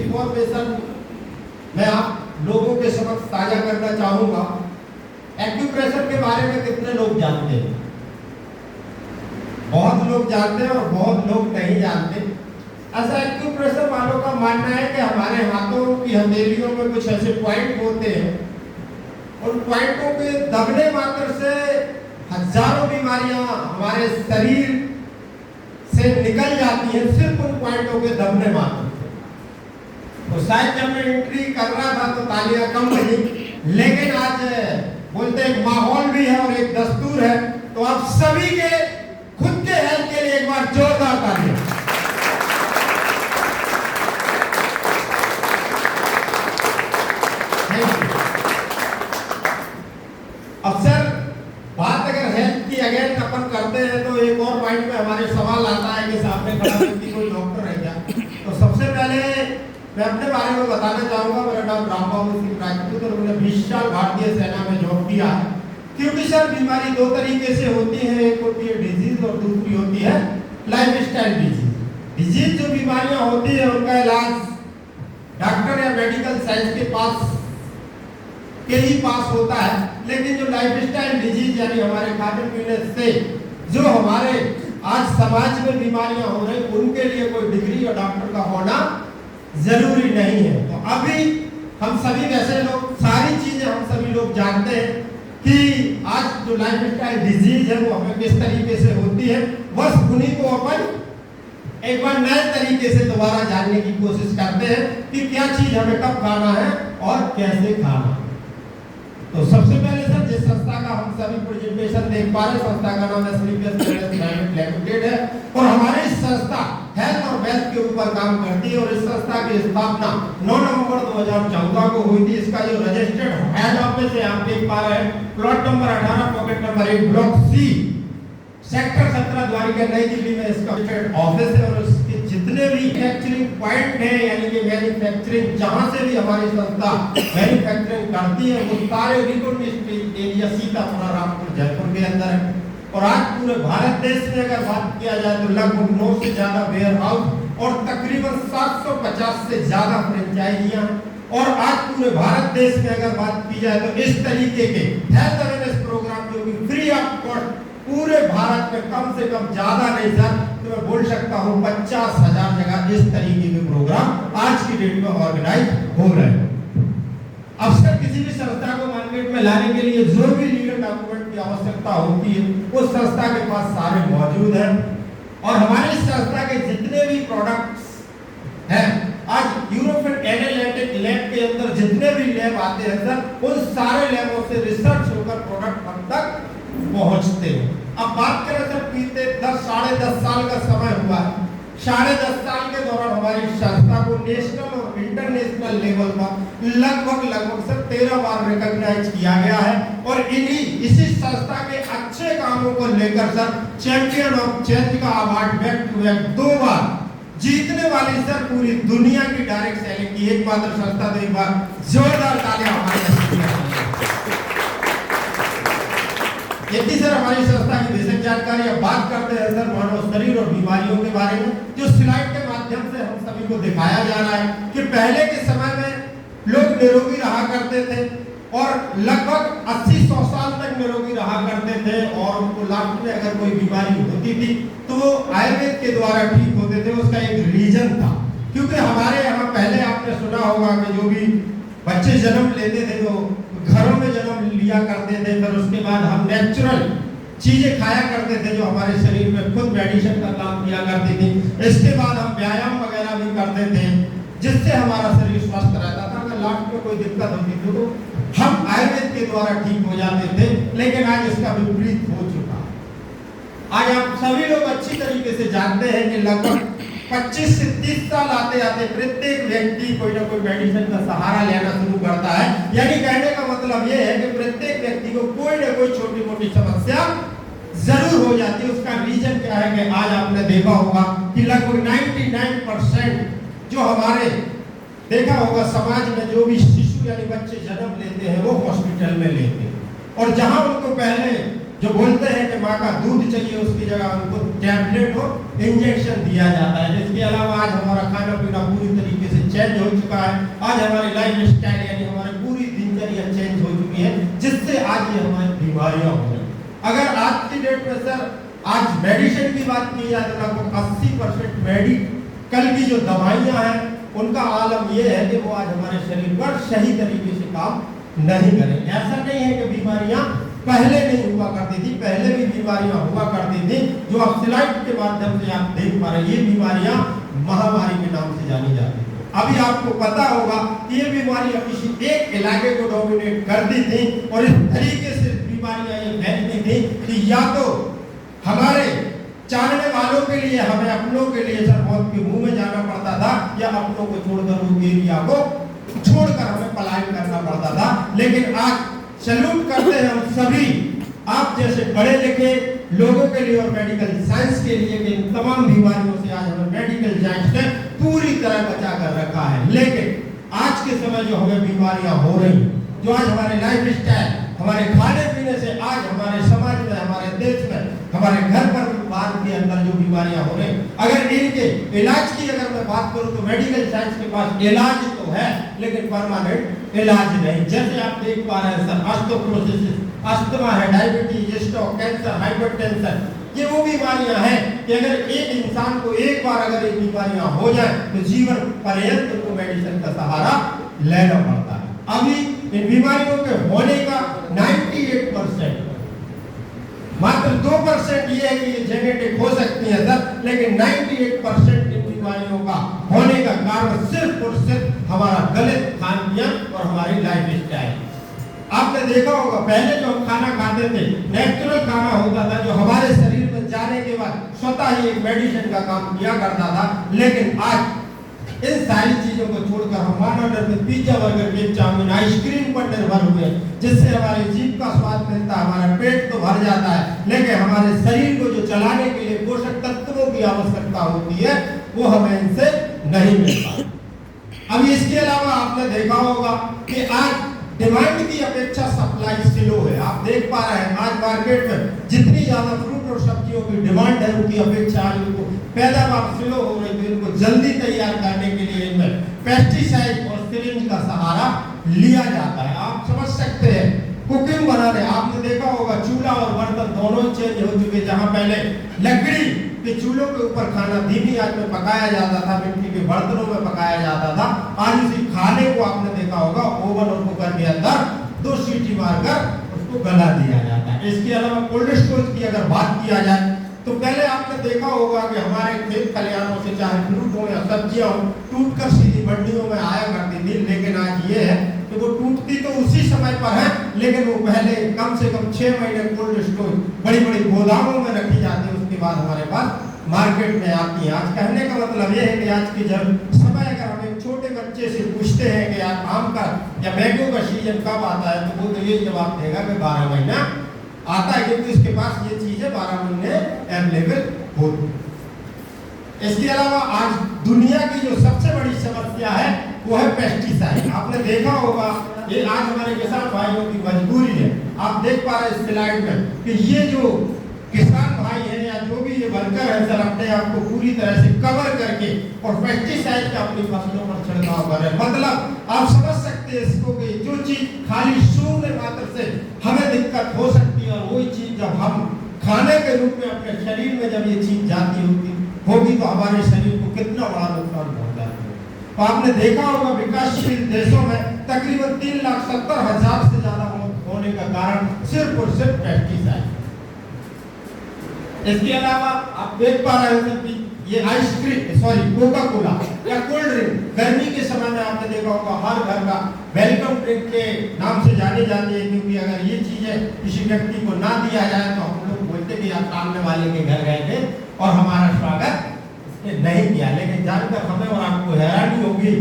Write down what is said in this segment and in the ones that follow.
Information मैं आप लोगों के समक्ष साझा करना चाहूंगा। एक्यूप्रेशर के बारे में कितने लोग जानते हैं? बहुत लोग जानते हैं और बहुत लोग नहीं जानते। ऐसा एक्यूप्रेशर वालों का मानना है कि हमारे हाथों की हथेलियों में कुछ ऐसे पॉइंट होते हैं, उन पॉइंटों के दबने मात्र से हजारों बीमारियां हमारे शरीर से निकल जाती हैं, सिर्फ उन पॉइंटों के दबने मात्र से। तो शायद जब मैं एंट्री कर रहा था तो तालियां कम बजी, लेकिन आज बोलते एक माहौल भी है और एक दस्तूर है, तो आप सभी के खुद के हेल्थ के लिए एक बार जोरदार तालियां। अक्सर बात अगर हेल्थ की अगेन अपन करते हैं तो एक और माइंड में हमारे सवाल आता है कि सामने खड़ा व्यक्ति कोई डॉक्टर है क्या? तो सबसे पहले मैं अपने बारे में बताना चाहूंगा। मेरा नाम रामबाबू सिंह राजपूत और मैंने 20 साल भारतीय सेना में जॉब किया है। क्योंकि सर बीमारी दो तरीके से होती है, एक होती है डिजीज और दूसरी होती है लाइफस्टाइल डिजीज। डिजीज जो बीमारियां होती है उनका इलाज डॉक्टर या मेडिकल साइंस के पास के ही पास होता है, लेकिन जो लाइफस्टाइल डिजीज यानी हमारे खाने पीने से जो हमारे आज समाज में बीमारियां हो रही, उनके लिए कोई डिग्री या डॉक्टर का होना जरूरी नहीं है। तो अभी हम सभी वैसे लोग सारी चीजें हम सभी लोग जानते हैं कि आज जो लाइफस्टाइल डिजीज है वो हमें किस तरीके से होती है, बस उन्हीं को अपन एक बार नए तरीके से दोबारा जानने की कोशिश करते हैं कि क्या चीज हमें कब खाना है और कैसे खाना है। तो सबसे पहले सर जिस संस्था का हम सभी प्रेजेंटेशन देख पा रहे हैं, संस्था का नाम एसलीपीएस प्राइवेट लिमिटेड है और हमारी इस संस्था हेल्थ और वेल्थ के ऊपर काम करती है और इस संस्था की स्थापना 9 नवंबर 2014 को हुई थी। इसका जो रजिस्टर्ड हेड ऑफिस है आप देख पा रहे हैं, plot number 18 pocket number 1 block C sector 17 Dwarka नई दिल्ली में इसका ऑफिस है। और इसके जितने भी मैन्युफैक्चरिंग पॉइंट है यानी कि मैन्युफैक्चरिंग जहां से भी हमारी संस्था मैन्युफैक्चरिंग करती है वो सारे record street area Sitapur Rampur Jaipur के अंदर है। और आज पूरे भारत देश में अगर बात किया जाए तो लगभग 9 से ज्यादा वेयर हाउस और तकरीबन 750 से ज्यादा फ्रेंचाइजियां। और आज पूरे भारत देश में अगर बात की जाए तो इस तरीके के हेल्थ अवेयरनेस प्रोग्राम जो कि फ्री ऑफ कॉस्ट पूरे भारत में कम से कम ज्यादा नहीं सर तो मैं बोल सकता हूँ 50,000 जगह इस तरीके के प्रोग्राम आज की डेट में ऑर्गेनाइज हो रहे हैं। अक्सर किसी भी संस्था को मार्केट में लाने के लिए जो भी लीगल डॉक्यूमेंट की आवश्यकता होती है उस संस्था के पास सारे मौजूद हैं। और हमारी संस्था के जितने भी प्रोडक्ट्स हैं आज यूरोपियन एनालिटिक लैब के अंदर जितने भी लैब आते हैं सर उन सारे लैबों से रिसर्च होकर प्रोडक्ट हम तक पहुंचते हैं। अब बात करें सर बीते 10-10.5 साल का समय हुआ है। 10.5 साल के दौरान हमारी संस्था को नेशनल और इंटरनेशनल लेवल पर लगभग सर 13 बार रिकॉग्नाइज किया गया है। और इसी संस्था के अच्छे कामों को लेकर सर चैंपियन ऑफ चेंज का अवार्ड बैक टू बैक 2 बार जीतने वाली सर पूरी दुनिया की डायरेक्ट सेलिंग की एकमात्र संस्था। तो एक बार जोरदार तालियां हमारे यदि सर हमारी संस्था की बेसिक जानकारी अब बात करते हैं सर मानव शरीर और बीमारियों के बारे में, जो स्लाइड के माध्यम से हम सभी को दिखाया जा रहा है कि पहले के समय में लोग निरोगी रहा करते थे और लगभग 80-100 साल तक निरोगी रहा करते थे और उनको लास्ट में अगर कोई बीमारी होती थी तो वो आयुर्वेद के द्वारा ठीक होते थे। उसका एक रीजन था क्योंकि हमारे यहाँ पहले आपने सुना होगा कि जो भी बच्चे जन्म लेते थे वो घरों में जन्म लिया करते थे, फिर उसके बाद हम नेचुरल चीजें खाया करते थे जो हमारे शरीर में खुद मेडिसिन का काम किया करती थी। इसके बाद हम व्यायाम वगैरह भी करते थे जिससे हमारा शरीर स्वस्थ रहता था। अगर लास्ट में कोई दिक्कत होती थी तो हम आयुर्वेद के द्वारा ठीक हो जाते थे, लेकिन आज इसका विपरीत हो चुका है। आज आप सभी लोग अच्छी तरीके से जानते हैं कि लगभग 25 से 30 साल आते आते प्रत्येक व्यक्ति कोई ना कोई मेडिसिन का सहारा लेना शुरू करता है। यानी कहने का मतलब यह है कि प्रत्येक व्यक्ति को कोई ना कोई छोटी मोटी समस्या जरूर हो जाती है। उसका रीजन क्या है कि आज आपने देखा होगा कि लगभग 99% जो हमारे देखा होगा समाज में जो भी शिशु यानी बच्चे जन्म लेते हैं वो हॉस्पिटल में लेते हैं। और जहां उनको पहले जो बोलते हैं कि माँ का दूध चाहिए उसकी जगह उनको टैबलेट और इंजेक्शन दिया जाता है। इसके अलावा आज हमारा खाना पीना पूरी तरीके से चेंज हो चुका है, आज हमारी लाइफ स्टाइल यानी हमारी पूरी दिनचर्या चेंज हो चुकी है, जिससे आज ये हमारी बीमारियां हो रही। अगर आज की डेट में सर आज मेडिसिन की बात की जाए तो लगभग 80% मेडिकल की जो दवाइयां हैं उनका आलम ये है कि वो आज हमारे शरीर पर सही तरीके से काम नहीं करें। ऐसा नहीं है कि बीमारियां पहले नहीं हुआ करती थी, पहले भी बीमारियां हुआ करती थी जो अब स्लाइड के माध्यम से आप देख पा रहे हैं। ये बीमारियां महामारी के नाम से जानी जाती थी। अभी आपको पता होगा कि ये बीमारियां किसी एक इलाके को डोमिनेट करती थी और इस तरीके से बीमारियां ये फैलती थी कि या तो हमारे चाहने वालों के लिए, हमें अपनों के लिए सर मौत के मुंह में जाना पड़ता था, या अपनों को छोड़कर उस एरिया को छोड़कर हमें पलायन करना पड़ता था। लेकिन आज सैल्यूट करते हैं हम सभी आप जैसे पढ़े लिखे लोगों के लिए और मेडिकल साइंस के लिए कि इन तमाम बीमारियों से आज हमें मेडिकल साइंस ने पूरी तरह बचा कर रखा है। लेकिन आज के समय जो हमें बीमारियां हो रही, जो आज हमारे लाइफ स्टाइल, हमारे खाने पीने से आज हमारे समाज में, हमारे देश में, हमारे घर पर परिवार के अंदर जो बीमारियां हो रही, अगर इनके इलाज की अगर मैं बात करूं तो मेडिकल साइंस के पास इलाज तो है लेकिन परमानेंट इलाज नहीं। जैसे आप देख पा रहे हैं सर, ऑस्टियोपोरोसिस, अस्थमा है, डायबिटीज, स्ट्रोक, कैंसर, हाइपरटेंशन, ये वो बीमारियां हैं कि अगर एक इंसान को एक बार अगर ये बीमारियां हो जाए तो जीवन पर्यंत उनको मेडिसिन का सहारा लेना पड़ता है। अभी इन बीमारियों के होने का 98%, मात्र 2% ये है कि ये जेनेटिक हो सकती है सर, लेकिन 98% इन बीमारियों का होने का कारण सिर्फ और सिर्फ हमारा गलत खान पान और हमारी लाइफ स्टाइल। आपने देखा होगा पहले जो हम खाना खाते थे नेचुरल खाना होता था, जो हमारे शरीर में जाने के बाद स्वतः ही एक मेडिसिन का काम किया करता था। लेकिन आज इन सारी चीजों को छोड़कर हम ऑर्डर में pizza, burger, cake, chowmein, ice cream पर निर्भर हुए, जिससे हमारे जीभ का स्वाद मिलता है, हमारा पेट तो भर जाता है, लेकिन हमारे शरीर को जो चलाने के लिए पोषक तत्वों की आवश्यकता होती है वो हमें इनसे नहीं मिल पाती। अब इसके अलावा आपने देखा होगा कि आज डिमांड की अपेक्षा सप्लाई स्लो है। आप देख पा रहे हैं आज मार्केट में जितनी ज्यादा फ्रूट और सब्जियों की डिमांड है उनकी अपेक्षा आज उनको पैदावार स्लो हो रही है। इनको जल्दी तैयार करने के लिए इनमें पेस्टिसाइड और सिरिंज का सहारा लिया जाता है। आप समझ सकते हैं कुकिंग बनाने, आपने देखा होगा चूल्हा और बर्तन दोनों चेंज हो चुके। जहां पहले लकड़ी के चूल्हों के ऊपर खाना धीमी आंच में पकाया जाता था, मिट्टी के बर्तनों में पकाया जाता था, आज उसी खाने को आपने देखा होगा ओवन और कुकर के अंदर 2 सीटी मारकर उसको गला दिया जाता है। इसके अलावा कोल्ड स्टोरेज की अगर बात किया जाए तो पहले आपने देखा होगा कि हमारे खेत खलिहानों से चाहे फ्रूट हो या सब्जियां हो टूटकर सीधी मंडियों में आया करती थी। लेकिन आज ये है कि वो टूटती तो उसी समय पर है, लेकिन वो पहले कम से कम 6 महीने कोल्ड स्टोर बड़ी बड़ी गोदामों में रखी जाती है, उसके बाद हमारे पास मार्केट में आती है। आज कहने का मतलब ये है कि आज की जब समय अगर हम एक छोटे बच्चे से पूछते हैं कि यार आम का या मैंगो का सीजन कब आता है, तो वो तो ये जवाब देगा कि 12 महीना आता है, क्योंकि इसके पास ये चीजें 12 महीने अवेलेबल होती। इसके अलावा आज दुनिया की जो सबसे बड़ी समस्या है वो है पेस्टिसाइड। आपने देखा होगा ये आज हमारे किसान भाइयों की मजबूरी है। आप देख पा रहे हैं इस स्लाइड में कि ये जो किसान भाई है या जो भी ये वर्कर है सर, अपने आप को पूरी तरह से कवर करके और पेस्टिसाइड का अपनी फसलों पर छिड़काव कर रहे हैं। मतलब आप समझ सकते हैं इसको कि जो चीज खाली शून्य मात्र से हमें दिक्कत हो सकती है, और वही चीज जब हम खाने के रूप में अपने शरीर में जब ये चीज जाती होगी तो हमारे शरीर को कितना बड़ा नुकसान पहुंचता है। तो आपने देखा होगा विकासशील देशों में तकरीबन 3,70,000 से ज्यादा मौत होने का कारण सिर्फ और सिर्फ पेस्टिसाइड। इसके अलावा आप देख पा रहे हैं कि ये आइसक्रीम कोका कोला या कोल्ड ड्रिंक गर्मी के समय में आपने देखा होगा हर घर का वेलकम ड्रिंक के नाम से जानी जाती है, क्योंकि अगर ये चीजें किसी व्यक्ति को ना दिया जाए तो हम लोग बोलते कि आप सामने वाले के घर गए थे और हमारा स्वागत नहीं किया। लेकिन जानकर हमें और आपको हैरानी होगी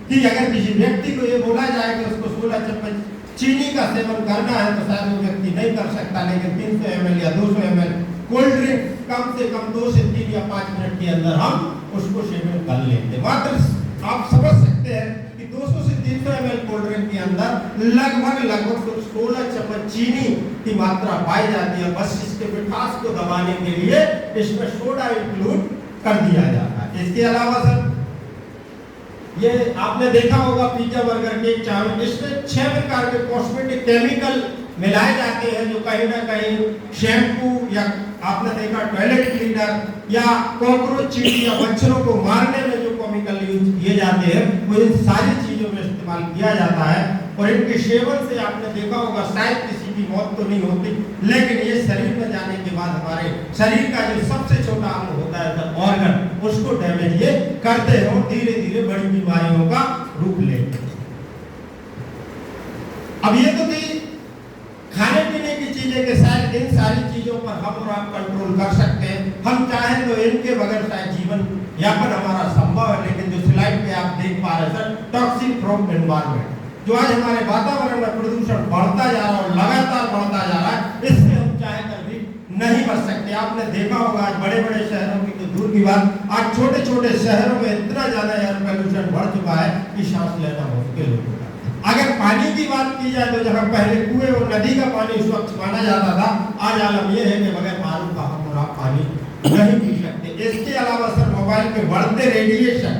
कि अगर किसी व्यक्ति को ये बोला जाए कि उसको 16 चम्मच चीनी का सेवन करना है तो शायद वो व्यक्ति नहीं कर सकता, लेकिन 300 ml या 200 ml कोल्ड ड्रिंक कम से कम 2 से 3 या 5 मिनट के अंदर हम उसको सेवन कर लेते। मात्र आप समझ सकते हैं कि 200 से 300 ml कोल्ड ड्रिंक के अंदर लगभग 16 चम्मच चीनी की मात्रा पाई जाती है। बस इसके मिठास को दबाने के लिए इसमें सोडा इंक्लूड कर दिया जाता है। इसके अलावा सर ये आपने देखा होगा पिज्जा, बर्गर, केक, चाउमीन, इसमें 6 प्रकार के कॉस्मेटिक केमिकल मिलाए जाते हैं जो कहीं ना कहीं शैम्पू या आपने देखा टॉयलेट क्लीनर या कॉकरोच चीटी या मच्छरों को मारने में जो केमिकल यूज किए जाते हैं वो इन सारी चीजों में इस्तेमाल किया जाता है। और इनके सेवन से आपने देखा होगा शायद किसी की मौत तो नहीं होती, लेकिन ये शरीर में जाने के बाद हमारे शरीर का जो सबसे छोटा अंग होता है ऑर्गन, उसको डैमेज ये करते हैं और धीरे धीरे बड़ी बीमारियों का रूप लेते हैं। अब ये तो थी खाने पीने की चीजें के साथ, इन सारी चीजों पर हम और आप कंट्रोल कर सकते हैं। हम चाहें तो इनके बगैर शायद जीवन यापन हमारा संभव है, लेकिन जो स्लाइड पे आप देख पा रहे हैं सर, टॉक्सिक फ्रॉम एनवायरनमेंट, जो आज हमारे वातावरण में प्रदूषण बढ़ता जा रहा है और लगातार बढ़ता जा रहा है, इससे हम चाहे कर भी नहीं बच सकते। आपने देखा होगा आज बड़े बड़े शहरों की तो दूर की बात, आज छोटे छोटे शहरों में इतना ज्यादा एयर पोल्यूशन बढ़ चुका है कि सांस लेना मुश्किल हो चुका है। अगर पानी की बात की जाए तो जहाँ पहले कुएं और नदी का पानी स्वच्छ माना जाता था, आज आलम यह है कि बगैर पानी का हम और आप पानी नहीं पी सकते। इसके अलावा सर मोबाइल के बढ़ते रेडिएशन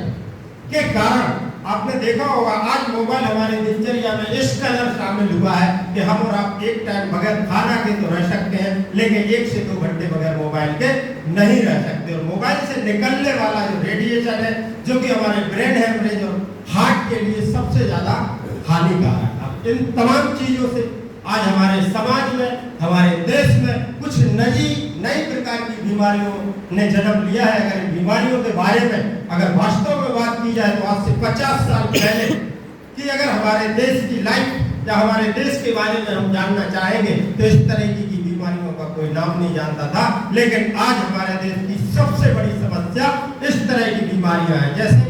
के कारण आपने देखा होगा आज मोबाइल हमारे दिनचर्या में इस कदर शामिल हुआ है कि हम और आप एक टाइम बगैर खाना के तो रह सकते हैं, लेकिन 1 से 2 घंटे बगैर मोबाइल के नहीं रह सकते। और मोबाइल से निकलने वाला जो रेडिएशन है, जो कि हमारे ब्रेन हेमरेज और हार्ट के लिए सबसे ज्यादा हानिकारक है। इन तमाम चीजों से आज हमारे समाज में, हमारे देश में कुछ नई प्रकार की बीमारियों ने जन्म लिया है। अगर इन बीमारियों के बारे में अगर वास्तव में बात की जाए तो आज से 50 साल पहले कि अगर हमारे देश की लाइफ या हमारे देश के बारे में हम जानना चाहेंगे तो इस तरह की बीमारियों का कोई नाम नहीं जानता था, लेकिन आज हमारे देश की सबसे बड़ी समस्या इस तरह की बीमारियां हैं, जैसे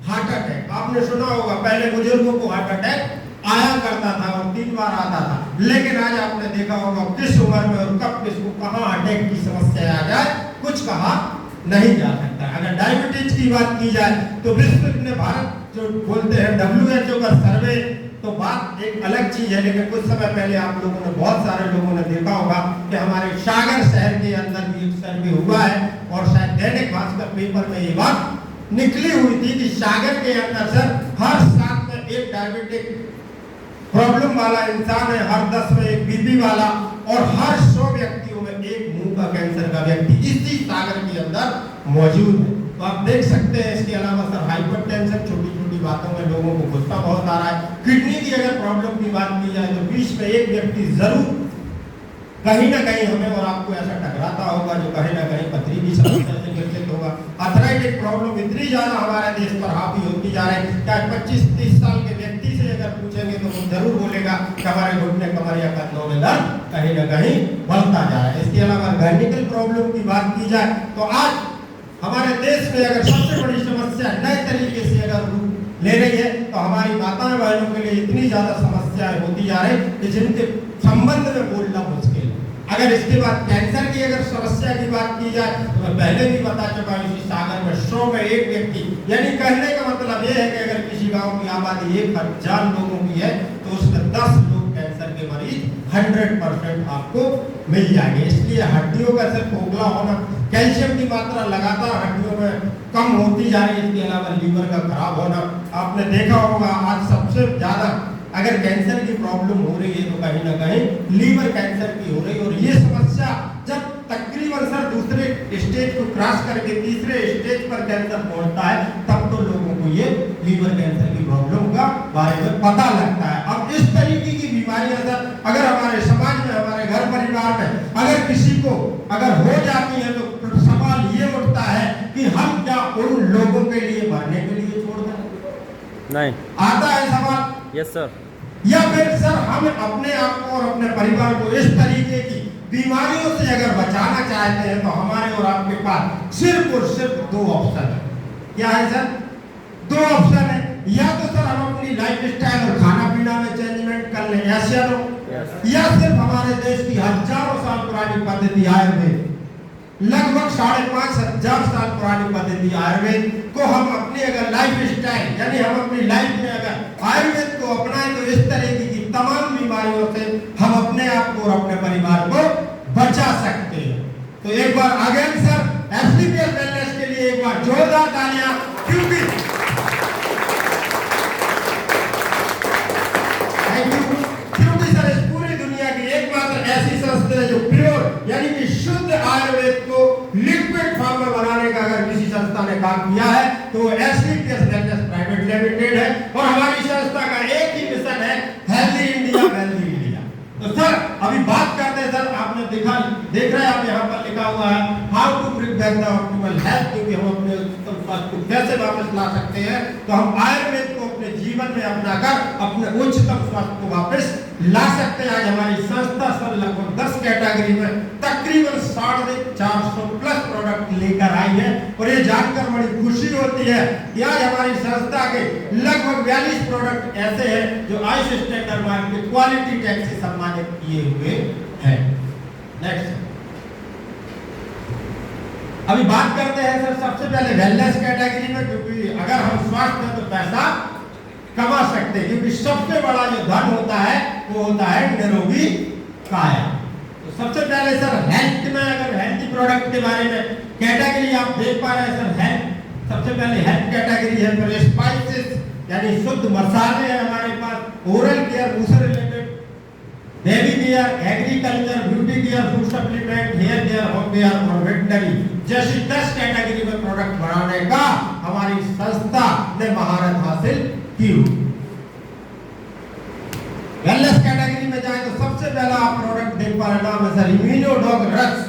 हार्ट अटैक। आपने सुना होगा पहले बुजुर्गों को हार्ट अटैक आया करता था और 3 बार आता था, लेकिन आज आपने देखा होगा किस उम्र में और कब किसको कहां अटैक की समस्या आ जाए कुछ कहा नहीं जा सकता। अगर डायबिटीज की बात की जाए तो विश्व ने भारत जो बोलते हैं WHO का सर्वे, तो बात एक अलग चीज है, लेकिन कुछ समय पहले आप लोगों ने, बहुत सारे लोगों ने देखा होगा कि हमारे सागर शहर के अंदर भी एक सर्वे हुआ है और शायद दैनिक भास्कर पेपर में ये बात निकली हुई थी कि सागर के अंदर सर हर 7 में एक डायबिटिक प्रॉब्लम वाला इंसान है, हर 10 में एक बीपी वाला और हर 100 व्यक्तियों में एक मुंह का कैंसर का व्यक्ति इसी सागर के अंदर मौजूद है। तो आप देख सकते हैं। इसके अलावा सर हाइपरटेंशन, छोटी छोटी बातों में लोगों को गुस्सा बहुत आ रहा है। किडनी की अगर प्रॉब्लम की बात की जाए तो 20 में एक व्यक्ति जरूर कहीं ना कहीं हमें और आपको ऐसा टकराता होगा जो कहीं ना कहीं पथरी की समस्या से ग्रसित होगा। अर्थराइटिस प्रॉब्लम इतनी ज्यादा हमारे देश पर हावी होती जा रही है कि आज 25-30 साल के व्यक्ति से अगर पूछेंगे तो वो जरूर बोलेगा कि हमारे घुटने, कमर या कंधों में दर्द कहीं ना कहीं बढ़ता जा रहा है। इसके अलावा गायनिकल प्रॉब्लम की बात की जाए तो आज हमारे देश में अगर सबसे बड़ी समस्या नए तरीके से अगर रूप ले रही है तो हमारी माताएं बहनों के लिए इतनी ज्यादा समस्याएं होती जा रही कि जिनके संबंध में बोलना मुश्किल है। अगर इसके बाद कैंसर की अगर समस्या की बात की जाए तो मैं पहले भी बता चुका हूं, इसी सागर में 100 में एक व्यक्ति, यानी कहने का मतलब यह है कि अगर किसी गांव की आबादी 1000 लोगों की है तो उसमें 10 लोग कैंसर के मरीज 100% आपको मिल जाएंगे। इसलिए हड्डियों का सिर्फ खोखला होना, कैल्शियम की मात्रा लगातार हड्डियों में कम होती जा रही है। इसके अलावा लीवर का खराब होना, आपने देखा होगा आज सबसे ज्यादा अगर कैंसर की प्रॉब्लम हो रही है तो कहीं ना कहीं लीवर कैंसर की हो रही है। और ये समस्या जब तकरीबन सर दूसरे स्टेज को क्रॉस करके तीसरे स्टेज पर कैंसर पहुंचता है तब तो लोगों को ये लीवर कैंसर की प्रॉब्लम का बारे में पता लगता है। अब इस तरीके की बीमारियां सर अगर हमारे समाज में, हमारे घर परिवार में अगर किसी को अगर हो जाती है तो सवाल ये उठता है कि हम क्या उन लोगों के लिए मरने के लिए छोड़ दें? नहीं आता है सवाल। Yes sir. या फिर सर हम अपने आप को और अपने परिवार को इस तरीके की बीमारियों से अगर बचाना चाहते हैं तो हमारे और आपके पास सिर्फ और सिर्फ 2 ऑप्शन है। क्या है सर? 2 ऑप्शन है। या तो सर हम अपनी लाइफ स्टाइल और खाना पीना में चेंजमेंट कर लें, या सिर्फ हमारे देश की हजारों साल पुरानी पद्धति आयुर्वेद, लगभग 5,500 साल पुरानी पद्धति आयुर्वेद को हम अपनी अगर लाइफ स्टाइल, यानी हम अपनी लाइफ में अगर आयुर्वेद को अपनाएं तो इस तरह की तमाम बीमारियों से हम अपने आप को और अपने परिवार को बचा सकते हैं। तो एक बार अगेन सर एफसीपीएल वेलनेस के लिए एक बार जोरदार तालियां, क्योंकि लिमिटेड है और हमारी संस्था का एक ही मिशन है, हेल्दी इंडिया वेल्दी इंडिया। तो सर अभी बात करते हैं सर, आपने देख रहे हैं आप यहाँ पर लिखा हुआ है how to bring back the optimal health, क्योंकि हम अपने उत्तम स्वास्थ्य को कैसे वापस ला सकते हैं। तो हम आयुर्वेद को अपने जीवन में अपनाकर अपने उच्चतम स्वास्थ्य को वापस ला सकते हैं। आज हमारी संस्था सर लगभग 10 कैटेगरी में तकरीबन 450 प्लस प्रोडक्ट लेकर आई है और ये जानकर बड़ी खुशी होती है कि आज हमारी संस्था के लगभग 42 प्रोडक्ट ऐसे हैं जो आयुष स्टैंडर्ड मार्क के क्वालिटी टैग से सम्मानित किए हुए हैं। नेक्स्ट अभी बात करते हैं सर सबसे पहले वेलनेस कैटेगरी में, क्योंकि अगर हम स्वस्थ हैं तो पैसा कमा सकते हैं, क्योंकि सबसे बड़ा जो धन होता है वो होता है निरोगी काया। तो सबसे पहले सर हेल्थ में, अगर हेल्थी प्रोडक्ट के बारे में कैटेगरी आप देख पा रहे हैं सर, हेल्थ सबसे पहले हेल्थ कैटेगरी है, फिर स्पाइसेस यानी शुद्ध मसाले हैं हमारे पास, ओरल केयर उससे related, baby care, agriculture, beauty care, food supplement, hair care, home care और वेटनरी जैसी 10 कैटेगरी में प्रोडक्ट बनाने का हमारी संस्था ने महारत हासिल की। वेलनेस कैटेगरी में जाए तो सबसे पहला आप प्रोडक्ट देख पा रहे नाम है सर इम्यूनोडॉग रक्स।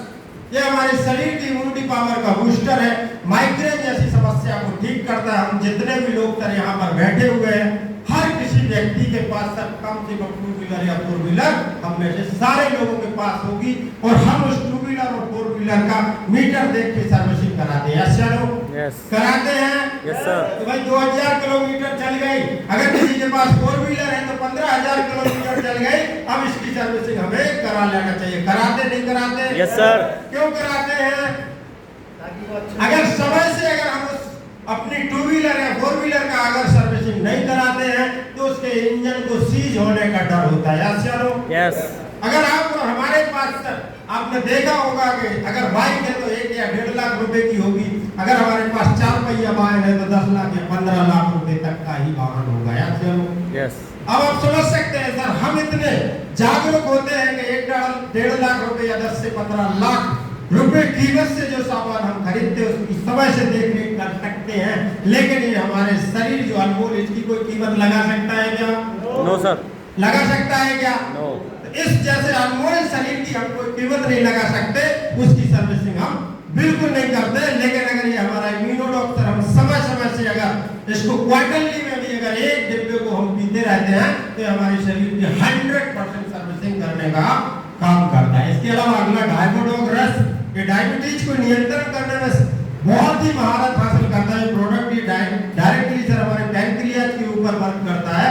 ये हमारे शरीर की इम्यूनिटी पावर का बूस्टर है, माइग्रेन जैसी समस्या को ठीक करता है। हम जितने भी लोग सर यहाँ पर बैठे हुए हैं, हर किसी व्यक्ति के पास सर कम से कम 2 व्हीलर या 4 व्हीलर हम में से सारे लोगों के पास होगी और हम उस 2 व्हीलर और 4 व्हीलर का मीटर देख के सर्विसिंग कराते हैं। यस कराते हैं। Yes sir. तो भाई 2000 किलोमीटर चल गई, अगर किसी के पास 4 व्हीलर है तो 15000 किलोमीटर चल गई, अब इसकी सर्विसिंग हमें करा लेना चाहिए। कराते नहीं कराते? Yes sir. क्यों कराते हैं? अगर समय से अगर हम अपनी 2 व्हीलर या 4 व्हीलर का अगर सर्विसिंग नहीं कराते हैं तो उसके इंजन को सीज होने का डर होता है। यस। अगर आप हमारे पास आपने देखा होगा कि अगर बाइक है तो 1 या 1.5 लाख रुपए की होगी, अगर हमारे पास 4 पहिया वाहन है तो 10 लाख या 15 लाख रुपए तक का ही वाहन होगा। यस। अब आप समझ सकते हैं सर, हम इतने जागरूक होते हैं कि 1.5 लाख रुपए या 10 से 15 लाख रुपए कीमत से जो सामान हम खरीदते हैं उसकी समय से देख रेख कर सकते हैं, लेकिन ये हमारे शरीर जो अनमोल, इसकी कोई कीमत लगा सकता है क्या? No sir. लगा सकता है क्या? नो। इस जैसे अनमोल शरीर की हम कोई कीमत नहीं लगा सकते, उसकी सर्विसिंग हम बिल्कुल नहीं करते। लेकिन अगर ये हमारा इम्यूनोडॉक्टर हम समय समय से अगर इसको क्वार्टरली में भी अगर 1 डिब्बे को हम पीते रहते हैं तो हमारे शरीर की 100% सर्विसिंग करने का काम करता है। इसके अलावा अगला डायबोडोग रस, ये डायबिटीज को नियंत्रण करने में बहुत ही महारत हासिल करता है प्रोडक्ट। ये डायरेक्टली सर हमारे पैंक्रियाज के ऊपर वर्क करता है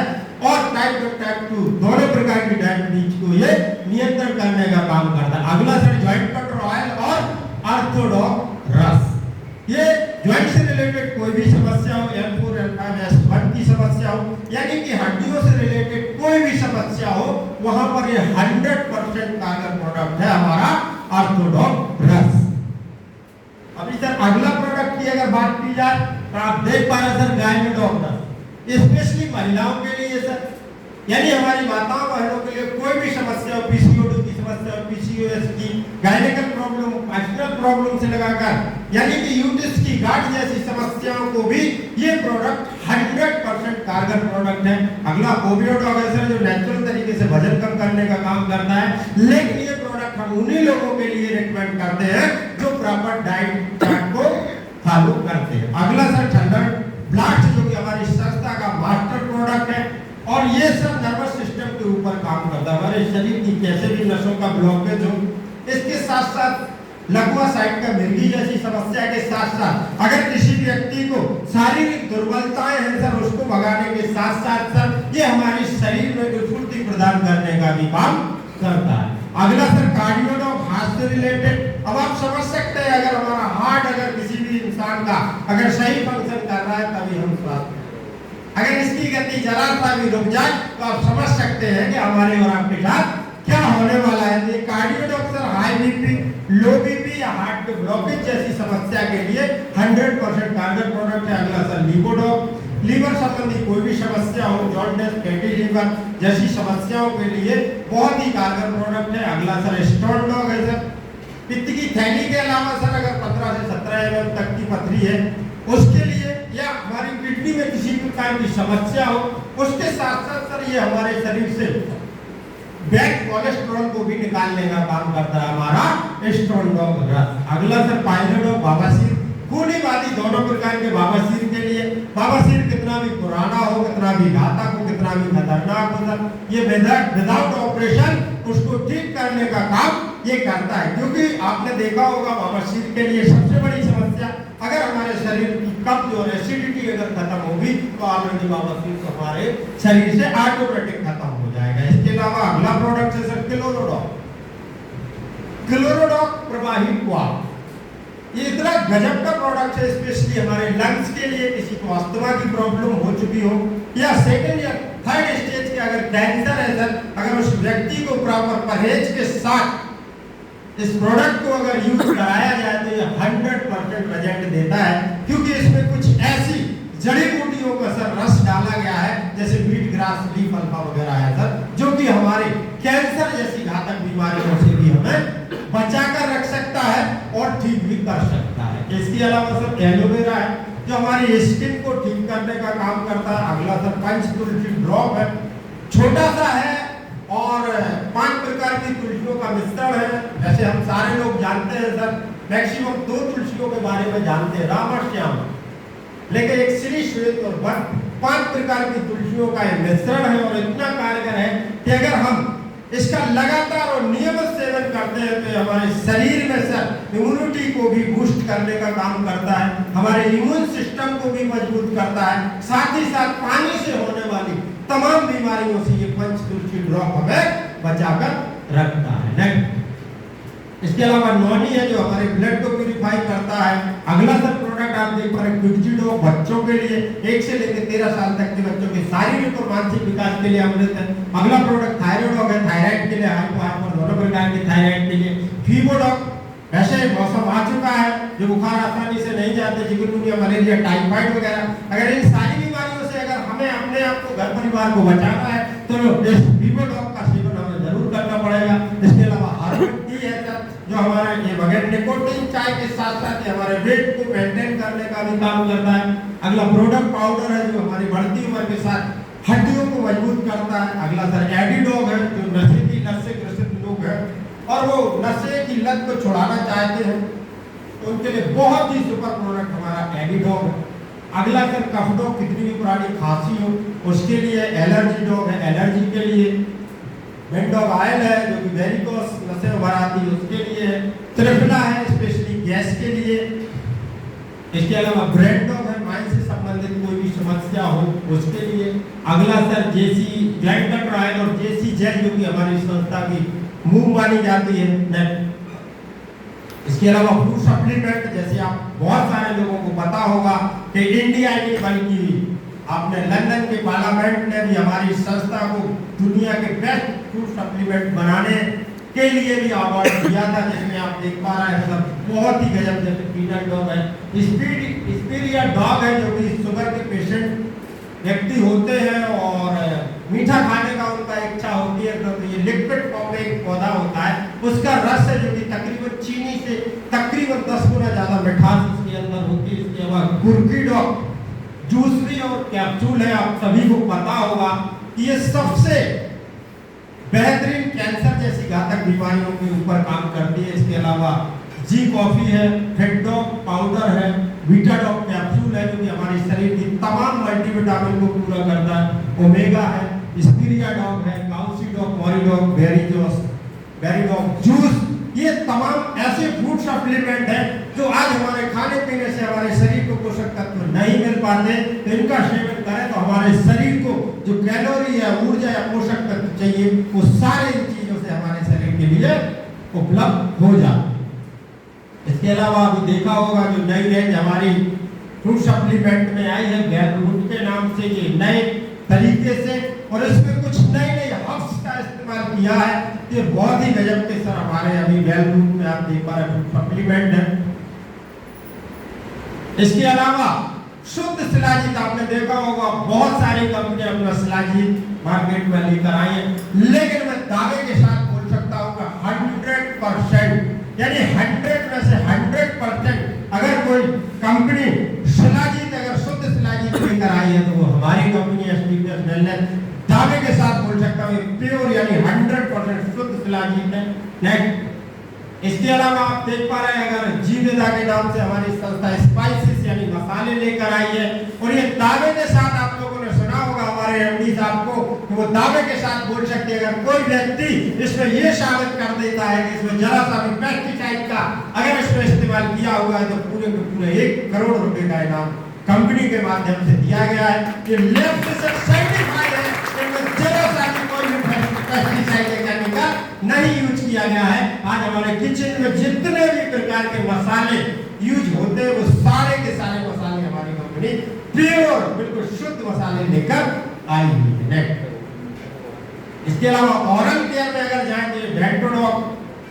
और टाइप 1 टाइप 2 दोनों प्रकार की डायबिटीज को ये नियंत्रण करने का काम करता है। अगला सर जॉइंट कटर ऑयल और ऑर्थोडॉग रस, ये जॉइंट से रिलेटेड कोई भी समस्या हो, L4 L5 S1 की समस्या हो, यानी कि हड्डियों से रिलेटेड कोई भी समस्या हो, वहां पर ये 100% कारगर प्रोडक्ट है हमारा ऑर्थोडॉग रस। अभी सर अगला प्रोडक्ट की अगर बात की जाए तो आप देख पा रहे सर गायनेकोलॉग रस, स्पेशली महिलाओं के लिए सर, यानी हमारी माताओं बहनों के लिए कोई भी समस्या हो, पीसीओडी की समस्या हो, पीसीओएस की, गायनेकल प्रॉब्लम, वास्कुलर प्रॉब्लम से लगाकर यानी कि यूट्रस की गांठ जैसी समस्याओं को भी ये प्रोडक्ट 100% कारगर प्रोडक्ट है। अगला ओबियोडॉग है सर, जो नेचुरल तरीके से वजन कम करने का काम करता है, लेकिन ये प्रोडक्ट हम उन्हीं लोगों के लिए रिकमेंड करते हैं जो प्रॉपर डाइट चार्ट को फॉलो करते हैं। अगला सर थंडर ब्लास्ट, जो कि हमारी संस्था का मास्टर प्रोडक्ट है और ये सब नर्वस सिस्टम के ऊपर काम करता है। हमारे शरीर की कैसे भी नसों का ब्लॉकेज हो, इसके साथ साथ लकवा साइड का मिर्गी जैसी समस्या के साथ साथ अगर किसी व्यक्ति को शारीरिक दुर्बलताएं हैं सर, उसको भगाने के साथ साथ सर ये हमारे शरीर में स्फूर्ति प्रदान करने का भी काम करता है। अगला सर कार्डियोडॉग, हार्ट से रिलेटेड। अब आप समझ सकते हैं अगर हमारा हार्ट अगर किसी भी इंसान का अगर सही फंक्शन कर रहा है तभी हम स्वस्थ, अगर इसकी गति जरा सा भी रुक जाए तो आप समझ सकते हैं कि हमारे और आपके साथ क्या होने वाला है। ये कार्डियोडॉग सर हाई बीपी, लो बीपी या हार्ट के ब्लॉकेज जैसी समस्या के लिए 100% कारगर प्रोडक्ट है। अगला सर लिपोडॉग, लीवर संबंधी कोई भी समस्या हो, जॉन्डिस, फैटी लीवर जैसी समस्याओं के लिए बहुत ही कारगर प्रोडक्ट है। अगला सर स्टोन डॉग है सर, पित्त की थैली के अलावा सर अगर 15 से 17 mm तक की पथरी है उसके लिए, या हमारी किडनी किडनी में किसी प्रकार की समस्या हो, उसके साथ साथ सर ये हमारे शरीर से बैड कोलेस्ट्रॉल को भी निकालने का काम करता है हमारा स्ट्रोंडॉग रस। अगला सर पाइलोडॉग बवासीर, खूनी वादी दोनों प्रकार के बवासीर के लिए। बवासीर कितना भी पुराना हो, कितना भी घातक हो, कितना भी खतरनाक हो सर, ये विदाउट ऑपरेशन उसको ठीक करने का काम ये करता है। क्योंकि आपने देखा होगा बवासीर के लिए सबसे बड़ी समस्या, अगर हमारे शरीर की कब्ज और एसिडिटी अगर खत्म होगी तो ऑलरेडी बवासीर तो हमारे शरीर से ऑटोमेटिक खत्म हो जाएगा। इसके अलावा अगला प्रोडक्ट है सर क्लोरोडॉग। क्लोरोडॉग प्रवाही क्वाथ, ये इतना गजब का प्रोडक्ट है, स्पेशली हमारे लंग्स के लिए। किसी को अस्थमा की प्रॉब्लम हो चुकी हो या सेकंड या थर्ड स्टेज के अगर कैंसर है सर, अगर उस व्यक्ति को प्रॉपर परहेज के साथ इस प्रोडक्ट को अगर यूज कराया जाए तो ये 100% रिजल्ट देता है। क्योंकि इसमें कुछ ऐसी जड़ी बूटियों का सर रस डाला गया है, जैसे बीट ग्रास लीफ अल्फा वगैरह है सर, जो कि हमारे कैंसर जैसी घातक बीमारियों से भी हमें बचाकर रख सकता है और ठीक भी कर सकता है। इसके अलावा सर एलोवेरा है, जो हमारी स्किन को ठीक करने का काम करता है। अगला सर पंचतुलसी ड्रॉप है, छोटा सा है और 5 प्रकार की तुलसियों का मिश्रण है। जैसे हम सारे लोग जानते हैं सर, मैक्सिमम 2 तुलसियों के बारे में जानते हैं, राम और श्याम, लेकिन एक श्री श्वेत और वन 5 प्रकार की तुलसियों का ये मिश्रण है और इतना कारगर है कि अगर हम इसका लगातार और नियमित सेवन करते हैं तो हमारे शरीर में सर इम्यूनिटी को भी बूस्ट करने का काम करता है, हमारे इम्यून सिस्टम को भी मजबूत करता है, साथ ही साथ पानी से होने वाली तमाम बीमारियों से ये पंचतुलसी ड्रॉप हमें बचाकर रखता है। नेक्स्ट, इसके अलावा नॉनी है, जो हमारे ब्लड को प्यूरिफाई करता है। अगला सर प्रोडक्ट आप देख पा रहे हैं क्विक्सिडो, बच्चों के लिए 1 से लेकर 13 साल तक के बच्चों के शारीरिक और मानसिक विकास के लिए अमृत है। अगला प्रोडक्ट थायराइड है, थायराइड के लिए, हाइपो हाइपर दोनों प्रकार के थायराइड के लिए। फीवोडॉग, वैसे मौसम आ चुका है, जो बुखार आसानी से नहीं जाते, चिकनगुनिया, मलेरिया, टाइफाइड वगैरह, अगर इन सारी बीमारियों से अगर हमें अपने आप को, घर परिवार को बचाना है तो इस फीवोडॉग का सेवन हमें जरूर करना पड़ेगा। इसके अलावा हार्मोन टी है सर, जो हमारे ये बगैर निकोटीन चाय के साथ साथ हमारे वेट को मेंटेन करने का भी काम करता है। अगला प्रोडक्ट पाउडर है, जो हमारी बढ़ती उम्र के साथ हड्डियों को मजबूत करता है। अगला सर एडिडॉग है, जो नशे की लत से ग्रसित लोग हैं और वो नशे की लत को छुड़ाना चाहते हैं, तो उनके लिए बहुत ही सुपर प्रोडक्ट हमारा एडिडॉग है। अगला सर कफ डॉग, कितनी भी पुरानी खांसी हो उसके लिए। एलर्जी डॉग है, एलर्जी के लिए। मेंडॉग ऑयल है, जो कि वेरिकोस नसें उभर आती है उसके लिए। त्रिफला है, स्पेशली गैस के लिए। इसके अलावा ब्रेड डॉग है, माइंड से संबंधित कोई भी समस्या हो उसके लिए। अगला सर जेसी ग्लैंड कटर ऑयल और जेसी जेल, जो कि हमारी संस्था की मूव मानी जाती है। इसके अलावा फूड सप्लीमेंट, जैसे आप बहुत सारे लोगों को पता होगा कि इंडिया नहीं बल्कि आपने लंदन के पार्लियामेंट ने भी हमारी संस्था को दुनिया के बेस्ट फूड सप्लीमेंट बनाने के लिए भी अवार्ड दिया था, जिसमें आप देख पा रहे हैं सब बहुत ही गजब। जैसे पीनट डॉग है, स्पीरिया डॉग है, जो कि शुगर के पेशेंट व्यक्ति होते हैं और मीठा खाने का उनका इच्छा होती है, तो ये लिक्विड फॉर्म में एक पौधा होता है, उसका रस है, जो कि तकरीबन चीनी से तकरीबन 10 गुना ज्यादा मिठास इसके अंदर होती है। इसके अलावा कुर्की डॉग जूसरी और कैप्सूल है, आप सभी को पता होगा कि ये सबसे बेहतरीन कैंसर जैसी घातक बीमारियों के ऊपर काम करती है। इसके अलावा जी कॉफी है, फिट डॉग पाउडर है, बीटा डॉग कैप्सूल है, जो कि हमारे शरीर की तमाम मल्टीविटामिन को पूरा करता है। ओमेगा है, स्पिरिया डॉग है, काउसी डॉग, मॉरिडॉग, बेरीडॉग जूस, ये तमाम ऐसे फूड सप्लीमेंट है जो आज हमारे खाने पीने से हमारे शरीर को पोषक तत्व नहीं मिल पाते, तो इनका सेवन करें तो हमारे शरीर को जो कैलोरी है, ऊर्जा या पोषक तत्व चाहिए, वो सारे इन चीजों से हमारे शरीर के लिए उपलब्ध हो जाते। इसके अलावा अभी देखा होगा जो नई रेंज हमारी फूड सप्लीमेंट में आई है गैररूट के नाम से, ये नए तरीके से और इसमें कुछ नई हर्ब्स का इस्तेमाल किया है, ये बहुत ही गजब के सर हमारे अभी गैररूट में आप देख पा रहे फूड सप्लीमेंट है। इसके अलावा शुद्ध शिलाजीत आपने देखा होगा, बहुत सारी कंपनियां अपना शिलाजीत मार्केट में लेकर आई है, लेकिन मैं दावे के साथ बोल सकता हूँ 100% यानी 100 में से 100% अगर कोई कंपनी शिलाजीत अगर शुद्ध शिलाजीत लेकर आई वुमेन्स वेलनेस दावे के साथ बोल सकता हूँ प्योर यानी 100% शुद्ध शिलाजीत है। नेक्स्ट, इसके अलावा आप देख पा रहे हैं अगर जीविदा के नाम से हमारी संस्था स्पाइसेस यानी मसाले लेकर आई है, और ये दावे के साथ आप लोगों ने सुना होगा हमारे एमडी साहब को कि वो दावे के साथ बोल सकते हैं अगर कोई व्यक्ति इसमें ये साबित कर देता है कि इसमें जरा सा भी पेस्टिसाइड का अगर इसमें इस्तेमाल किया हुआ है तो पूरे के पूरे 1 करोड़ रुपए का इनाम कंपनी के माध्यम से दिया गया है। ये लेफ्ट से सर्टिफाइड है, इसमें जरा सा भी कोई भी पेस्टिसाइड या केमिकल नहीं यूज किया गया है। आज हमारे किचन में जितने भी प्रकार के मसाले यूज होते हैं वो सारे के सारे मसाले हमारी कंपनी प्योर बिल्कुल शुद्ध मसाले लेकर आई हुई है। इसके अलावा ओरल केयर में अगर जाएं तो डेंटोडॉक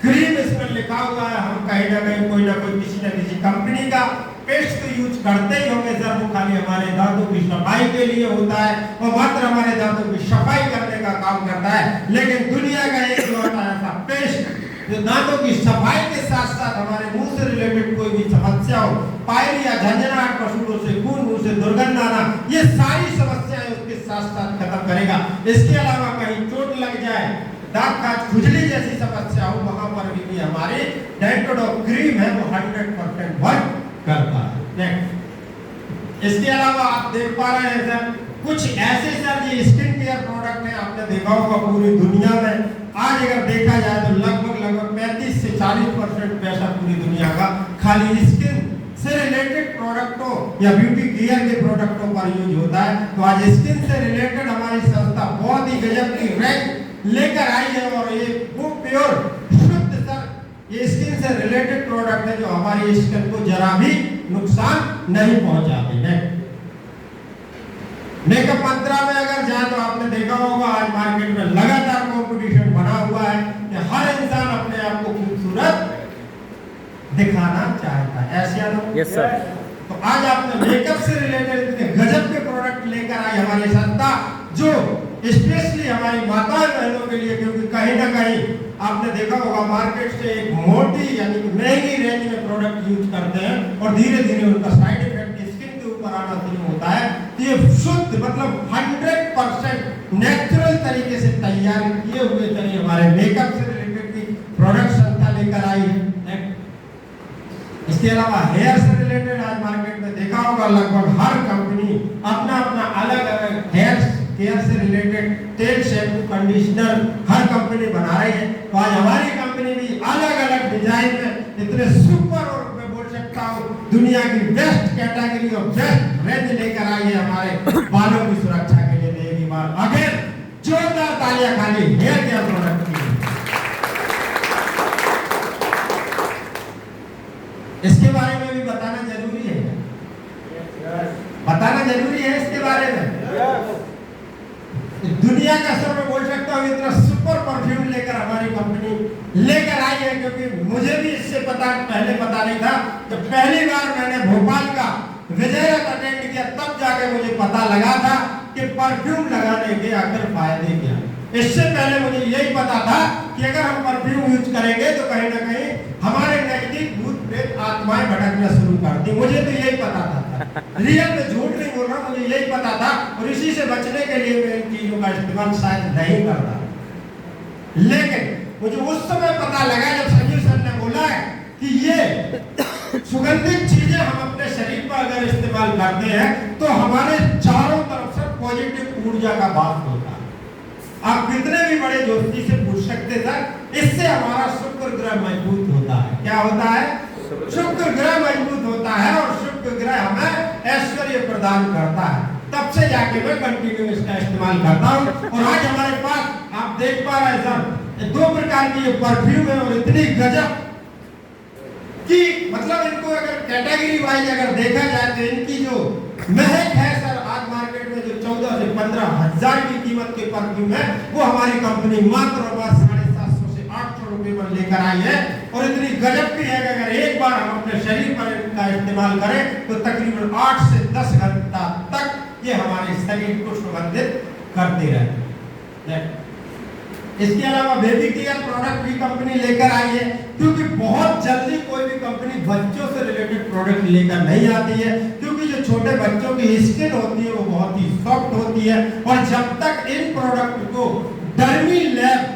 क्रीम इसमें लिखा हुआ है। हम कहीं ना कहीं कोई ना कोई किसी न किसी कंपनी का पेस्ट तो यूज करते ही होंगे सर, वो खाली हमारे दांतों की सफाई के लिए होता है और मात्र हमारे दांतों की सफाई करने का काम करता है। लेकिन दुनिया का एक ऐसा पेस्ट जो दांतों की सफाई के साथ साथ हमारे मुंह से रिलेटेड कोई भी समस्या हो, पायरी या झंझनाहट, पसूड़ों से खून, मुंह से दुर्गंध आना, ये सारी समस्याएं उसके साथ साथ खत्म करेगा। इसके अलावा कहीं चोट लग जाए, दांत का खुजली जैसी समस्या हो, वहां पर भी हमारी डेंटोडॉक क्रीम है वो 100% वर्क करता है। नेक्स्ट, इसके अलावा आप देख पा रहे हैं सर कुछ ऐसे सर ये स्किन केयर प्रोडक्ट है, आपने देखा होगा पूरी दुनिया में आज अगर देखा जाए तो लगभग 35 से 40% पैसा पूरी दुनिया का खाली स्किन से रिलेटेड प्रोडक्टों या ब्यूटी केयर के प्रोडक्टों पर यूज होता है। तो आज स्किन से रिलेटेड हमारी संस्था बहुत ही गजब की रैंक लेकर आई है और ये वो प्योर शुद्ध सर ये स्किन से रिलेटेड प्रोडक्ट है जो हमारी स्किन को जरा भी नुकसान नहीं पहुंचाते हैं। मेकअप मंत्रा में अगर जाए तो आपने देखा होगा आज मार्केट में लगातार कंपटीशन बना हुआ है कि हर इंसान अपने आप को खूबसूरत दिखाना चाहता है। ऐसा यस सर। तो आज आपने मेकअप से रिलेटेड इतने गजब के प्रोडक्ट लेकर आई हमारी संस्था जो स्पेशली हमारी माताएं बहनों के लिए, क्योंकि कहीं ना कहीं आपने देखा होगा मार्केट से एक मोटी यानी कि महंगी रेंज में प्रोडक्ट यूज करते हैं और धीरे धीरे उनका साइड इफेक्ट स्किन के ऊपर आना शुरू होता है। तो ये शुद्ध मतलब 100% नेचुरल तरीके से तैयार किए हुए तरीके हमारे मेकअप से रिलेटेड की प्रोडक्ट संस्था लेकर आई है। इसके अलावा हेयर से रिलेटेड आज मार्केट में देखा होगा लगभग हर कंपनी अपना अपना अलग अलग हेयर केयर से रिलेटेड तेल, शैम्पू, कंडीशनर हर कंपनी बना रही है। तो आज हमारी कंपनी भी अलग अलग डिजाइन में इतने सुपर और मैं बोल सकता हूँ दुनिया की बेस्ट कैटेगरी और बेस्ट रेंज लेकर आई है हमारे बालों की सुरक्षा के लिए। एक बार अगर जोरदार तालियां खाली हेयर केयर प्रोडक्ट की। इसके बारे में भी बताना जरूरी है, बताना जरूरी है इसके बारे में। दुनिया का सर मैं बोल सकता हूँ इतना सुपर परफ्यूम लेकर हमारी कंपनी लेकर आई है, क्योंकि मुझे भी इससे पहले पता नहीं था। जब पहली बार मैंने भोपाल का विजय रथ अटेंड किया तब जाके मुझे पता लगा था कि परफ्यूम लगाने के आखिर फायदे क्या। इससे पहले मुझे यही पता था कि अगर हम परफ्यूम यूज करेंगे तो कहीं ना कहीं हमारे नजदीक भूत प्रेत आत्माएं भटकना शुरू करती। मुझे तो यही पता था, रियल में झूठ नहीं बोल रहा, मुझे यही पता था और इसी से बचने के लिए मैं इन चीजों का इस्तेमाल शायद नहीं करता। लेकिन मुझे उस समय पता लगा जब संजीव सर ने बोला है कि ये सुगंधित चीजें हम अपने शरीर पर अगर इस्तेमाल करते हैं तो हमारे चारों तरफ से पॉजिटिव ऊर्जा का बात होता है। आप कितने भी बड़े दोस्ती से पूछ सकते सर, इससे हमारा शुक्र ग्रह मजबूत होता है। क्या होता है? शुक्र ग्रह मजबूत होता है और शुक्र ग्रह हमें ऐश्वर्य प्रदान करता है। तब से जाके मैं कंटिन्यू इसका इस्तेमाल करता हूँ। और आज हमारे पास आप देख पा रहे हैं सर 2 प्रकार की ये परफ्यूम है और इतनी गजब कि मतलब इनको अगर कैटेगरी वाइज अगर देखा जाए तो इनकी जो महक है सर आज मार्केट में जो 14 से 15 हजार की कीमत के परफ्यूम है वो हमारी कंपनी मात्र और मात्र 750 से 800 रुपए पर लेकर आई है। और इतनी गजब की है कि अगर एक बार हम अपने शरीर पर इनका इस्तेमाल करें तो तकरीबन 8 से 10 घंटा तक ये हमारे शरीर को सुगंधित करते रहते हैं। इसके अलावा बेबी केयर प्रोडक्ट भी कंपनी लेकर आई है, क्योंकि बहुत जल्दी कोई भी कंपनी बच्चों से रिलेटेड प्रोडक्ट लेकर नहीं आती है, क्योंकि जो छोटे बच्चों की स्किन होती है वो बहुत ही सॉफ्ट होती है। और जब तक इन प्रोडक्ट को डर्मी लैब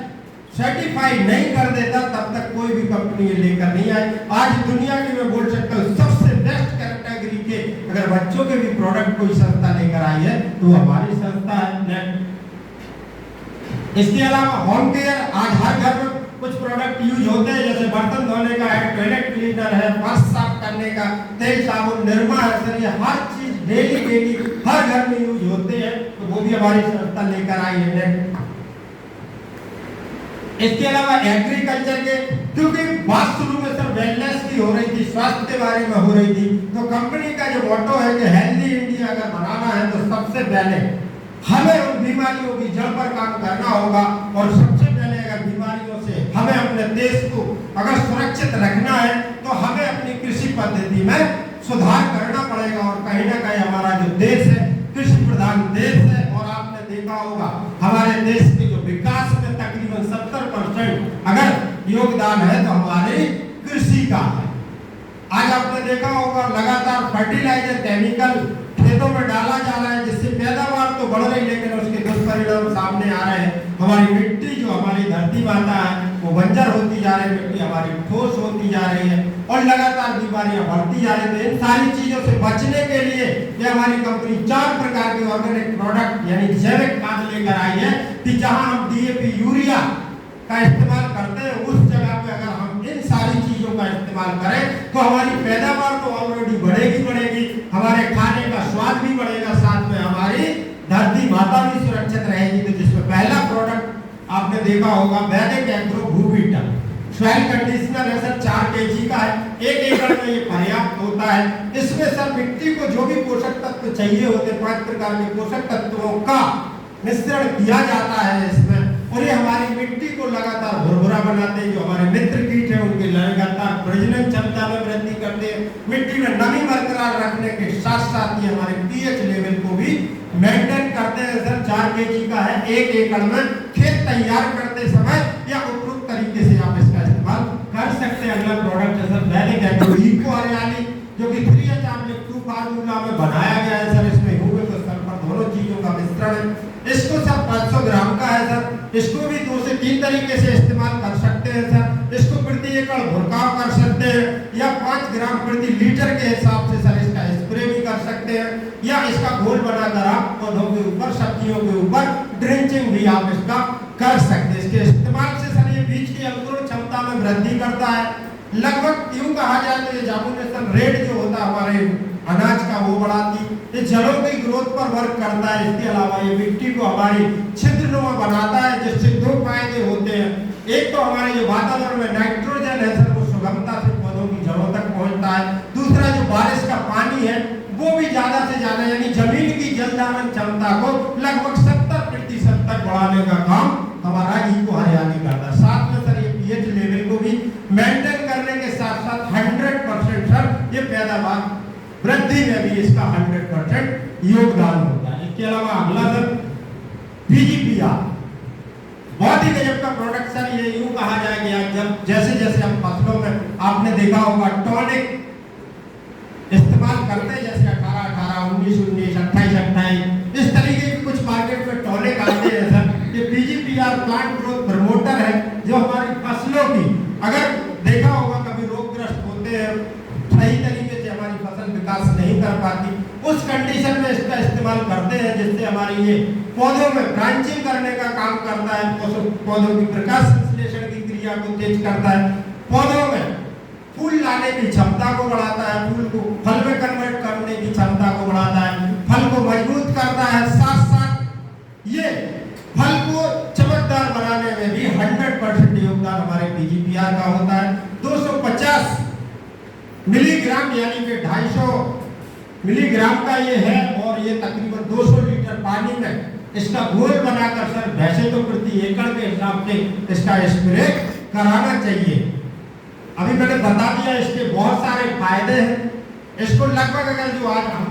सर्टिफाई नहीं कर देता तब तक कोई भी कंपनी ये लेकर नहीं आई। आज दुनिया की मैं बोल सकता हूँ सबसे बेस्ट कैटेगरी के अगर बच्चों के भी प्रोडक्ट कोई संस्था लेकर आई है तो हमारी संस्था है। इसके अलावा होम केयर, आज हर घर में कुछ प्रोडक्ट यूज होते हैं, जैसे बर्तन धोने का है, टॉयलेट क्लीनर है, फर्श साफ करने का तेल साबुन निरमा है सर, ये हर चीज डेली हर घर में यूज होते हैं, तो वो भी हमारी संस्था लेकर आई है। इसके अलावा एग्रीकल्चर के, क्योंकि बात शुरू में सर वेलनेस की हो रही थी, स्वास्थ्य के बारे में हो रही थी, तो कंपनी का जो मोटो है कि हेल्दी इंडिया अगर बनाना है तो सबसे पहले हमें उन बीमारियों की जड़ पर काम करना होगा। और सबसे पहले अगर बीमारियों से हमें अपने देश को अगर सुरक्षित रखना है तो हमें अपनी कृषि पद्धति में सुधार करना पड़ेगा। और कहीं ना कहीं हमारा जो देश है कृषि प्रधान देश है, और आपने देखा होगा हमारे देश के जो विकास में तकरीबन 70% अगर योगदान है तो हमारी कृषि का है। आज आपने देखा होगा लगातार फर्टिलाइजर केमिकल खेतों में डाला जा रहा है, जिससे पैदावार तो बढ़ रही लेकिन उसके दुष्परिणाम सामने आ रहे हैं। हमारी मिट्टी जो हमारी धरती माता है वो बंजर होती जा रही है, मिट्टी हमारी ठोस होती जा रही है और लगातार बीमारियां बढ़ती जा रही है। इन सारी चीजों से बचने के लिए ये हमारी कंपनी 4 प्रकार के ऑर्गेनिक प्रोडक्ट यानी जैविक खाद लेकर आई है कि जहां हम डीएपी यूरिया का इस्तेमाल करते हैं उस जगह पे अगर हम इन सारी चीजों का इस्तेमाल करें तो हमारी पैदावार तो ऑलरेडी बढ़ेगी, हमारे खाने का स्वाद भी बढ़ेगा, साथ में हमारी धरती माता भी सुरक्षित रहेगी। तो जिसमें पहला प्रोडक्ट आपने देखा होगा वैदिक एग्रो भूविटा सॉइल कंडीशनर है सर, 4 kg का है, 1 एकड़ में ये पर्याप्त होता है। इसमें सर मिट्टी को जो भी पोषक तत्व चाहिए होते 5 प्रकार के पोषक तत्वों का मिश्रण किया जाता है इसमें, और ये हमारी मिट्टी को लगातार भुरभुरा बनाते हैं। जो हमारे मित्र कीट है उनके लगातार प्रजनन क्षमता में वृद्धि करते हैं, मिट्टी में नमी बरकरार रखने के साथ साथ ये हमारे पीएच लेवल को भी मेंटेन करते हैं सर। 4 kg का है, 1 एकड़ में खेत तैयार करते समय या उपयुक्त तरीके से आप इसका इस्तेमाल कर सकते हैं। अगला प्रोडक्ट है सर वैदिक एग्रो इको हरियाली, जो कि 3H2 फार्मूला में बनाया गया है सर। इसमें ह्यूमिक और सल्फर दोनों चीजों का मिश्रण है। इसको सर 500 ग्राम का है सर, इसको भी 2 से 3 तरीके से इस्तेमाल कर सकते हैं सर। इसको प्रति एकड़ भुरकाव कर सकते हैं या 5 ग्राम प्रति लीटर के हिसाब से सर इसका स्प्रे भी कर सकते हैं, या इसका घोल बनाकर आप पौधों के ऊपर सब्जियों के ऊपर ड्रिंचिंग भी आप इसका कर सकते हैं। इसके इस्तेमाल से सर ये बीज की अंकुरण क्षमता में वृद्धि करता है। लगभग यूं कहा जाए तो ये जामुनेशन रेट जो होता है हमारे अनाज का वो बढ़ाती, ये जड़ों की ग्रोथ पर वर्क करता है। इसके अलावा ये मिट्टी को हमारी छिद्रनुमा बनाता है, जिससे 2 फायदे होते हैं। एक तो हमारे जो वातावरण में नाइट्रोजन है सर वो सुगमता से पौधों की जड़ों तक पहुंचता है। दूसरा जो बारिश का पानी है वो भी ज्यादा से ज्यादा यानी जमीन की जल धारण क्षमता को लगभग 70% तक बढ़ाने का काम हमारा इको हरियाली करता है। साथ में सर ये पीएच लेवल को भी मेंटेन करने के साथ साथ 100% सर ये पैदावार वृद्धि में भी इसका 100% योगदान होता है। इसके अलावा अगला सर पीजीपीआर, बहुत ही गजब का प्रोडक्ट सर। ये यूं कहा जाए कि जब जैसे जैसे हम फसलों में आपने देखा होगा टॉनिक इस्तेमाल करते हैं, जैसे 18-18, 19-19, 28-28 इस तरीके के कुछ मार्केट में टॉनिक आते हैं सर। ये पीजीपीआर प्लांट ग्रोथ प्रमोटर है, जो हमारी फसलों की अगर देखा होगा कभी रोगग्रस्त होते हैं, सही तरीके से हमारी फसल विकास नहीं कर पाती, उस कंडीशन में इसका इस्तेमाल करते हैं, जिससे हमारी ये पौधों में ब्रांचिंग करने का काम करता है, पौधों की प्रकाश संश्लेषण की क्रिया को तेज करता है, पौधों में फूल लाने की क्षमता को बढ़ाता है, फूल को फल में कन्वर्ट करने की क्षमता को बढ़ाता है, फल को मजबूत करता है, साथ साथ ये फल को चमकदार बनाने में भी 100% योगदान हमारे पीजीपीआर का होता है। 250 मिलीग्राम यानी कि 250 मिलीग्राम का ये है, और ये तकरीबन 200 लीटर पानी में इसका घोल बनाकर सर वैसे तो प्रति एकड़ के हिसाब से इसका स्प्रे कराना चाहिए। अभी मैंने बता दिया इसके बहुत सारे फायदे हैं। इसको लगभग अगर जो आज हम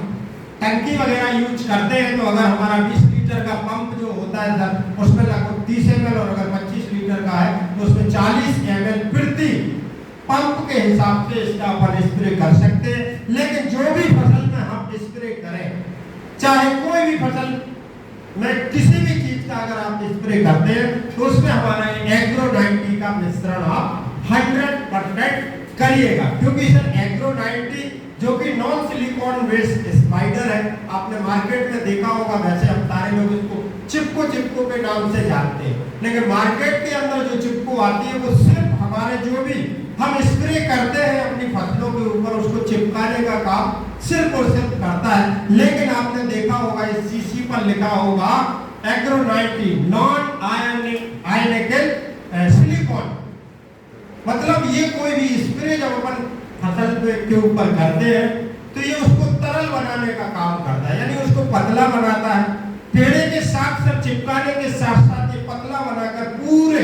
टंकी वगैरह यूज करते हैं तो अगर हमारा 20 लीटर का पंप जो होता है सर उसमें लगभग 30 ml, और अगर 25 लीटर का है तो उसमें 40 ml प्रति पंप के हिसाब से इसका अपन स्प्रे कर सकते हैं। लेकिन जो भी फसल में हम स्प्रे करें, चाहे कोई भी फसल में किसी भी चीज का अगर आप स्प्रे करते हैं तो उसमें हमारा एग्रो 90 का मिश्रण आप 100% करिएगा, क्योंकि सर एग्रो 90 जो कि नॉन सिलिकॉन बेस्ड स्पाइडर है, आपने मार्केट में देखा होगा। वैसे हम सारे लोग इसको चिपको के नाम से जानते हैं, लेकिन मार्केट के अंदर जो चिपको आती है वो सिर्फ हमारे जो भी हम स्प्रे करते हैं अपनी फसलों के ऊपर उसको चिपकाने का काम सिर्फ और सिर्फ करता है। लेकिन आपने देखा होगा इस शीशी पर लिखा होगा एग्रो 90 नॉन आयनिकल सिलिकॉन, मतलब ये कोई भी स्प्रे जब अपन फसल के ऊपर करते हैं तो ये उसको तरल बनाने का काम करता है, यानी उसको पतला बनाता है। पेड़े के साथ साथ चिपकाने के साथ साथ ये पतला बनाकर पूरे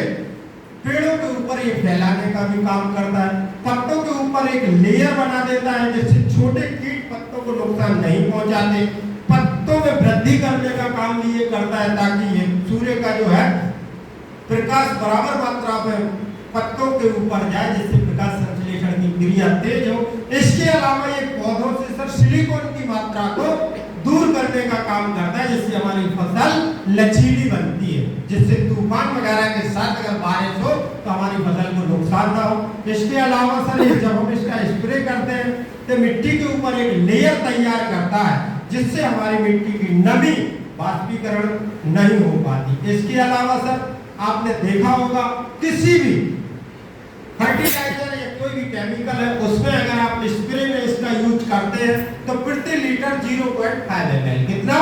पेड़ों के ऊपर ये फैलाने का भी काम करता है। पत्तों के ऊपर एक लेयर बना देता है जिससे छोटे कीट पत्तों को नुकसान नहीं पहुंचाते। पत्तों में वृद्धि करने का काम भी ये करता है ताकि ये सूर्य का जो है प्रकाश बराबर मात्रा में पत्तों के ऊपर जाए, जिससे प्रकाश संश्लेषण की क्रिया तेज हो। इसके अलावा ये पौधों से सर सिलिकॉन की मात्रा को दूर करने का काम करता है, जिससे हमारी फसल लचीली बनती है, जिससे तूफान वगैरह के साथ अगर बारिश हो तो हमारी फसल को नुकसान ना हो। इसके अलावा सर जब हम इसका स्प्रे करते हैं तो मिट्टी के ऊपर एक लेयर तैयार करता है, जिससे हमारी मिट्टी की नमी वाष्पीकरण नहीं हो पाती। इसके अलावा सर आपने देखा होगा किसी भी फर्टिलाइजर या कोई भी केमिकल है उसमें अगर आप स्प्रे में इसका यूज करते हैं तो प्रति लीटर 0.5 ml, कितना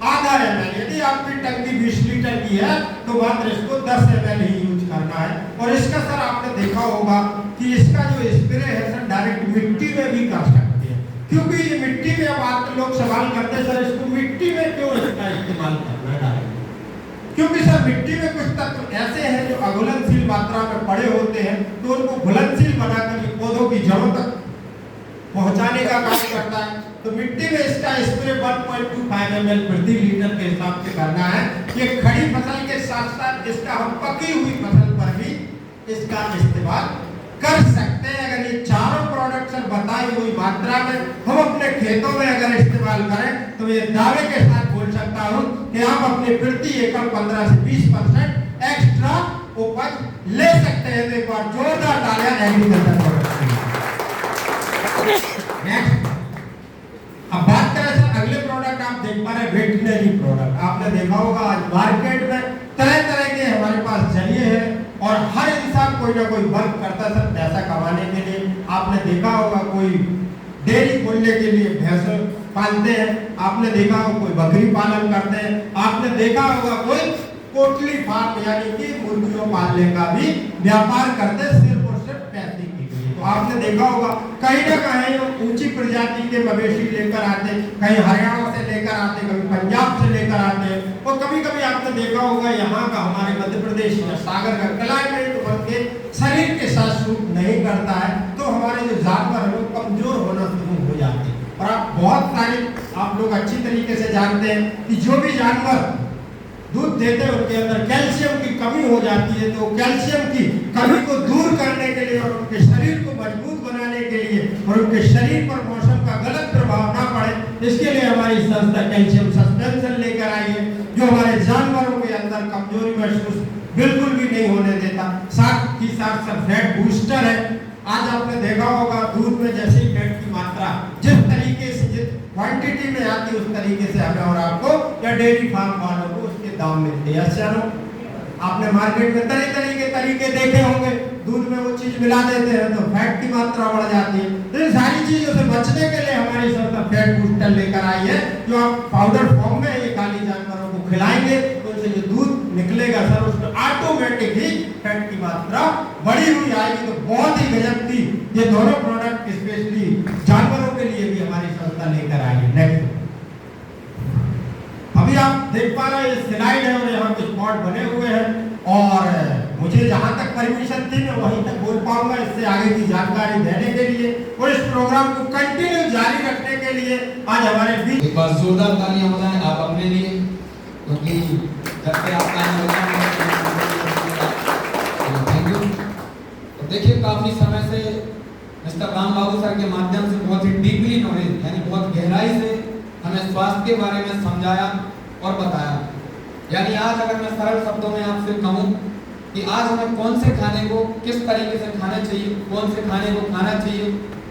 आधा ml। यदि आपकी टंकी 20 लीटर की है तो मात्र इसको 10 ml ही यूज करना है। और इसका सर आपने देखा होगा कि इसका जो स्प्रे है सर डायरेक्ट मिट्टी में भी कर सकते हैं, क्योंकि ये मिट्टी में अब आप लोग सवाल करते हैं सर इसको मिट्टी में क्यों इसका इस्तेमाल करना है डायरेक्ट, क्योंकि सर मिट्टी में कुछ तत्व ऐसे हैं जो अघुलनशील मात्रा में पड़े होते हैं, तो उनको घुलनशील बनाकर पौधों की जड़ों तक पहुंचाने का काम करता है। तो मिट्टी में इसका स्प्रे 1.25 ml प्रति लीटर के हिसाब से करना है। ये खड़ी फसल के साथ साथ इसका हम पकी हुई फसल पर भी इसका इस्तेमाल कर सकते हैं। अगर ये चारों प्रोडक्ट सर बताई हुई मात्रा में हम अपने खेतों में अगर इस्तेमाल करें तो ये दावे के साथ बोल सकता हूं कि आप अपने प्रति एकड़ 15 से 20% एक्स्ट्रा उपज ले सकते हैं। तो एक बार जोरदार तालियां एग्रीकल्चर प्रोडक्ट के लिए। नेक्स्ट अब बात करें सर अगले प्रोडक्ट आप देख पा रहे हैं वेटनरी प्रोडक्ट। आपने देखा होगा आज मार्केट में तरह तरह के हमारे पास जरिए हैं और हर इंसान कोई ना कोई वर्क करता है सर पैसा कमाने के लिए। आपने देखा होगा कोई डेयरी खोलने के लिए भैंसों पालते हैं, आपने देखा होगा कोई बकरी पालन करते हैं, आपने देखा होगा कोई पोल्ट्री फार्म यानी कि मुर्गियों पालने का भी व्यापार करते हैं सिर्फ और सिर्फ पैसे के लिए। तो आपने देखा होगा कहीं ना कहीं ऊंची प्रजाति के मवेशी लेकर आते, कहीं हरियाणा से लेकर आते, कभी पंजाब से लेकर आते हैं, और कभी कभी आपने देखा होगा यहाँ का हमारे मध्य प्रदेश में सागर का क्लाइमेट उनके शरीर के साथ सूट नहीं करता है, तो हमारे जो जानवर है वो कमजोर होना शुरू हो जाते हैं। और आप बहुत सारे आप लोग अच्छी तरीके से जानते हैं कि जो भी जानवर दूध देते हैं उनके अंदर कैल्शियम की कमी हो जाती है। तो कैल्शियम की कमी को दूर करने के लिए और उनके शरीर को मजबूत बनाने के लिए और उनके शरीर पर मौसम का गलत प्रभाव ना पड़े, इसके लिए हमारी संस्था कैल्शियम सस्पेंशन लेकर आई है, जो हमारे जानवरों के अंदर कमजोरी महसूस बिल्कुल भी नहीं होने देता। साथ ही साथ सब फैट बूस्टर है। आज आपने देखा होगा दूध में जैसे ही फैट की मात्रा जिस तरीके से जिस क्वांटिटी में आती है उस तरीके से हमें और आपको या डेयरी फार्म वालों को उसके दाम मिलते हैं। चलो आपने मार्केट में तरह तरह के तरीके देखे होंगे, दूध में वो चीज मिला देते हैं तो फैट की मात्रा बढ़ जाती है। तो इन सारी चीजों से बचने के लिए हमारी संस्था फैट बूस्टर लेकर आई है, जो आप पाउडर फॉर्म में ये खाली जानवरों को खिलाएंगे तो उनसे जो दूध निकलेगा सर उसमें ऑटोमेटिक ही फैट की मात्रा बढ़ी हुई आएगी। तो बहुत ही गजब की ये दोनों प्रोडक्ट स्पेशली जानवरों के लिए भी हमारी संस्था लेकर आई है। नेक्स्ट अभी आप देख पा रहे हैं स्लाइड है और यहाँ कुछ स्पॉट बने हुए हैं, और मुझे जहाँ तक परमिशन थी मैं वहीं तक बोल पाऊंगा। इससे आगे की जानकारी देने के लिए और इस प्रोग्राम को कंटिन्यू जारी रखने के लिए आज हमारे बीच एक बार जोरदार तालियां बजाएं आप अपने लिए, क्योंकि जब से आपका थैंक यू। तो देखिए काफी समय से मिस्टर राम बाबू सर के माध्यम से बहुत ही डीपली नॉलेज यानी बहुत गहराई से हमें स्वास्थ्य के बारे में समझाया और बताया। यानी आज अगर मैं सरल शब्दों में आपसे कहूं कि आज हमें कौन से खाने को किस तरीके से खाना चाहिए, कौन से खाने को खाना चाहिए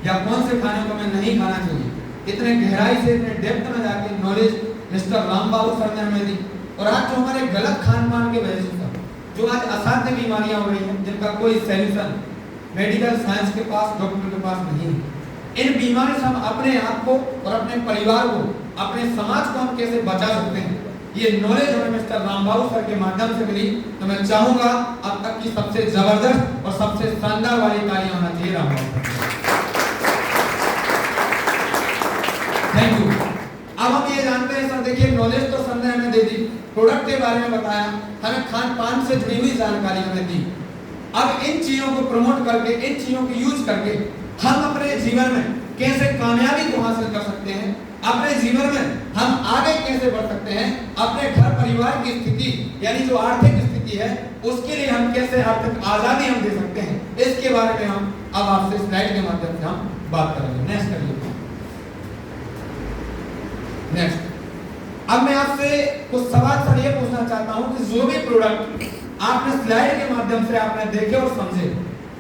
या कौन से खाने को हमें नहीं खाना चाहिए, इतने गहराई से इतने डेप्थ में जाके नॉलेज मिस्टर राम बाबू सर ने हमें दी। और आज जो हमारे गलत खान पान के वजह से जो आज असाध्य बीमारियां हो रही हैं जिनका कोई सॉल्यूशन मेडिकल साइंस के पास, डॉक्टर के पास नहीं है, इन बीमारी से हम अपने आप को और अपने परिवार को, अपने समाज को हम कैसे बचा सकते हैं, ये नॉलेज हमें मिस्टर राम बाबू सर के माध्यम से मिली। तो मैं चाहूंगा अब तक की सबसे जबरदस्त और सबसे शानदार वाली तालियां होना चाहिए राम बाबू। Thank you. अब हम ये जानते हैं सर, देखिए नॉलेज तो सर ने हमें दे दी, प्रोडक्ट के बारे में बताया, हमें खान पान से जुड़ी हुई जानकारी हमें दी। अब इन चीजों को प्रमोट करके, इन चीजों को यूज करके हम अपने जीवन में कैसे कामयाबी को हासिल कर सकते हैं, अपने जीवन में हम आगे कैसे बढ़ सकते हैं, अपने घर परिवार की स्थिति यानी जो आर्थिक स्थिति है उसके लिए हम कैसे आर्थिक आजादी हम दे सकते हैं, इसके बारे में हम अब आपसे स्लाइड के माध्यम से हम बात करेंगे। नेक्स्ट करिए। नेक्स्ट, अब मैं आपसे कुछ सवाल सर ये पूछना चाहता हूं कि जो भी प्रोडक्ट आपने स्लाइड के माध्यम से आपने देखे और समझे,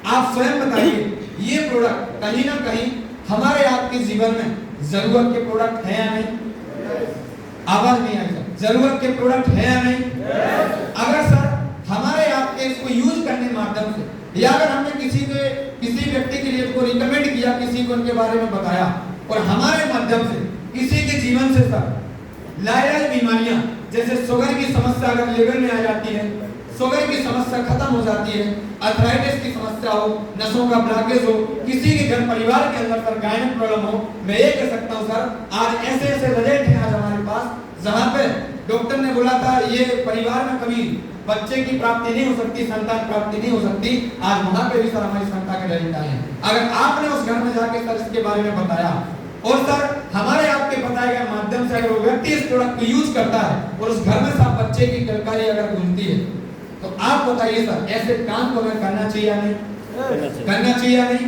आप स्वयं बताइए ये प्रोडक्ट कहीं ना कहीं हमारे आपके जीवन में जरूरत के प्रोडक्ट है या नहीं? आवाज नहीं आई सर, जरूरत के प्रोडक्ट है या नहीं? अगर सर हमारे आपके इसको यूज करने के माध्यम से या अगर हमने किसी व्यक्ति के लिए इसको रिकमेंड किया, किसी को उनके बारे में बताया और हमारे माध्यम से किसी के जीवन से सर लाइलाज बीमारियां जैसे शुगर की समस्या अगर लेवल में आ जाती है, शुगर की समस्या खत्म हो जाती है, अर्थराइटिस की समस्या हो, नसों का ब्लॉकेज हो, किसी के घर परिवार के अंदर सर गायनिक प्रॉब्लम हो, मैं ये कह सकता हूँ सर आज ऐसे ऐसे रिजल्ट हैं आज हमारे पास जहाँ पे डॉक्टर ने बोला था ये परिवार में कभी बच्चे की प्राप्ति नहीं हो सकती, संतान प्राप्ति नहीं हो सकती, आज वहां पे भी सर हमारी संतान के रिजल्ट आए हैं। अगर आपने उस घर में जाके सर इसके बारे में बताया और सर हमारे आपके बताए गए माध्यम से अगर वो व्यक्ति इस प्रोडक्ट को यूज करता है और उस घर में सब बच्चे की कलकारी अगर गूंजती है, तो आप बताइए सर ऐसे काम को हमें करना चाहिए या नहीं? करना चाहिए या नहीं?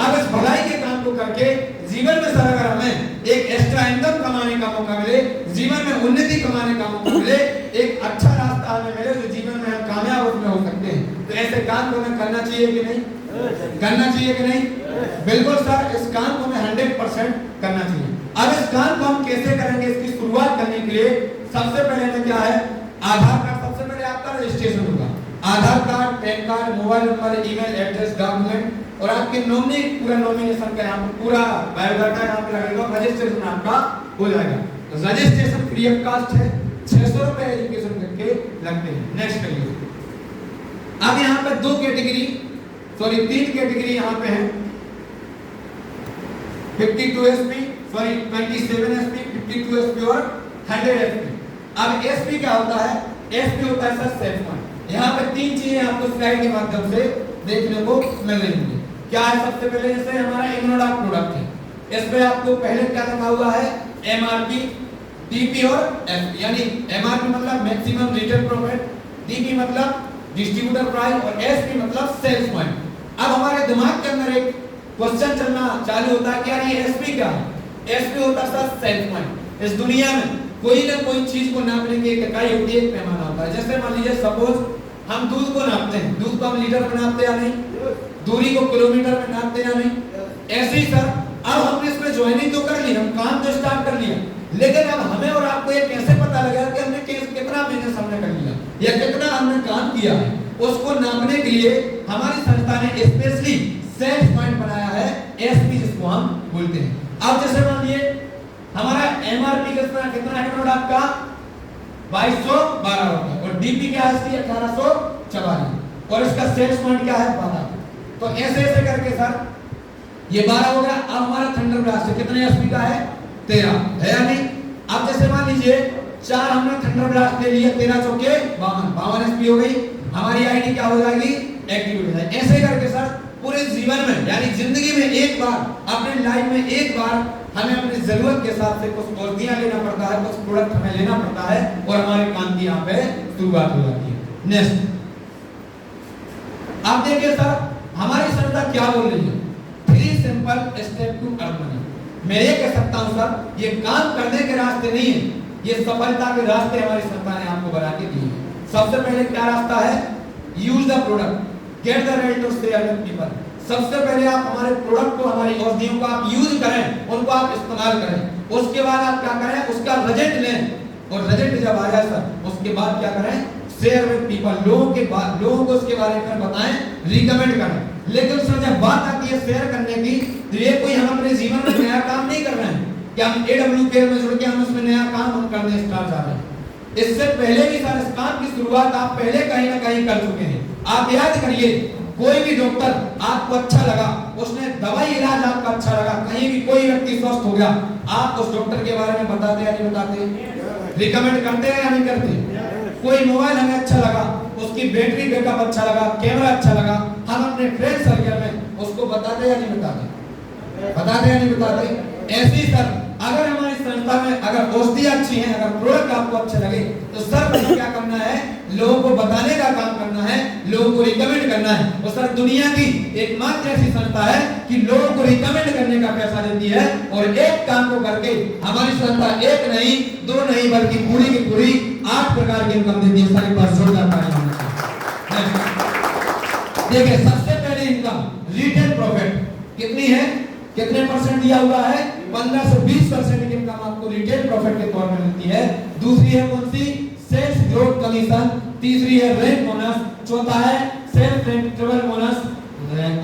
आप इस भलाई के काम को करके जीवन में सर अगर हमें एक एक्स्ट्रा इनकम कमाने का मौका मिले, जीवन में उन्नति कमाने का मौका मिले, एक अच्छा रास्ता हमें मिले जो जीवन में हम कामयाब उसमें हो सकते हैं, तो ऐसे काम को हमें करना चाहिए कि नहीं? करना चाहिए कि नहीं? बिल्कुल सर, इस काम को हमें 100% करना चाहिए। अब इस काम को हम कैसे करेंगे, इसकी शुरुआत करने के लिए सबसे पहले हमें क्या है, आधार कार्ड सबसे पहले आपका रजिस्ट्रेशन होगा। Aadhaar card, PAN card, mobile number, email address, document और आपके नॉमिनी पूरा नॉमिनेशन का यहाँ पर पूरा बायोडाटा यहाँ पे लगेगा, रजिस्ट्रेशन आपका हो जाएगा। तो रजिस्ट्रेशन फ्री ऑफ कॉस्ट है, 600 रुपए एजुकेशन करके लगते हैं। नेक्स्ट करिए। अब यहाँ पे तीन कैटेगरी यहाँ पे है, 52 एसपी, 27 एसपी, 52 एसपी और 100 एसपी। अब एसपी क्या होता है? एसपी होता है सर सेफ पॉइंट। यहाँ पे तीन चीजें आपको स्लाइड के माध्यम से देखने को मिल रही होंगी। क्या है? सबसे पहले जैसे हमारा इम्यूनोडॉक प्रोडक्ट है, इसमें आपको पहले क्या लिखा हुआ है? एमआरपी, डीपी और एसपी। यानी एमआरपी मतलब मैक्सिमम रिटेल प्रॉफिट, डीपी मतलब डिस्ट्रीब्यूटर प्राइस और एसपी मतलब सेल्स पॉइंट। अब हमारे दिमाग के अंदर एक क्वेश्चन चलना चालू होता है कि यार ये एसपी क्या है? एसपी होता है सर सेल्स पॉइंट। इस दुनिया में कोई ना कोई चीज को नापने की एक इकाई होती है, एक पैमाना होता है। जैसे मान लीजिए सपोज हम दूध को नापते हैं, दूध को हम लीटर में नापते या नहीं, दूरी को किलोमीटर में नापते या नहीं, ऐसे ही सर अब हमने इसमें ज्वाइनिंग तो कर ली, हम काम तो स्टार्ट कर लिया, लेकिन अब हमें और आपको ये कैसे पता लगा कि हमने कितना बिजनेस हमने कर लिया या कितना हमने काम किया है, उसको नापने के लिए हमारी संस्था ने स्पेशली सेल्स पॉइंट बनाया है, एसपी जिसको हम बोलते हैं। अब जैसे मान लीजिए हमारा एमआरपी कितना है प्रोडक्ट का? 2212 रुपए और डीपी क्या है इसकी? 1844 और इसका सेल्स पॉइंट क्या है? 12। तो ऐसे ऐसे करके सर ये 12 हो गया। अब हमारा थंडर ब्लास्ट कितने एसपी का है? 13 है या नहीं? अब जैसे मान लीजिए 4 हमने थंडर ब्लास्ट ले लिया, 13 चौके 52 एसपी हो गई, हमारी आईडी क्या हो जाएगी? एक्टिव हो जाएगी। ऐसे करके सर पूरे जीवन में यानी जिंदगी में एक बार, अपने लाइफ में एक बार हमें अपनी जरूरत के हिसाब से कुछ औषधियां लेना पड़ता है, कुछ प्रोडक्ट हमें लेना पड़ता है और हमारे काम की यहाँ पे शुरुआत हो जाती है। नेक्स्ट आप देखिए सर हमारी संस्था क्या बोल रही है? 3 simple step to earn money. मैं ये कह सकता हूं सर ये काम करने के रास्ते नहीं है, ये सफलता के रास्ते हमारी संस्था ने आपको बना के दिए हैं। सबसे पहले क्या रास्ता है? Use the product, get the right to share with people. सबसे पहले आप हमारे प्रोडक्ट को, हमारी औषधियों को आप यूज करें, उनको आप इस्तेमाल करें। उसके बाद आप क्या करें? उसका रिजल्ट लें, और रिजल्ट जब आ जाए सर, उसके बाद क्या करें? शेयर विद पीपल, लोगों को उसके बारे में बताएं, रिकमेंड करें। लेकिन सर जब बात आती है शेयर करने की, तो ये कोई हम अपने जीवन में नया काम नहीं कर रहे हैं कि हम AWK में जुड़ के हम उसमें नया काम हम करने स्टार्ट कर रहे हैं। इससे पहले भी सर इस काम की शुरुआत आप पहले कहीं ना कहीं कर चुके हैं। आप याद करिए, कोई भी डॉक्टर आपको अच्छा लगा, उसने दवाई इलाज आपका अच्छा लगा, कहीं भी कोई व्यक्ति स्वस्थ हो गया, आप उस डॉक्टर के बारे में बताते या नहीं बताते? रिकमेंड करते हैं या नहीं करते? कोई मोबाइल हमें अच्छा लगा, उसकी बैटरी बैकअप अच्छा लगा, कैमरा अच्छा लगा, हम अपने फ्रेंड सर्कल में उसको बताते या नहीं बताते? बताते या नहीं बताते? ऐसे ही सर अगर हमारी संस्था में अगर औषधियां अच्छी हैं, अगर प्रोडक्ट आपको अच्छे लगे, तो सर पहले क्या करना है? लोगों को बताने का काम करना है, लोगों को रिकमेंड करना है। और सर दुनिया की एकमात्र ऐसी संस्था है कि लोगों को रिकमेंड करने का पैसा देती है, और एक काम को करके हमारी संस्था एक नहीं, दो नहीं, बल्कि पूरी की पूरी 8 प्रकार की इनकम देती है। सारी बात जोरदार ताली होनी। देखिए सबसे पहले इनकम रिटेल प्रॉफिट कितनी है? कितने परसेंट दिया हुआ है? 15 से 20% की इनकम आपको रिटेल प्रॉफिट के तौर पर मिलती है। दूसरी है कौन सी? Sales growth commission. तीसरी है रैंक बोनस। चौथा है सेल्स रैंक ट्रेवल बोनस,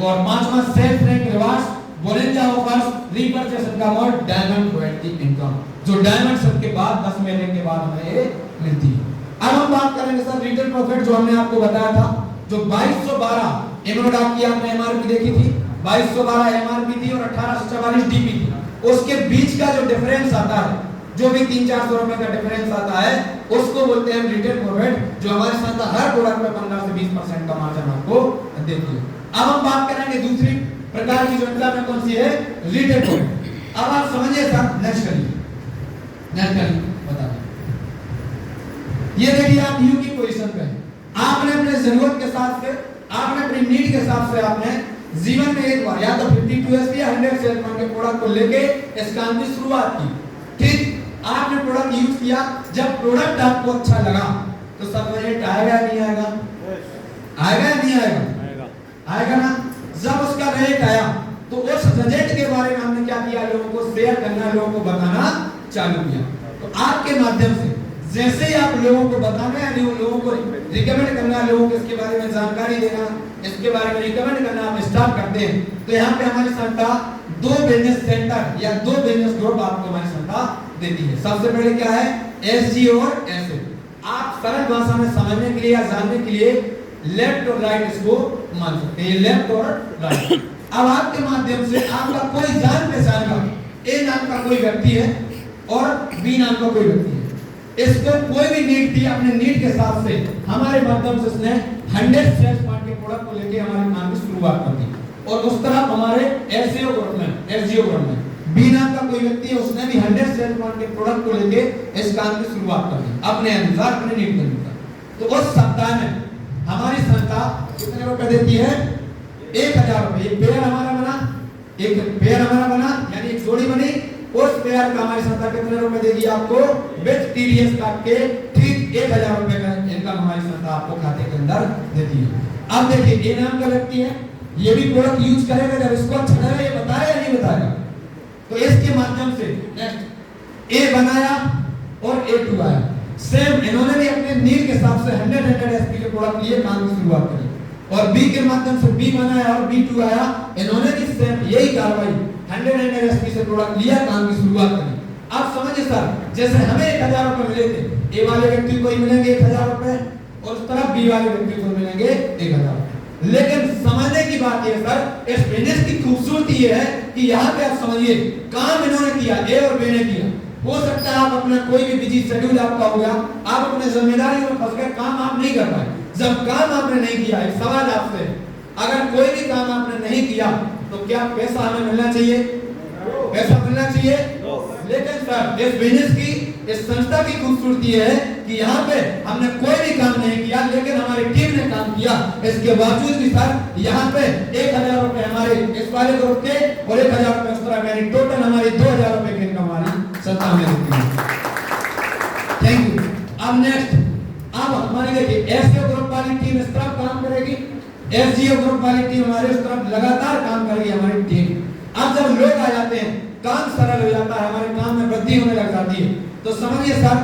और पांचवा sales rank rewards, bonanza offers, repurchase income और डायमंड रॉयल्टी इनकम, जो डायमंड सब के बाद 10 महीने के बाद हमें ये मिलती है। अब हम बात करेंगे सर रिटेल प्रॉफिट, जो हमने आपको बताया था, जो 2212 इम्यूनोडाक की आपने एमआरपी देखी थी, 2212 एमआरपी थी और 1844 डीपी थी। उसके बीच का जो डिफरेंस आता है, जो भी 300-400 रुपए का डिफरेंस आता है, उसको बोलते हैं रिटेल प्रॉफिट, जो हमारी संस्था हर प्रोडक्ट में 15 से 20% का मार्जिन आपको देती है। अब हम बात करेंगे दूसरी प्रकार की जो इनकम है, कौन सी है? Retail profit. अब आप समझिए सर, नेक्स्ट करिए बता दें। ये देखिए आप यू की पोजीशन पे हैं, आपने अपने जरूरत के साथ से, आपने अपनी नीड के हिसाब से आपने जीवन में एक बार या तो 52SP या 100 शेयर के प्रोडक्ट को लेके इस काम की शुरुआत की। ठीक, आपने प्रोडक्ट यूज किया, जब प्रोडक्ट आपको अच्छा लगा तो सब रेट आएगा नहीं आएगा? आएगा या नहीं आएगा? आएगा ना। जब उसका रेट आया तो उस बजट के बारे में हमने क्या किया? लोगों को शेयर करना, लोगों को बताना चालू किया। तो आपके माध्यम से जैसे ही आप लोगों को बताना है, लोगों को रिकमेंड करना, लोगों को इसके बारे में जानकारी देना, इसके बारे में रिकमेंड करना आप स्टार्ट करते हैं, तो यहाँ पे हमारी संस्था 2 बिजनेस सेंटर या 2 बिजनेस ग्रुप आपको हमारी संस्था देती है। सबसे पहले क्या है? SG और SA। आप सरल भाषा में समझने के लिए या जानने के लिए लेफ्ट और राइट इसको मान सकते हैं, लेफ्ट और राइट। अब आपके माध्यम से आपका कोई जान पहचान का A नाम का कोई व्यक्ति है और B नाम का कोई व्यक्ति है, इसको कोई भी नीड थी, अपने नीड के हिसाब से हमारे माध्यम से उसने 100 सेल्स पॉइंट के प्रोडक्ट को लेके हमारे काम की शुरुआत कर दी। और उस तरह हमारे SGO ग्रुप में B नाम का कोई व्यक्ति है, उसने भी 100 सेल्स पॉइंट के प्रोडक्ट को लेके इस काम की शुरुआत कर दी अपने अनुसार, अपने नीड के अनुसार। तो उस सप्ताह में हमारी संस्था कितने रुपए देती है? 1000 रुपए। एक पेयर हमारा बना, यानी एक जोड़ी बनी, उस पेयर का हमारी संस्था कितने रुपए देगी आपको? विद TDS काट के ठीक 1000 रुपए का इनकम हमारी संस्था आपको खाते के अंदर देती है। अब देखिए, A नाम का व्यक्ति है, ये भी प्रोडक्ट यूज करेगा, जब इसको अच्छा लगा ये बताया या नहीं बताया? तो इसके माध्यम से नेक्स्ट A बनाया और A2 आया। सेम इन्होंने भी अपने नीड के हिसाब से 100 SP के प्रोडक्ट लिए काम की शुरुआत करी, और B के माध्यम से B बनाया और B2 आया, इन्होंने भी सेम यही कार्रवाई 100 SP से प्रोडक्ट लिया, काम की शुरुआत करी। आप समझिए सर, जैसे हमें 1000 रुपए मिले थे, A वाले व्यक्ति को ही मिलेंगे 1000 रुपए और उस तरह B वाले व्यक्ति को मिलेंगे 1000 रुपए। लेकिन समझने की बात यह सर, इस बिजनेस की खूबसूरती यह है कि यहाँ पे आप समझिए, काम इन्होंने किया, A और B ने किया। हो सकता है आप अपना कोई भी बिजी शेड्यूल आपका हो गया, आप अपने जिम्मेदारियों में फंस गए, काम आप नहीं कर पाए। जब काम आपने नहीं किया, एक सवाल आपसे, अगर कोई भी काम आपने नहीं किया तो क्या पैसा हमें मिलना चाहिए? पैसा मिलना चाहिए। लेकिन सर इस बिजनेस की, इस संस्था की खूबसूरती है कि यहाँ पे हमने कोई भी काम नहीं किया, लेकिन हमारी टीम ने काम किया। इसके बावजूद भी सर यहाँ पे 1000 रुपए हमारे इस वाले ग्रुप के और 1000 रुपए उस तरह, यानी टोटल हमारी 2000 रुपए की इनकम हमारी संस्था में देती है। अभी देखिए एसजीओ ग्रुप वाली टीम इस तरफ काम करेगी, एसजीओ ग्रुप वाली टीम हमारे इस तरफ लगातार काम करेगी हमारी टीम। अब जब लोग आ जाते हैं काम सरल हो जाता है, हमारे काम में वृद्धि होने लग जाती है। तो समझिए सर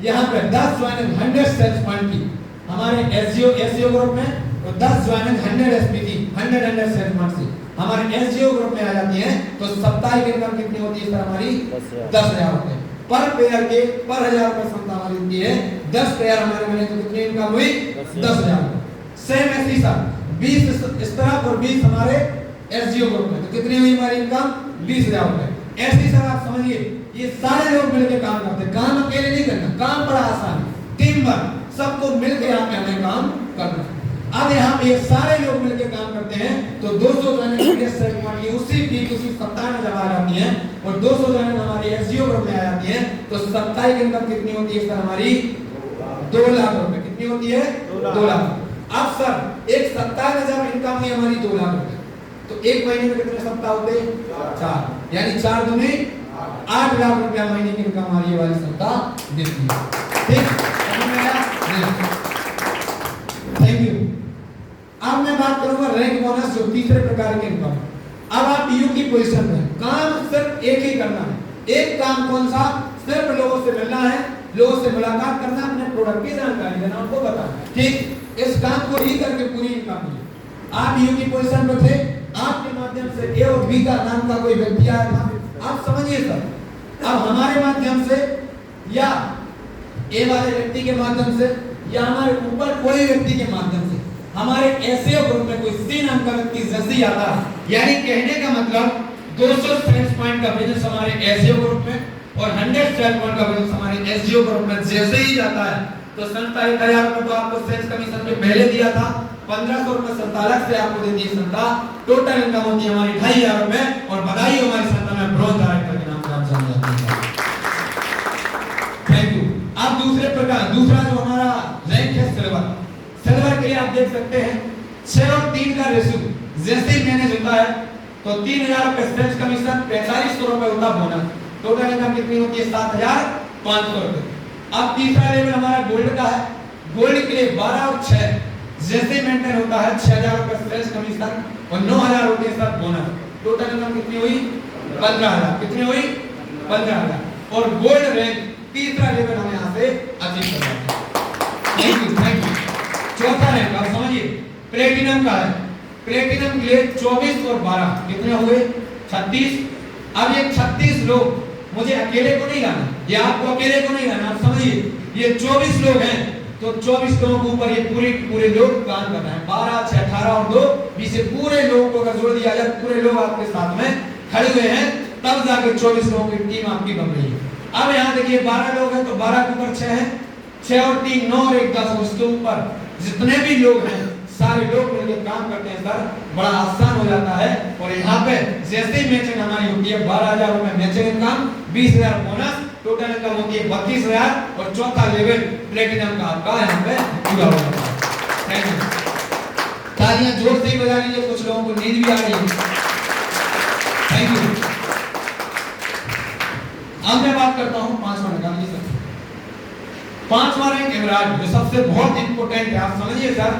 यहाँ पे 10 ज्वाइनिंग 100 सेल्स पॉइंट की हमारे एसजीओ ग्रुप में, तो 10 ज्वाइनिंग 100 एसपी की 100 सेल्स पॉइंट से हमारे एसजीओ ग्रुप में आ जाती है। तो साप्ताहिक इनकम कितनी होती है सर हमारी 10,000 रुपए पर पेयर के, पर 1000 रुपए क्षमता हमारी होती है। 10 पेयर हमारे बने तो कितनी इनकम हुई 10,000। सेम ऐसी सर 20 इस तरफ और 20 हमारे एसजीओ ग्रुप में, तो कितनी हुई हमारी इनकम 20,000 रुपए। ऐसी सर आप समझिए ये सारे लोग मिलकर काम करते हैं, काम अकेले नहीं करना, काम बड़ा आसान है, टीम वर्क, सबको मिलकर यहाँ पे हमें काम करना है। अब यहाँ पे ये सारे लोग मिलकर काम करते हैं तो 200 ज्वाइनिंग उसी सप्ताह में जब आ जाती है और 200 ज्वाइनिंग हमारी एसजीओ ग्रुप में आ जाती है। तो साप्ताहिक इनकम कितनी होती है सर हमारी 2 लाख रुपए। कितनी होती है 2 लाख। अब सर एक सप्ताह में जब इनकम हुई हमारी 2 लाख रुपए, तो एक महीने में कितने सप्ताह होते हैं 4, यानी 4 दूनी 8 लाख रुपया महीने की इनकम हमारी ये वाली सप्ताह देती है। ठीक, समझ में आया? Thank you. अब मैं बात करूंगा रैंक बोनस, जो तीसरे प्रकार के इनकम। अब आप यू की पोजीशन में काम सिर्फ एक ही करना है। एक काम कौन सा? सिर्फ लोगों से मिलना है, लोगों से मुलाकात करना, अपने प्रोडक्ट की जानकारी देना, उनको बताना। ठीक, इस काम को ही करके पूरी इनकम मिली। आप यू की पोजीशन में थे, आपके माध्यम से ए और बी का नाम का कोई व्यक्ति आया था, आप समझिए सर, अब हमारे माध्यम से या ए वाले व्यक्ति के माध्यम से या हमारे ऊपर कोई व्यक्ति के माध्यम से हमारे एसजीओ ग्रुप में कोई सी नाम का व्यक्ति जैसे ही आता है, यानी कहने का मतलब 200 सेल्स पॉइंट का बिजनेस हमारे एसजीओ ग्रुप में और 100 सेल्स पॉइंट का बिजनेस हमारे एसजीओ ग्रुप में जैसे ही जाता है, तो संस्था 1000 रुपए तो आपको सेल्स कमीशन के पहले दिया था, 1500 रुपए संस्था अलग से आपको देती है संस्था। टोटल इनकम होती है हमारी 2500 रुपए और बधाई हो हमारी संस्था में ब्रोंज डायरेक्टर के नाम से आप जान जाते हैं। Thank you. अब दूसरे प्रकार, दूसरा जो हमारा रैंक है सिल्वर। सिल्वर के लिए आप देख सकते हैं 6 और 3 का रेशियो जैसे ही मैनेज होता है तो 3000 रुपए सेल्स कमीशन, 4500 रुपए होता बोनस। टोटल इनकम कितनी होती है 7500 रुपए। अब तीसरा लेवल हमारा गोल्ड का है। गोल्ड के लिए 12 और 6 जैसे मेंटेन होता है 6000 रुपए सेल्स कमीशन और 9000 होती है सर बोनस। टोटल इनकम कितनी हुई 15000। कितनी हुई 15000। और गोल्ड रैंक तीसरा लेवल हम यहाँ से अचीव कर सकते हैं। Thank you, thank you. चौथा रैंक आप समझिए प्लेटिनम का है। प्लेटिनम के लिए 24 और 12 कितने हुए 36। अब ये 36 लोग मुझे अकेले को नहीं लाना, ये आपको अकेले को नहीं लाना, आप समझिए ये 24 लोग हैं तो 24 लोगों के ऊपर ये पूरे लोग काम कर रहे हैं। 12 6 18 और 2 20 से पूरे लोगों को अगर जोड़ दिया जाए, पूरे लोग आपके साथ में खड़े हुए हैं, तब जाके 24 लोगों की टीम आपकी बन रही है। अब यहाँ देखिए 12 लोग हैं तो 12 के ऊपर 6 हैं, 6 और 3 9 और 1 10, उसके ऊपर जितने भी लोग हैं सारे लोग मिलकर काम करते हैं सर, बड़ा आसान हो जाता है। और यहाँ पे जैसे ही मैचिंग हमारी होती है 12000 रुपए matching income, 20000 bonus, total income होती है 32000 और चौथा लेवल प्लेटिनम का आपका यहाँ पे पूरा हो जाता है। Thank you. तालियां जोर से बजा लीजिए, कुछ लोगों को नींद भी आ रही है। Thank you. अब मैं बात करता हूँ 5वां निकालिए सर। 5वां रैंक एमराल्ड, जो सबसे बहुत इंपॉर्टेंट है, आप समझिए सर।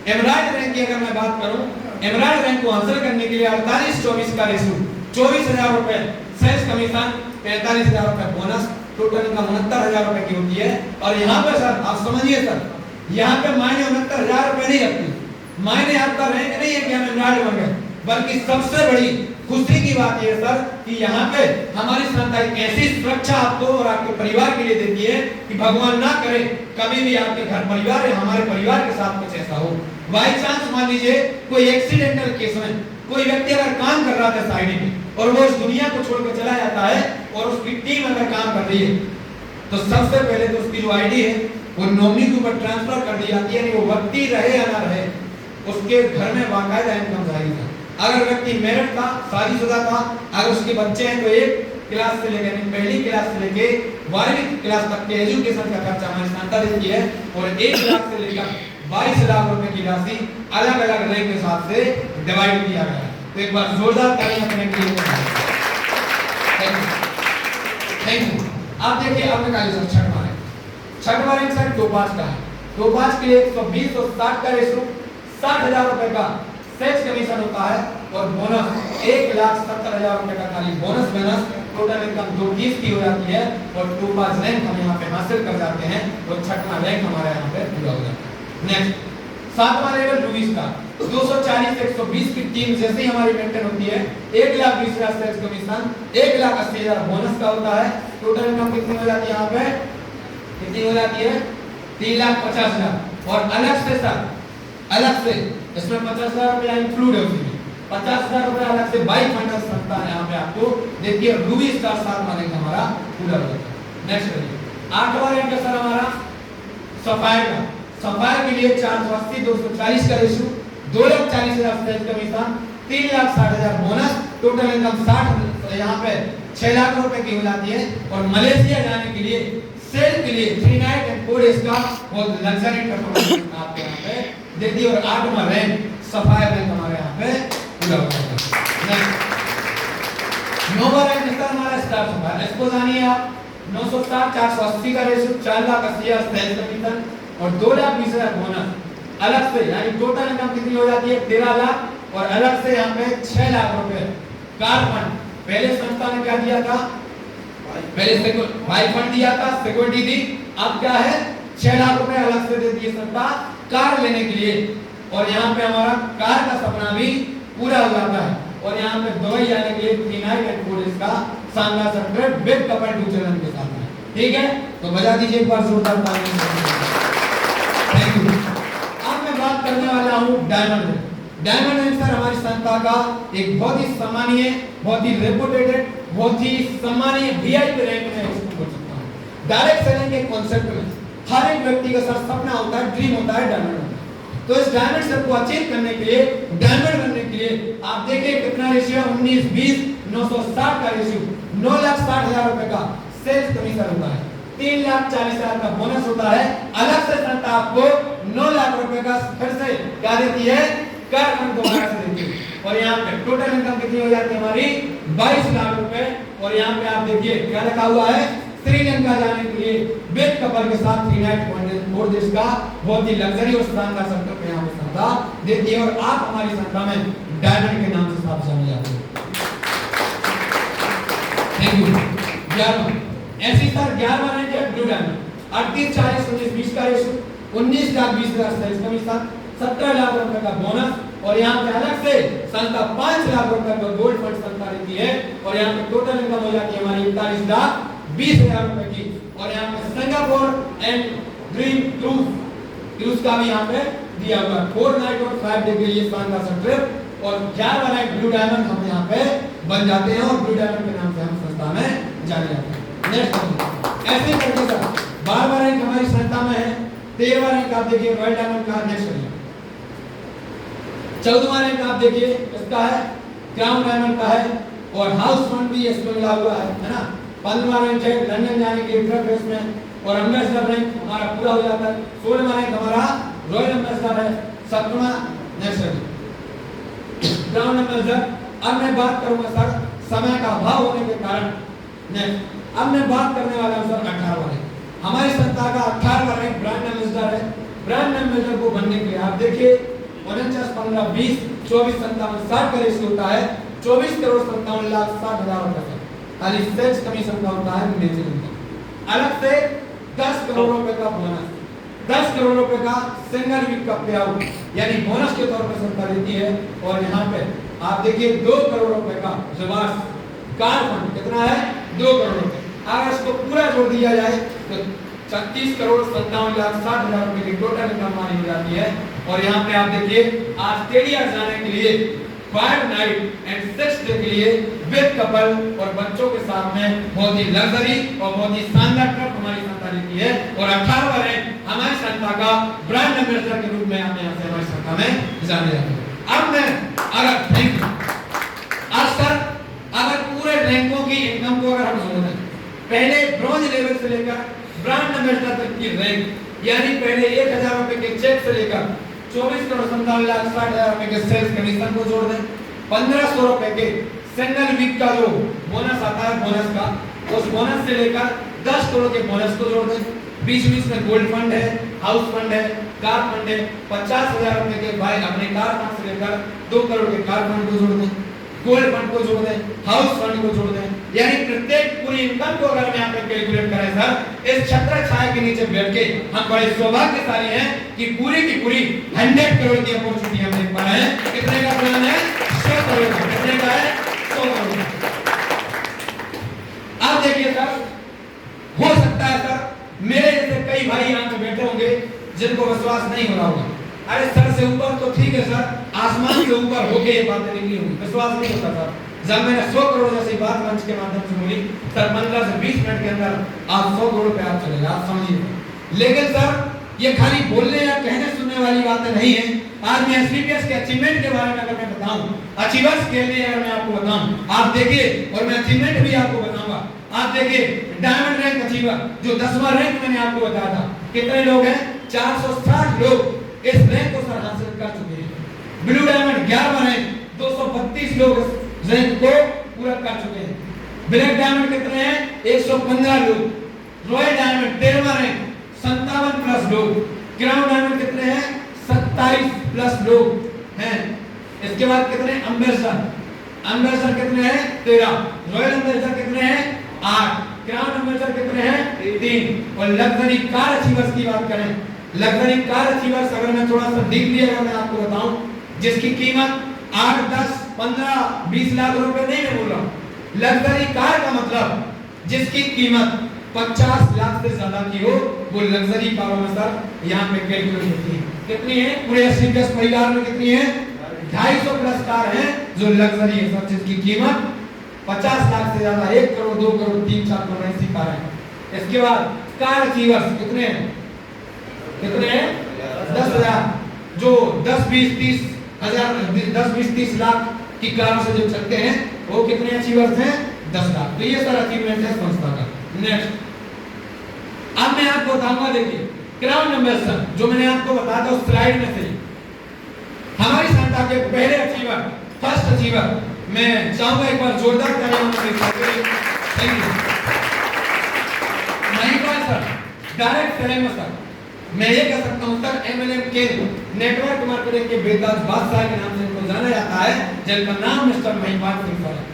एमराल्ड रैंक की अगर मैं बात करूं, एमराल्ड रैंक को हासिल करने के लिए 48-24 का रेशियो, 24000 रुपए सेल्स कमीशन, 45000 रुपए बोनस, टोटल इनकम 69000 रुपए की होती है। और यहाँ पे सर आप समझिए सर, यहाँ पे मायने 69000 रुपए नहीं रखती, मायने आपका रैंक नहीं है कि हम एमराल्ड बन गए, बल्कि सबसे बड़ी खुशी की बात यह सर कि यहाँ पे हमारी संस्था एक ऐसी सुरक्षा आपको और आपके परिवार के लिए देती है कि भगवान ना करे कभी भी आपके घर परिवार या हमारे परिवार के साथ कुछ ऐसा हो। बाई चांस मान लीजिए कोई एक्सीडेंटल केस में कोई व्यक्ति अगर काम कर रहा था साइड में और वो इस दुनिया को छोड़कर चला जाता है और उसकी टीम अगर काम कर रही है, तो सबसे पहले तो उसकी जो आईडी है वो नॉमिनी के ऊपर ट्रांसफर कर दी जाती है, यानी वो व्यक्ति रहे या ना रहे उसके घर में बाकायदा इनकम जारी था। अगर व्यक्ति मैरिड था, शादीशुदा था, अगर उसके बच्चे हैं तो 1 क्लास से लेकर पहली क्लास से लेके 12वीं क्लास तक के एजुकेशन का खर्चा हमारी संस्था देती है और 1 लाख से लेकर 22 लाख रुपए की राशि अलग अलग रैंक के हिसाब से डिवाइड किया गया है। तो एक बार जोरदार तालियां करने के लिए थैंक यू। आप देखिए आपने कहा सर 6वां रैंक सर 2-5 का है। टोपाज के लिए 120 और 60 का रेशो 60,000 रुपए का सेल्स कमीशन होता है और बोनस 1,70,000 रुपए का खाली बोनस टोटल इनकम 220 की हो जाती है और टोपाज रैंक हम यहाँ पे हासिल कर जाते हैं और छठवां रैंक हमारा यहाँ पे पूरा हो जाता है। नेक्स्ट सातवां लेवल रूबीज का 240 से 120 की टीम जैसे ही हमारी मेंटेन होती है 1,20,000 सेल्स कमीशन 1,80,000 बोनस का होता है। टोटल इनकम कितनी हो जाती है यहाँ पे, कितनी हो जाती है 3,50,000 और अलग से सर अलग से इसमें 50,000 रुपया इंक्लूड है, उसमें 50,000 रुपया अलग से बाई फंडर सकता है। यहाँ पे आपको देखिए रूबी स्टार 7 रैंक हमारा पूरा हो जाता है। नेक्स्ट करिए 8वां रैंक है सर हमारा सफायर का। सफायर के लिए 480 240 का ratio 2,40,000 sales commission 3,60,000 bonus total income 60 यहाँ पे 6 लाख रुपए की हो जाती है। और मलेशिया जाने के लिए सेल के लिए 3 नाइट एंड 4 डेज का बहुत लग्जरी ट्रिप आपके यहाँ पे देखिए। और 8वां रैंक सफायर रैंक हमारे यहाँ पे पूरा हो जाता है। 9वां रैंक है हमारा स्टार सफायर। इसको जानिए आप 960 480 का रेशियो 4,80,000 सेल्स कमीशन और 2,20,000 बोनस अलग से, यानी टोटल इनकम कितनी हो जाती है 13 लाख और अलग से यहाँ पे 6 लाख रुपए कार फंड। पहले संस्था ने क्या दिया था, पहले भाई फंड दिया था, सिक्योरिटी दी, अब क्या है 6 लाख रुपए अलग से दे दिए संस्था कार लेने के लिए। और यहाँ पे हमारा कार का सपना भी पूरा हो जाता है। और यहाँ पे दुबई जाने के लिए 3 नाइट एंड 4 डेज का शानदार सेंटर बिग कपल टूचलन के साथ में, ठीक है। तो बजा दीजिए एक बार जोरदार ताली। Thank you. अब मैं बात करने वाला हूँ diamond rank. Diamond rank sir हमारी संस्था का एक बहुत ही सम्मानीय, बहुत ही रेपुटेटेड, बहुत ही सम्मानीय वीआईपी रैंक में इसको बोल सकता हूँ। डायरेक्ट सेलिंग के कॉन्सेप्ट में हर एक व्यक्ति का सर सपना होता है, ड्रीम होता है डायमंड। तो इस डायमंड सेट को अचीव करने के लिए, डायमंड बनने के लिए आप देखिए कितना रेशियो 19 20 960 का रेशियो 9,60,000 रुपए का सेल्स कमीशन होता है, 3,40,000 का बोनस होता है। अलग से संस्था आपको 9 लाख रुपए का फिर से क्या देती है, कर फंड दोबारा से देती है। और यहाँ पे टोटल इनकम कितनी हो जाती है हमारी 22 लाख रुपए। और यहाँ पे आप देखिए क्या लिखा हुआ है, श्रीलंका जाने के लिए बिग कपल के साथ 3 नाइट 4 डेज का बहुत ही लग्जरी और शानदार सेंटर पे यहाँ पे संस्था देती है। और आप हमारी संस्था में डायमंड के नाम से साथ जाने जाते हैं। Thank you. 11वां ऐसी सर 11वां रैंक है ब्लू डायमंड। 38 40 19 20 का रेशियो 19,20,000 सेल्स कमीशन 17 लाख रुपए का बोनस। और यहाँ पे अलग से संस्था 5 लाख रुपए का गोल्ड फंड संस्था देती है। और यहाँ पे टोटल इनकम हो जाती है हमारी 41,20,000 रुपए की। और यहाँ पे सिंगापुर एंड ड्रीम क्रूज का भी यहाँ पे दिया हुआ है 4 नाइट और 5 डे के लिए शानदार सा ट्रिप। और 11वां रैंक ब्लू डायमंड हम यहाँ पे बन जाते हैं और ब्लू डायमंड के नाम से हम संस्था में जाने जाते हैं। नेक्स्ट ऐसे ही करके सर 12वां रैंक हमारी संस्था में है। 13वां रैंक आप देखिए रॉयल डायमंड का। नेक्स्ट करिए 14वां रैंक आप देखिए इसका है क्राउन डायमंड का है और हाउस फंड भी इसमें मिला हुआ है ना। 15वां रैंक है लंदन जाने के लिए ट्रिप में और एम्बेसडर रैंक हमारा पूरा हो जाता है। 16वां रैंक हमारा रॉयल एम्बेसडर है। 17वां नेक्स्ट क्राउन एम्बेसडर। अब मैं बात करूंगा सर समय का अभाव होने के कारण नेक्स्ट अब मैं बात करने वाला हूं सर 18वां रैंक। हमारी संस्था का 18वां रैंक ब्रांड एम्बेसडर है। ब्रांड एम्बेसडर को बनने के लिए आप देखिए 49 15 20 24 57 60 का रेशियो होता है। 24 करोड़ 57 लाख 60,000 रुपए खाली सेल्स कमीशन का होता है मैनेजर इनकम। अलग से 10 करोड़ रुपए का बोनस, 10 करोड़ रुपए का सिंगल वीक का पे आउट यानी बोनस के तौर पर संस्था देती है। और यहाँ पे आप देखिए 2 करोड़ रुपए का रिवार्स कार फंड कितना है 2 करोड़ रुपए। अगर इसको पूरा जोड़ दिया जाए तो 36 करोड़ 57 लाख 60,000 रुपए की टोटल इनकम हमारी हो जाती है। और यहाँ पे आप देखिए ऑस्ट्रेलिया जाने के लिए 5 नाइट एंड 6 डे के लिए विद कपल और बच्चों के साथ में बहुत ही लग्जरी और बहुत ही शानदार ट्रिप हमारी संस्था देती है। और 18वां रैंक हमारी संस्था का ब्रांड एम्बेसडर के रूप में आप यहाँ से हमारी संस्था में जाने जाते हैं। अब मैं अगर थैंक यू आज सर अगर पूरे रैंकों की इनकम को अगर हम जोड़ें पहले ब्रॉन्ज लेवल से लेकर ब्रांड एम्बेसडर तक की रैंक यानी पहले 1,000 रुपए के चेक से लेकर 24 करोड़ 57 लाख 60,000 रुपए के सेल्स कमीशन को जोड़ दें। 1,500 रुपए के सिंगल वीक का जो बोनस आता है बोनस का उस बोनस से लेकर 10 करोड़ के बोनस को जोड़ दें। बीच बीच में गोल्ड फंड है, हाउस फंड है, कार फंड है। 50,000 रुपए के भाई अपने कार फंड से लेकर 2 करोड़ के कार फंड को जोड़ दें, गोल्ड फंड को जोड़ दें, हाउस फंड को जोड़ दें, यानी प्रत्येक पूरी इनकम को अगर मैं यहाँ पे कैलकुलेट करें सर, इस छत्र छाया के नीचे बैठ के हम बड़े सौभाग्यशाली हैं कि पूरी की पूरी 100 करोड़ की अपॉर्चुनिटी हम देख पा रहे हैं। कितने का प्लान है? 100 करोड़ का। कितने का है? 100 करोड़ का। आप देखिए सर, हो सकता है सर मेरे जैसे कई भाई यहाँ पे बैठे होंगे जिनको विश्वास नहीं हो रहा होगा, अरे सर से ऊपर तो ठीक है सर, आसमान के ऊपर होके ये बातें निकली होंगी, विश्वास नहीं होता सर। जब मैंने 100 करोड़ जैसी बात मंच के माध्यम से बोली सर, 15 से 20 मिनट के अंदर आप 100 करोड़ पे आप चले, आप समझिए। लेकिन सर ये खाली बोलने या कहने सुनने वाली बातें नहीं है। आज मैं एसपीपीएस के अचीवमेंट के बारे में अगर मैं बताऊं, अचीवर्स के लिए अगर मैं आपको बताऊं, आप देखिए, और मैं अचीवमेंट भी आपको बताऊंगा। आप देखिए डायमंड रैंक अचीवर जो 10वां रैंक मैंने आपको बताया था, कितने लोग हैं? 460 लोग इस रैंक को सर हासिल कर चुके हैं। ब्लू डायमंड 11वां रैंक, 232 लोग इस रैंक को पूरा कर चुके हैं। ब्लैक डायमंड कितने हैं? 115 लोग। रॉयल डायमंड 13वां रैंक, 57 प्लस लोग। क्राउन डायमंड कितने हैं? 27 प्लस लोग हैं। इसके बाद कितने? अम्बेसडर कितने हैं? 13। रॉयल अम्बेसडर कितने हैं? 8। क्राउन अम्बेसडर कितने हैं? 3। और लग्जरी कार अचीवर्स की बात करें, लग्जरी कार अचीवर्स अगर मैं थोड़ा सा डीपली अगर मैं आपको बताऊं, जिसकी कीमत 8, 10, 15, 20 लाख रुपए नहीं मैं बोल रहा हूं। लग्जरी कार का मतलब जिसकी कीमत 50 लाख से ज्यादा की हो, वो लग्जरी कारों में सर यहाँ पे कैलकुलेट होती है। कितनी है? पूरे एसपीपीएस परिवार में कितनी है? 250 प्लस कार हैं जो लग्जरी है सर, जिसकी कीमत 50 लाख से ज्यादा, 1 करोड़, 2 करोड़, 3, 4 करोड़ ऐसी कार है। इसके बाद कार अचीवर्स कितने हैं? कितने हैं? 10,000, जो 10, 20, 30 हजार 10, 20, 30 लाख की कारों से जो चलते हैं, वो कितने अचीवर्स हैं? 10 लाख। तो ये सर अचीवमेंट है संस्था का। नेक्स्ट अब मैं आपको बताऊंगा, देखिए क्राउन एम्बेसडर जो मैंने आपको बताया था उस स्लाइड में से हमारी संस्था के पहले अचीवर, फर्स्ट अचीवर, मैं चाहूंगा एक बार जोरदार तालियां thank you Mahipal sir, direct सेलेमस सर। मैं ये कह सकता हूं सर एमएलएम के नेटवर्क मार्केटिंग के बेताज बादशाह के नाम से इनको जाना जाता है, जिनका नाम मिस्टर महिपाल सिंह सर है।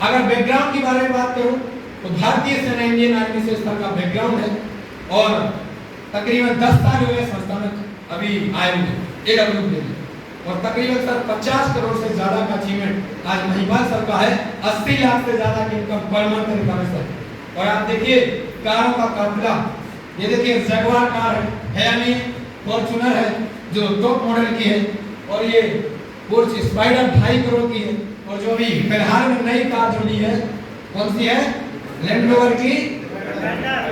अगर बैकग्राउंड की बारे में बात करूं तो भारतीय सेना इंडियन आर्मी से इसका बैकग्राउंड है और तकरीबन 10 साल हुए संस्था में अभी आए हुए एडब्ल्यू के लिए, और तकरीबन सर 50 करोड़ से ज्यादा का अचीवमेंट आज महिपाल सर का है। 80 लाख से ज्यादा की इनकम पर मंथ इनकम है सर। और आप देखिए कारों का काफिला, ये देखिए जगुआर कार है या नहीं, फॉर्च्यूनर है जो टॉप मॉडल की है, और ये पोर्च स्पाइडर 2.5 करोड़ की है, और जो अभी फिलहाल में नई कार जुड़ी है कौन सी है? लैंड रोवर की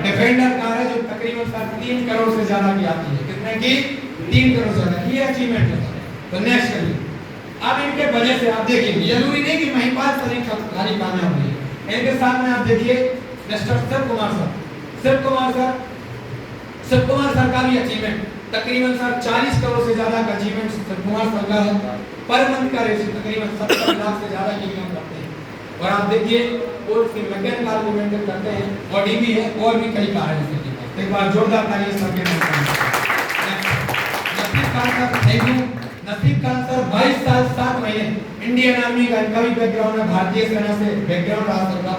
डिफेंडर कार है, जो तकरीबन 3 करोड़ से ज्यादा की आती है। कितने की? 3 करोड़ से ज्यादा। ये अचीवमेंट है। तो नेक्स्ट करिए, अब इनके वजह से आप देखिए, जरूरी नहीं कि महिपाल सर ही खाली कामयाब हुई है, इनके साथ में आप देखिए mister Shiv Kumar sir, Shiv Kumar sir का भी अचीवमेंट तकरीबन सर 40 करोड़ से ज्यादा का अचीवमेंट शिव कुमार सर का है। पर मंथ का रेशियो तकरीबन 70 लाख से ज्यादा की इनकम करते हैं। और आप देखिए और फिर मैकेनिकल कार को मेंटेन करते हैं, और डीबी है, और भी कई कार हैं इसके पास। एक बार जोरदार तालियां सबके लिए। नसीब खान सर, थैंक यू। नसीब खान सर 22 साल 7 महीने इंडियन आर्मी का इनका भी बैकग्राउंड है, भारतीय सेना से बैकग्राउंड रहा सर का,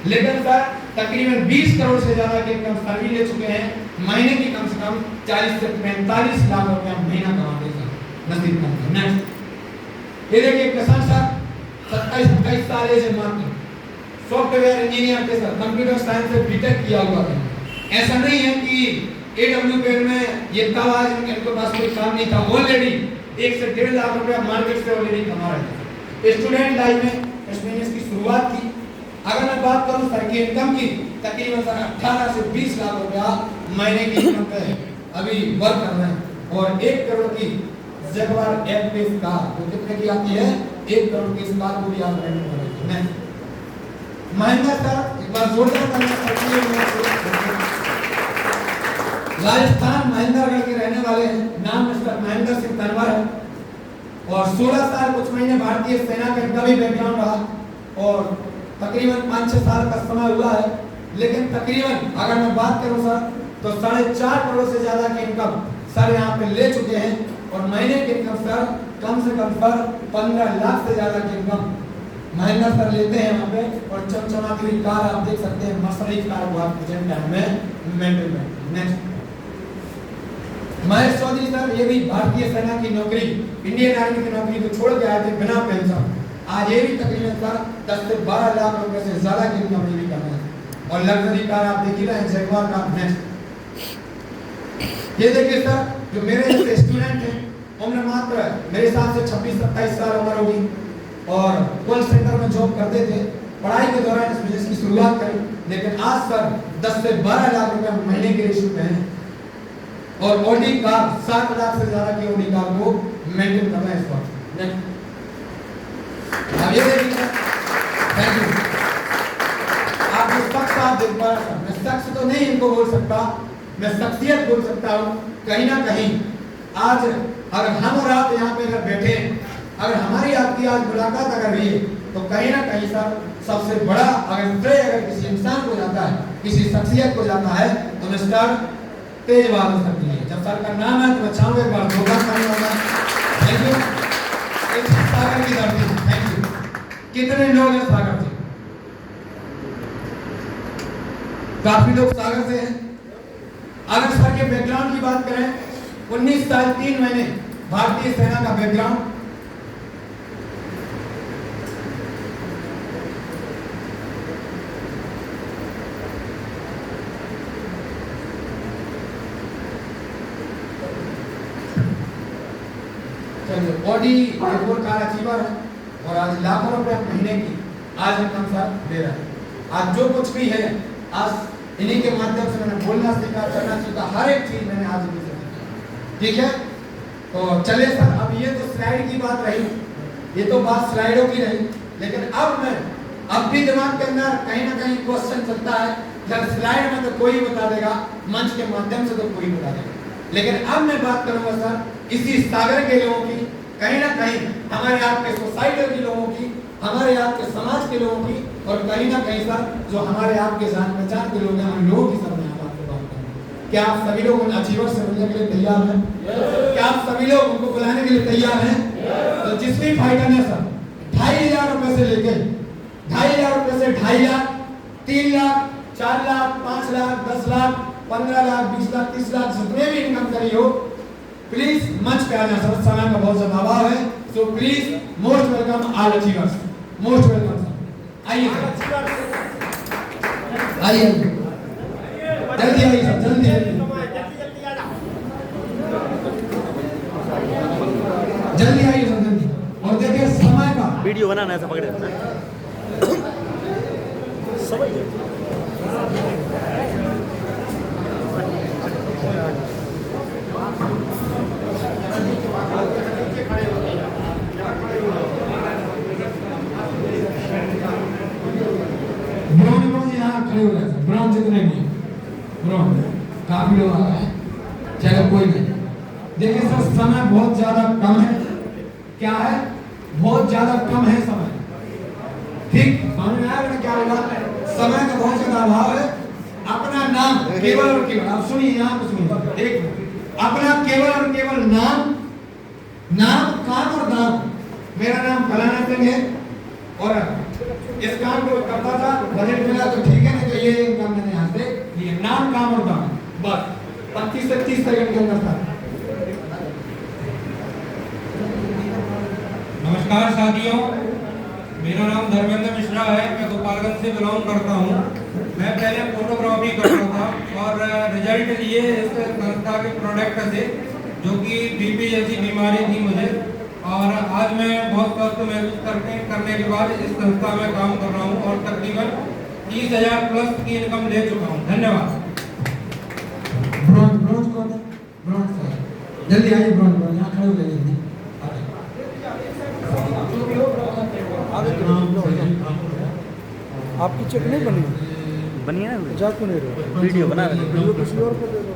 लेकिन सर तकरीबन 20 करोड़ से ज्यादा की इनकम सर भी ले चुके हैं। महीने की कम से कम 40 से 45 लाख रुपया महीना कमाते हैं सर नसीब खान सर। नेक्स्ट ये देखिए किसान सर, 27-28 साल एज मात्र, सॉफ्टवेयर इंजीनियर के सर, कंप्यूटर साइंस से बीटेक किया हुआ है। ऐसा नहीं है कि एडब्ल्यू पेड में ये तब आज इनके पास कोई काम नहीं था, ऑलरेडी 1 से 1.5 लाख रुपया मार्केट से ऑलरेडी कमा रहे थे। स्टूडेंट लाइफ में इसमें इसकी शुरुआत की। अगर मैं बात करूं सर की इनकम की, तकरीबन सर 18 से 20 लाख रुपया महीने की इनकम पे अभी वर्क कर रहे हैं। और 1 करोड़ की जगुआर एफ-बेस कार, तो कितने की आती है? 1 करोड़ की इस कार को भी आप रेंट कर रहे हैं। महिंद्रा सर, एक बार जोरदार तालियां। राजस्थान महेंद्रगढ़ के रहने वाले हैं, नाम मिस्टर महेंद्र सिंह तनवर है, और 16 साल कुछ महीने भारतीय सेना का इनका भी बैकग्राउंड रहा, और तकरीबन 5-6 साल का समय हुआ है। लेकिन तकरीबन अगर मैं बात करूं सर तो 4.5 करोड़ से ज्यादा की इनकम सर यहाँ पे ले चुके हैं और महीने की इनकम सर कम से कम सर 15 लाख से ज्यादा की इनकम महीना सर लेते हैं यहाँ पे। और चमचमाती हुई कार आप देख सकते हैं, मर्सिडीज कार को आप प्रेजेंट टाइम में मेंटेन में। नेक्स्ट महेश चौधरी सर, ये भी भारतीय सेना की नौकरी, इंडियन आर्मी की नौकरी को छोड़ के आए थे बिना पेंशन। आज ये भी तकरीबन सर 10 से 12 लाख रुपए से ज्यादा की इनकम ये भी कर रहे हैं। और लग्जरी कार आप देख ही रहे हैं, जगुआर कार। नेक्स्ट ये देखिए सर, जो मेरे जैसे स्टूडेंट हैं, उम्र मात्र मेरे हिसाब से 26-27 साल उम्र होगी और कॉल सेंटर में जॉब करते थे। पढ़ाई के दौरान इस बिजनेस की शुरुआत करी, लेकिन आज सर 10 से 12 लाख रुपए महीने के रेशियो पे हैं और ऑडी कार 7 लाख से ज्यादा की ऑडी कार को मेंटेन कर रहे हैं इस वक्त। अब ये देखिए, थैंक यू। आप जो शख्स आप देख पा रहे हैं, मैं शख्स तो नहीं इनको बोल सकता, मैं शख्सियत बोल सकता हूँ। कहीं ना कहीं आज अगर हम और आप यहाँ पे अगर बैठे, अगर हमारी आपकी आज मुलाकात अगर हुई है, तो कहीं ना कहीं सर सबसे बड़ा अगर श्रेय अगर किसी इंसान को जाता है, किसी शख्सियत को जाता है, तो मिस्टर तेज बहादुर सर की है। जब सर का नाम है तो मैं चाहूँगा एक बार प्रोग्राम करने वाला। Thank you. सागर की धरती, थैंक यू। कितने लोग हैं सागर से? काफी लोग सागर से हैं। अगर सर के बैकग्राउंड की बात करें, 19 साल 3 महीने भारतीय सेना का background, Audi airport car achiever है और आज लाखों रुपए महीने की आज इनकम सर दे रहा है। आज जो कुछ भी है, आज इन्हीं के माध्यम से मैंने बोलना सीखा, चलना सीखा, हर एक चीज मैंने आज इन्हीं से सीखी। ठीक है, तो चलिए सर, अब ये तो स्लाइड की बात रही, ये तो बात स्लाइडों की रही, लेकिन अब भी दिमाग के अंदर कहीं ना कहीं क्वेश्चन चलता है, जब स्लाइड में तो कोई बता देगा, मंच के माध्यम से तो कोई बता देगा, लेकिन अब मैं बात करूंगा सर इसी सागर के लोगों की, कहीं ना कहीं हमारे आपके सोसाइटी के लोगों की, हमारे आपके समाज के लोगों की, और कहीं ना कहीं सर जो हमारे आपके जान पहचान के लोग हैं, उन लोगों की सर मैं आपसे बात करूंगा। क्या आप सभी लोग उन अचीवर से मिलने के लिए तैयार हैं? क्या आप सभी लोग उनको बुलाने के लिए तैयार हैं? तो जिस भी फाइटर ने सर 2,500 रुपए से लेके 2,500 रुपए से 2.5 लाख, 3 लाख, 4 लाख, 5 लाख, 10 लाख, 15 लाख, 20 लाख, 30 लाख, जितने भी इनकम करी हो, प्लीज मंच पे आना सर, समय का बहुत ज्यादा अभाव है, सो please most welcome all achievers, most welcome sir. आइए आइए, जल्दी आइए सर, जल्दी जल्दी आइए सर, जल्दी। और देखिए समय का वीडियो बनाना ऐसा पकड़े यहाँ खड़े हो गए, ब्राउन जितने भी ब्राउन काफी लोग आ गए हैं, चलो कोई नहीं। देखिए सर समय बहुत ज्यादा कम है, क्या है, बहुत ज्यादा कम है समय, ठीक समझ में आया क्या होगा, समय का बहुत ज्यादा अभाव है। अपना नाम केवल और केवल, आप सुनिए यहाँ पे सुनिए, एक अपना केवल और केवल नाम, काम और दाम। मेरा नाम फलाना सिंह है और इस काम को करता था, बजट मिला तो ठीक है, नहीं तो ये इनकम मैंने यहाँ से लिए। नाम, काम और दाम, बस 25 से 30 सेकंड के अंदर था। नमस्कार साथियों, मेरा नाम धर्मेंद्र मिश्रा है, मैं गोपालगंज से बिलोंग करता हूँ। मैं पहले फोटोग्राफी करता था और रिजल्ट लिए इस संस्था के प्रोडक्ट से, जो कि बीपी जैसी बीमारी थी मुझे, और आज मैं बहुत स्वस्थ महसूस करने के बाद इस संस्था में काम कर रहा हूँ और तकरीबन 30,000 प्लस की इनकम ले चुका हूँ। धन्यवाद। ब्रॉन्ज कौन है? ब्रॉन्ज सर, जल्दी आइए, ब्रॉन्ज यहाँ खड़े हो जाइए, जल्दी आपकी चेक नहीं बनी? बनी है ना, मजाक को नहीं रहे, वीडियो बना रहे वीडियो किसी और को दे दो।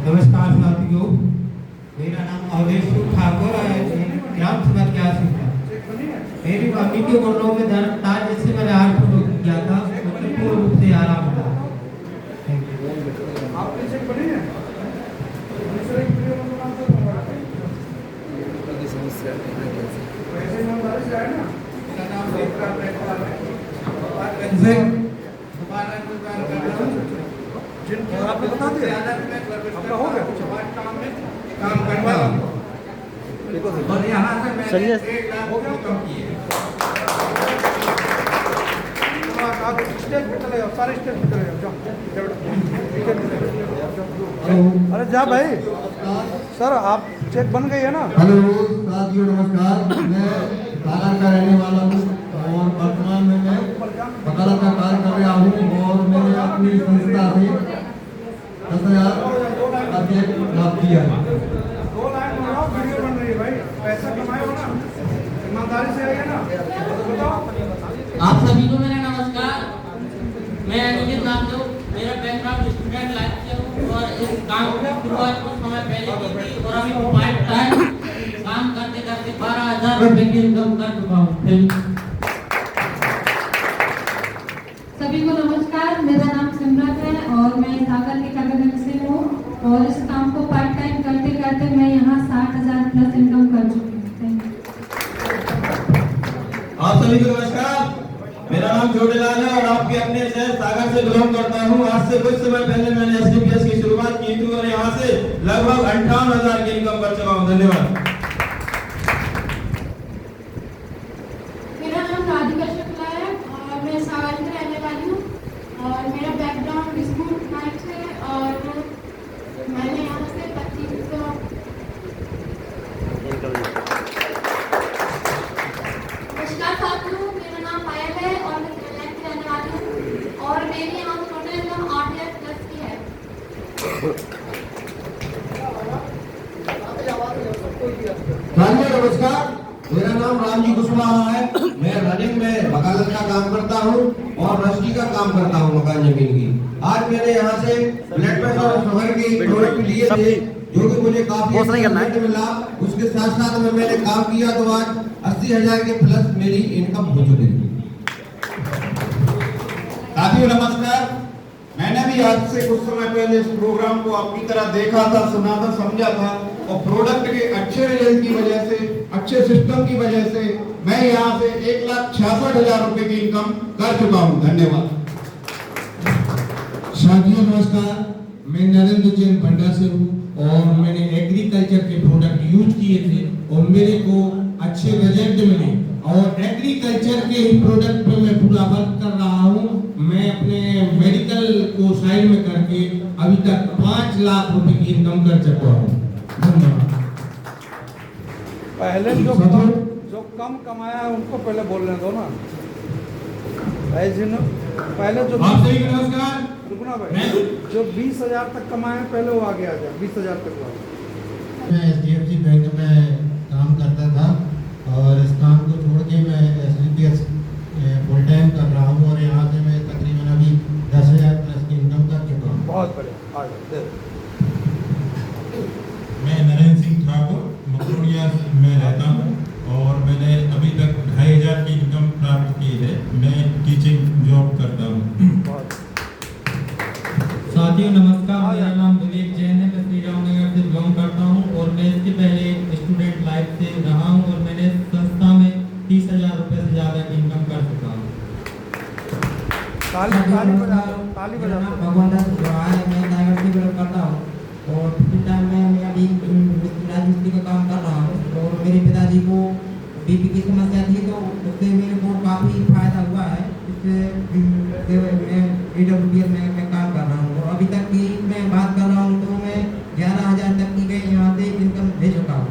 नमस्कार साथियों, मेरा नाम अवधेश ठाकुर है, ग्राम सभा क्या मैं भी कम्युनिटी बोल रहा हूँ, मैं दर्द था जिससे मैंने 8 फोटो किया था, मतलब पूर्ण रूप से आराम होता है। आपकी चेक बनी है? दूसरे की वीडियो में नाम से मंगवा रहा है। वैसे ईमानदारी से आए ना? जिनके आपने बता दिया आपका हो गया काम करता हूँ और यहाँ से मैंने चलिए। 1 लाख हो कम किए। आप स्टेज पे चले जाओ, सारे स्टेज पे चले जाओ, अरे जा भाई सर, आप चेक बन गई है ना? हेलो साथियों, नमस्कार। मैं सागर का रहने वाला हूँ और वर्तमान में मैं वकालत का कार्य कर रहा हूँ और मैंने अपनी संस्था से 10,000 का चेक प्राप्त किया है। 2 लाइन बनाओ, वीडियो बन रही है भाई, पैसा कमाए हो ना, ईमानदारी से आइए ना, बताओ। आप सभी को मेरा नमस्कार। मैं अनिकेत नाम से हूँ, मेरा बैकग्राउंड स्टूडेंट लाइफ से हूँ और इस काम की शुरुआत कुछ समय पहले की थी और अभी पार्ट टाइम काम करते करते 12,000 रुपए की इनकम कर चुका हूँ। सभी को नमस्कार, मेरा नाम सिमरत है और मैं सागर के कागज से हूँ और इस काम को पार्ट टाइम करते करते मैं यहाँ 60,000 प्लस इनकम कर चुकी हूँ। Thank you. आप सभी को नमस्कार। मेरा नाम छोटेलाल है और आपके अपने शहर सागर से बिलोंग करता हूँ। आज से कुछ समय पहले मैंने SDPS की शुरुआत की थी और यहाँ से लगभग 58,000 की इनकम कर चुका हूँ। धन्यवाद। मेरा नाम राधिका शुक्ला है और मैं सागर में रहने वाली हूँ और मेरा बैकग्राउंड स्कूल फाइनेंस है और मैंने यहाँ से 2500। नमस्कार साथियों, मेरा नाम पायल है और मैं दिल्ली की रहने वाली हूँ और मेरी यहाँ टोटल इनकम 8,000 प्लस की है। साथियों नमस्कार। मेरा नाम रामजी कुशवाहा है। मैं रनिंग में वकालत का काम करता हूँ और रजिस्ट्री का काम करता हूँ मकान जमीन की। आज मैंने यहाँ से ब्लड प्रेशर और शुगर के प्रोडक्ट लिए थे जो कि मुझे काफी पोस्ट नहीं करना है। मिला। उसके साथ साथ में मैंने काम किया तो आज 80,000 के प्लस मेरी इनकम हो चुकी थी। साथियों नमस्कार। मैंने भी आज से कुछ समय पहले इस प्रोग्राम को आपकी तरह देखा था, सुना था, समझा था और प्रोडक्ट के अच्छे रिजल्ट की वजह से, अच्छे सिस्टम की वजह से मैं यहाँ से 1,66,000 रुपए की इनकम कर चुका हूँ। धन्यवाद। साथियों नमस्कार। मैं नरेंद्र जैन भंडार से हूँ और मैंने एग्रीकल्चर के प्रोडक्ट यूज किए थे और मेरे को अच्छे रिजल्ट मिले और एग्रीकल्चर के ही प्रोडक्ट पे मैं पूरा वर्क कर रहा हूँ। मैं अपने मेडिकल को साइड में करके अभी तक 5 लाख रुपए की इनकम कर चुका हूँ। धन्यवाद। पहले जो कम कमाया है उनको पहले बोलने दो ना भाई जी। पहले जो आप सभी को नमस्कार। रुकना भाई, जो 20,000 तक कमाए हैं पहले वो आगे आ जाए, 20,000 तक वाले। मैं HDFC बैंक में काम करता था और इस काम को छोड़ के मैं SDPS फुल टाइम कर रहा हूँ और यहाँ से मैं तकरीबन अभी 10,000 प्लस की इनकम कर चुका हूँ। बहुत बढ़िया, आ जाओ। मैं नरेंद्र सिंह ठाकुर मकरोड़िया में रहता हूँ और मैंने अभी तक 2,500 की इनकम प्राप्त की है। मैं टीचिंग जॉब करता हूँ। साथियों नमस्कार, मेरा नाम विवेक जैन है, मैं श्री रामनगर से बिलोंग करता हूँ और मैं इसके पहले स्टूडेंट लाइफ से रहा हूँ और मैंने संस्था में 30,000 रुपए से ज़्यादा की इनकम कर चुका हूँ। ताली बजा। भगवान दास है, मैं सागर से बिलोंग करता हूँ और फ्री टाइम में मैं अभी राजमिस्त्री का काम कर रहा हूँ और मेरे पिताजी को BP की समस्या थी तो उससे मेरे को काफ़ी फायदा हुआ है। इससे मैं AWPS में मैं काम कर रहा हूँ और अभी तक की मैं बात कर रहा हूँ तो मैं 11,000 तक की गई यहाँ से इनकम दे चुका हूँ।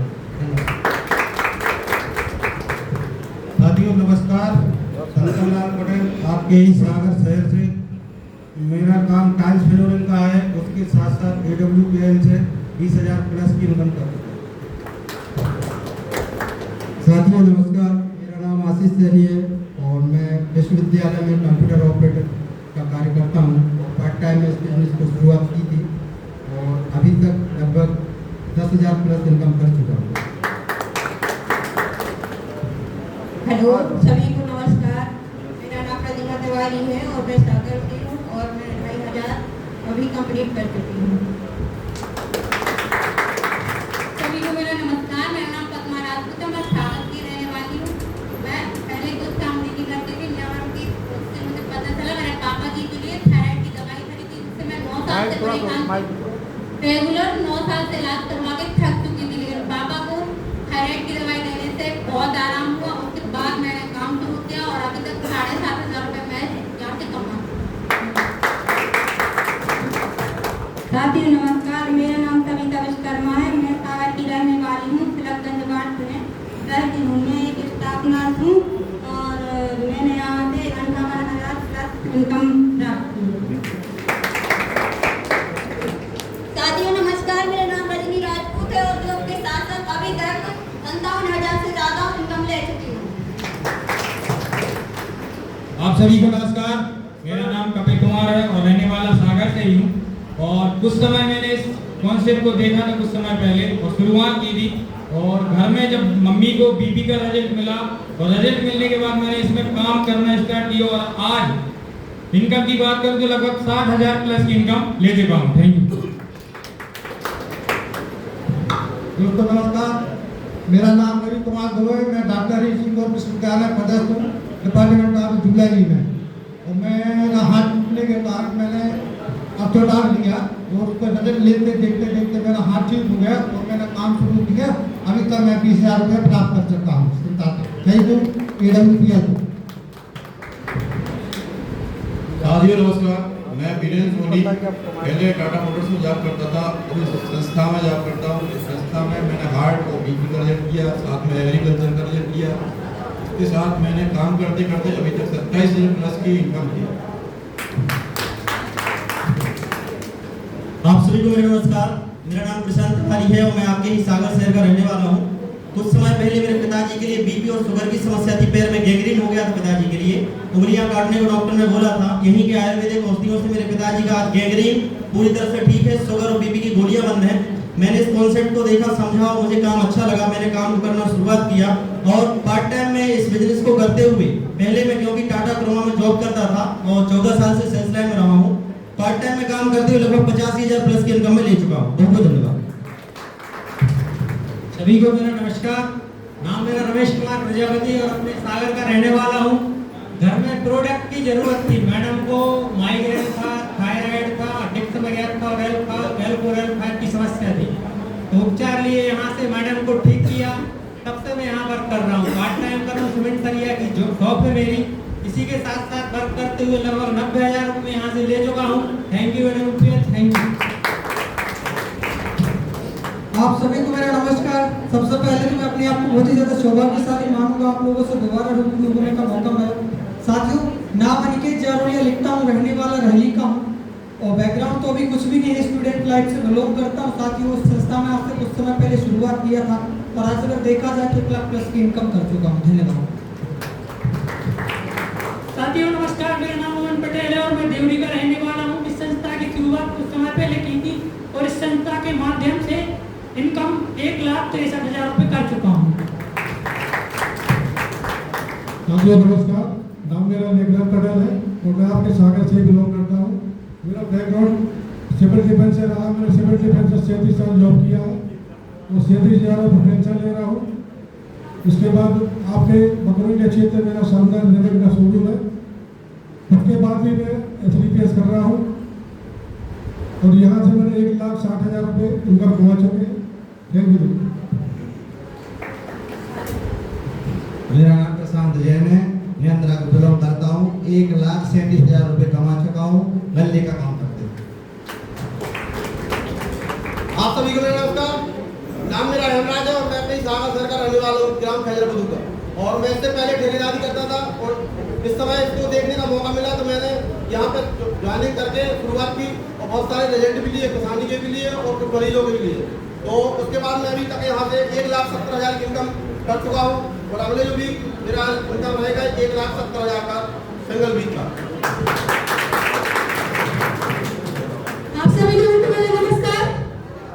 साथियों नमस्कार। शंकरलाल पटेल आपके ही सागर शहर से। मेरा काम टाइल्स फ्लोरिंग का है, उसके साथ साथ AWPL से 20,000 प्लस की इनकम कर चुका हूं। साथियों नमस्कार। मेरा नाम आशीष सैनी है और मैं विश्वविद्यालय में कंप्यूटर ऑपरेटर का कार्य करता हूँ और पार्ट टाइम में इस बिजनेस को शुरुआत की थी और अभी तक लगभग 10,000 प्लस इनकम कर चुका हूँ। हेलो सभी को नमस्कार। मेरा नाम प्रतिमा तिवारी है और मैं सागर से हूँ और मैं 2500 अभी कंप्लीट कर चुकी हूँ। सभी को मेरा नमस्कार। मेरा नाम पद्मा राजपूत है, मैं सागर की रहने वाली हूँ। मैं पहले कुछ काम नहीं करती थी, उससे मुझे पता चला मेरे पापा जी के लिए थायराइड की दवाई खरीदी, जिससे मैं 9 साल से रेगुलर 9 साल से इलाज करवा के थक चुकी थी। लेकिन पापा को थायराइड की दवाई लेने से बहुत आराम हुआ। उसके बाद मैंने काम शुरू किया और अभी तक 7,500 रुपये मैं यहाँ से कमा। साथियों नमस्कार, मेरा नाम कविता विश्वकर्मा है। मैं सागर की रहने वाली हूँ, तिलकगंज वार्ड में रहती हूँ। मैं एक स्टाफ नर्स हूँ और मैंने यहाँ से 58,000 प्लस इनकम प्राप्त की। साथियों नमस्कार, मेरा नाम रजनी राजपूत है और जॉब के साथ साथ अभी तक 57,000 से ज़्यादा इनकम ले चुकी हूँ। आप सभी को नमस्कार। मेरा नाम कपिल कुमार है और रहने वाला सागर से ही हूँ। और कुछ समय मैंने इस कॉन्सेप्ट को देखा था कुछ समय पहले और शुरुआत की थी। और घर में जब मम्मी को बीपी का रिजल्ट मिला और रिजल्ट मिलने के बाद मैंने इसमें काम करना स्टार्ट किया और आज इनकम की बात करूँ तो लगभग 60,000 प्लस की इनकम ले चुका हूँ। Thank you. दोस्तों नमस्कार, मेरा नाम रवि कुमार दुबे, मैं डॉक्टर सिंह और विश्वविद्यालय पदस्थ हूँ, डिपार्टमेंट ऑफ जूलॉजी में। और मेरा हाथ टूटने के बाद मैंने अर्थोडार लिया और उसको रिजल्ट लेते देखते देखते मेरा हाथ ठीक हो गया और मैंने काम शुरू किया। अभी तक मैं 20,000 रुपये प्राप्त कर सकता हूँ। Thank you AWPL। साथियों नमस्कार, मैं वीरेंद्र सोनी पहले टाटा मोटर्स में जॉब करता था, अभी संस्था में जॉब करता हूँ। इस संस्था में मैंने हार्ट और बीपी का रिजल्ट किया, साथ में एग्रीकल्चर का रिजल्ट किया। इसके साथ मैंने काम करते करते अभी तक 27,000 प्लस की इनकम की। आप सभी को मेरा नमस्कार। मेरा नाम प्रशांत तिवारी है और मैं आपके ही सागर शहर का रहने वाला हूँ। कुछ समय पहले मेरे पिताजी के लिए बीपी और शुगर की समस्या थी, पैर में गैंग्रीन हो गया था पिताजी के लिए, उंगलियां काटने को डॉक्टर ने बोला था। यहीं के आयुर्वेदिक औषधियों से मेरे पिताजी का आज गैंग्रीन पूरी तरह से ठीक है, शुगर और बीपी की गोलियां बंद हैं। मैंने इस कॉन्सेप्ट को देखा, समझा और मुझे काम अच्छा लगा। मैंने काम करना शुरुआत किया और पार्ट टाइम में इस बिजनेस को करते हुए पहले मैं क्योंकि टाटा क्रोमा में जॉब करता था और 14 साल से सेल्स लाइन में रहा हूँ, पार्ट टाइम में काम करते हुए लगभग 85,000 प्लस की इनकम में ले चुका हूँ। बहुत बहुत धन्यवाद। सभी को मेरा नमस्कार। नाम मेरा रमेश कुमार प्रजापति और अपने सागर का रहने वाला हूँ। घर में प्रोडक्ट की जरूरत थी, मैडम को माइग्रेन था, थायराइड था, डिप्स वगैरह था, वेल की समस्या थी, तो उपचार लिए यहाँ से मैडम को ठीक किया। तब से मैं यहाँ वर्क कर रहा हूँ, पार्ट टाइम कर रहा हूँ। सीमेंट सरिया की जो शॉप है मेरी, इसी के साथ साथ वर्क करते हुए लगभग 90,000 रुपये यहाँ से ले चुका हूँ। Thank you thank you. आप सभी को मेरा नमस्कार। सबसे पहले तो मैं अपने आप को बहुत ही ज्यादा सौभाग्यशाली मानूंगा, आप लोगों से दोबारा रूबरू होने का मौका मिला। साथियों, नाम अनिकेत जारोलिया लिखता हूँ, रहने वाला रहली का हूँ और बैकग्राउंड तो अभी कुछ भी नहीं है, स्टूडेंट लाइफ से बिलोंग करता हूँ। साथियों, उस संस्था में आज से कुछ समय पहले शुरुआत किया था और आज अगर देखा जाए तो 1 लाख प्लस की इनकम कर चुका हूँ। धन्यवाद। साथियों नमस्कार, मेरा नाम मोहन पटेल है और मैं देवरी का रहने वाला हूँ। इस संस्था की शुरुआत कुछ समय पहले की थी और इस संस्था के माध्यम से इनकम 1,63,000 रुपये कर चुका हूँ। साथियों नमस्कार, नाम मेरा निगरान पटेल है और मैं आपके सागर से बिलोंग करता हूँ। मेरा बैकग्राउंड सिविल डिफेंस से रहा। मैंने सिविल डिफेंस से 37 साल जॉब किया है और 37,000 रुपये पेंशन ले रहा हूँ। इसके बाद आपके बकरी के क्षेत्र में मेरा शानदार लेवल का शोरूम है। उसके बाद भी मैं SDPS कर रहा हूँ और यहाँ से मैंने 1,60,000 रुपये इनकम कमा चुके हैं। Thank you. मेरा नाम प्रशांत जैन है, मैं आंध्रा को बिलोंग करता हूँ। 1,37,000 रुपये कमा चुका हूँ गल्ले का काम करते हुए। आप सभी को मेरा नमस्कार। नाम मेरा हेमराज है और मैं अपने सागर शहर का रहने वाला हूँ, ग्राम खैजराबाद का। और मैं इससे पहले ठेकेदारी करता था और इस समय इसको देखने का मौका मिला तो मैंने यहाँ पर ज्वाइनिंग करके शुरुआत की और बहुत सारे रिजल्ट भी लिए, किसानी के भी लिए और कुछ मरीजों के भी लिए। तो उसके बाद मैं अभी तक यहाँ से 1,70,000 की इनकम कर चुका हूँ और अगले जो भी मेरा इनकम रहेगा 1,70,000 का सिंगल वीक का। आप सभी को मेरा नमस्कार।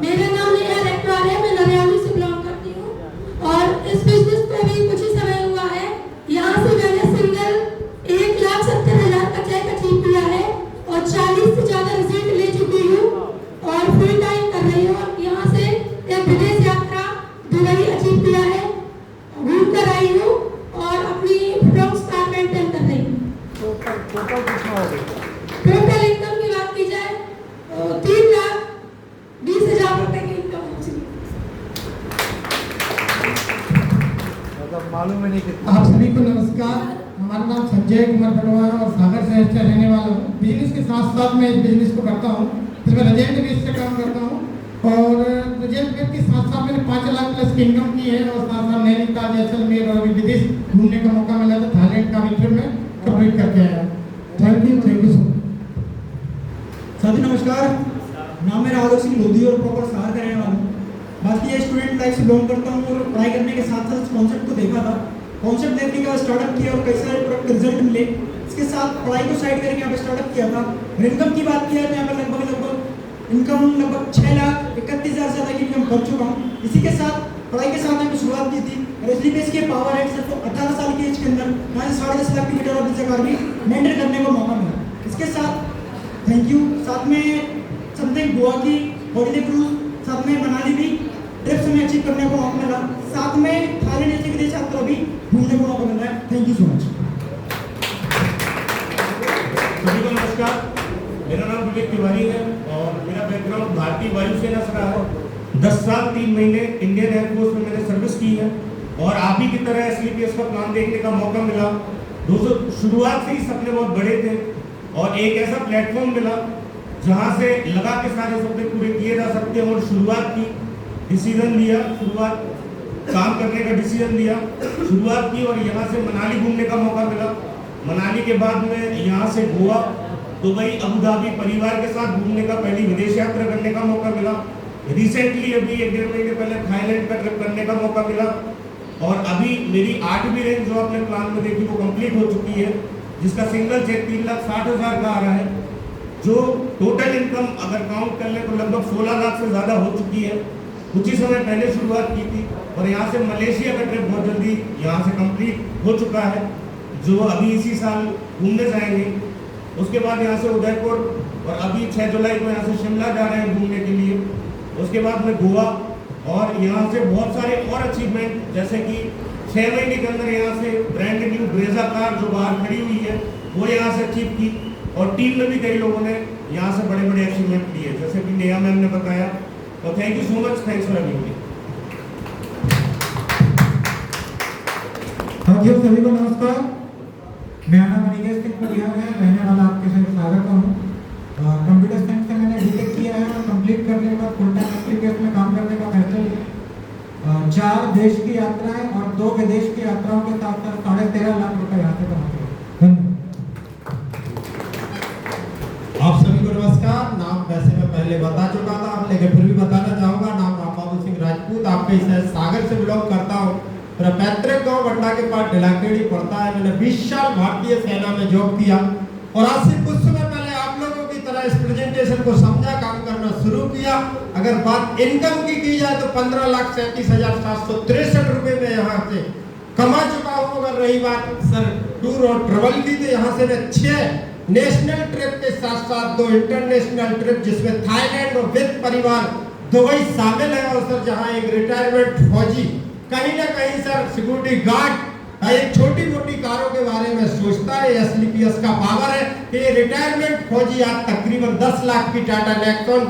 मेरा नाम नेहा रेक्टवार है, मैं नरियाली से बिलोंग करती हूँ और इस बिजनेस में भी कुछ ही समय हुआ है। यहाँ बहुत ज़्यादा रिजल्ट ले चुकी हूँ और फुल टाइम कर रही हूँ। यहाँ से एक विदेश यात्रा दुबई अचीव किया है, घूम कर आई हूँ और अपनी फ्रॉक्स का मेंटेन कर रही हूँ। टोटल इनकम की बात की जाए 3,20,000 रुपए की इनकम हो चुकी है। मालूम ही नहीं कितना। आप सभी को नमस्कार। हमारा नाम संजय कुमार पटवा है और सागर शहर से रहने वाला हूँ। बिजनेस के साथ साथ मैं इस बिजनेस को करता हूँ, इसमें रेजेंट बेस से काम करता हूँ और रेजेंट बेस के साथ साथ मैंने 5 लाख प्लस की इनकम की है और साथ साथ नैनीताल, जैसलमेर और अभी विदेश घूमने का मौका मिला था, थाईलैंड का भी ट्रिप में कंप्लीट करके आया। Thank you so much. साथी नमस्कार, नाम मेरा आदर्श सिंह लोधी और प्रॉपर सागर का रहने वाला हूँ। बाकी ये स्टूडेंट लाइफ से बिलोंग करता हूँ और पढ़ाई करने के साथ साथ कॉन्सेप्ट को देखा था, कॉन्सेप्ट देखने के बाद स्टार्टअप किया और कई सारे प्रोडक्ट रिजल्ट मिले। इसके साथ पढ़ाई को साइड करके यहाँ पे स्टार्टअप किया था। इनकम की बात किया तो यहाँ पर लगभग इनकम लगभग 6,31,000 से ज़्यादा की इनकम कर चुका हूँ। इसी के साथ पढ़ाई के साथ मैंने शुरुआत की थी और इसलिए इसके पावर है सिर्फ 18 साल की एज के अंदर यहाँ से 10.5 लाख की रिटर्न ऑफ कार भी मेंटेन करने को मौका मिला। इसके साथ थैंक यू। साथ में समथिंग गोवा की हॉलीडे क्रूज, साथ में मनाली भी ट्रिप्स में अचीव करने को मौका मिला, साथ में थाईलैंड जैसे विदेश यात्रा भी घूमने को मौका मिल रहा है। Thank you so much. सभी को नमस्कार, मेरा नाम विवेक तिवारी है और मेरा बैकग्राउंड भारतीय वायुसेना से रहा है। 10 साल 3 महीने इंडियन एयरफोर्स में मैंने सर्विस की है और आप ही की तरह SLPS का प्लान देखने का मौका मिला। दोस्तों, शुरुआत से ही सपने बहुत बड़े थे और एक ऐसा प्लेटफॉर्म मिला जहां से लगा के सारे सपने पूरे किए जा सकते हैं और शुरुआत की, डिसीजन लिया, शुरुआत काम करने का डिसीजन लिया, शुरुआत की और यहाँ से मनाली घूमने का मौका मिला। मनाली के बाद में यहाँ से गोवा, दुबई, अबू धाबी परिवार के साथ घूमने का, पहली विदेश यात्रा करने का मौका मिला। रिसेंटली अभी 1-1.5 महीने पहले थाईलैंड का ट्रिप करने का मौका मिला और अभी मेरी 8वीं रेंज जो आपने प्लान में देखी वो कंप्लीट हो चुकी है, जिसका सिंगल चेक 3,60,000 का आ रहा है, जो टोटल इनकम अगर काउंट कर ले तो लगभग 16 लाख से ज़्यादा हो चुकी है। कुछ ही समय पहले शुरुआत की थी और यहाँ से मलेशिया का ट्रिप बहुत जल्दी यहाँ से कंप्लीट हो चुका है, जो अभी इसी साल घूमने जाएंगे। उसके बाद यहाँ से उदयपुर और अभी 6 जुलाई को यहाँ से शिमला जा रहे हैं घूमने के लिए। उसके बाद में गोवा और यहाँ से बहुत सारे और अचीवमेंट, जैसे कि 6 महीने के अंदर यहाँ से ब्रांड न्यू ब्रेजा कार जो बाहर खड़ी हुई है वो यहाँ से अचीव की और टीम में भी कई लोगों ने यहाँ से बड़े बड़े अचीवमेंट लिए, जैसे कि नेहा मैम ने बताया। तो thank you so much, thanks for having me. साथियों सभी को नमस्कार, मेरा नाम अनिकेत सिंह पुरिया है, रहने वाला आपके साथ सागर का हूँ। कंप्यूटर साइंस से मैंने बीटेक किया है और कंप्लीट करने के बाद फुल टाइम एप्लीकेश में काम करने का फैसला लिया। 4 देश की यात्राएं और 2 विदेश की यात्राओं के साथ साथ 13.5 लाख रुपए यहाँ से कमाते हैं। आप सभी को नमस्कार। नाम वैसे मैं पहले बता चुका था, लेकिन फिर भी बताना चाहूँगा। नाम रामबाबू सिंह राजपूत, आपके इस सागर से बिलोंग करता हूँ। मेरा पैतृक गाँव बंडा के पास ढिलाकेड़ी पड़ता है। मैंने 20 साल भारतीय सेना में जॉब किया और आज से कुछ समय पहले आप लोगों की तरह इस प्रेजेंटेशन को समझा, काम करना शुरू किया। अगर बात इनकम की जाए तो 15,37,763 रुपए में यहाँ से कमा चुका हूँ। अगर रही बात सर टूर और ट्रेवल की, तो यहाँ से मैं 6 नेशनल ट्रिप के साथ साथ 2 इंटरनेशनल ट्रिप, जिसमें थाईलैंड और विद परिवार दुबई शामिल है। और सर जहाँ एक रिटायरमेंट फौजी कहीं ना कहीं सर सिक्योरिटी गार्ड एक छोटी मोटी कारों के बारे में सोचता है, SLPS का पावर है कि ये रिटायरमेंट फौजी आज तकरीबन 10 लाख की टाटा नेक्सॉन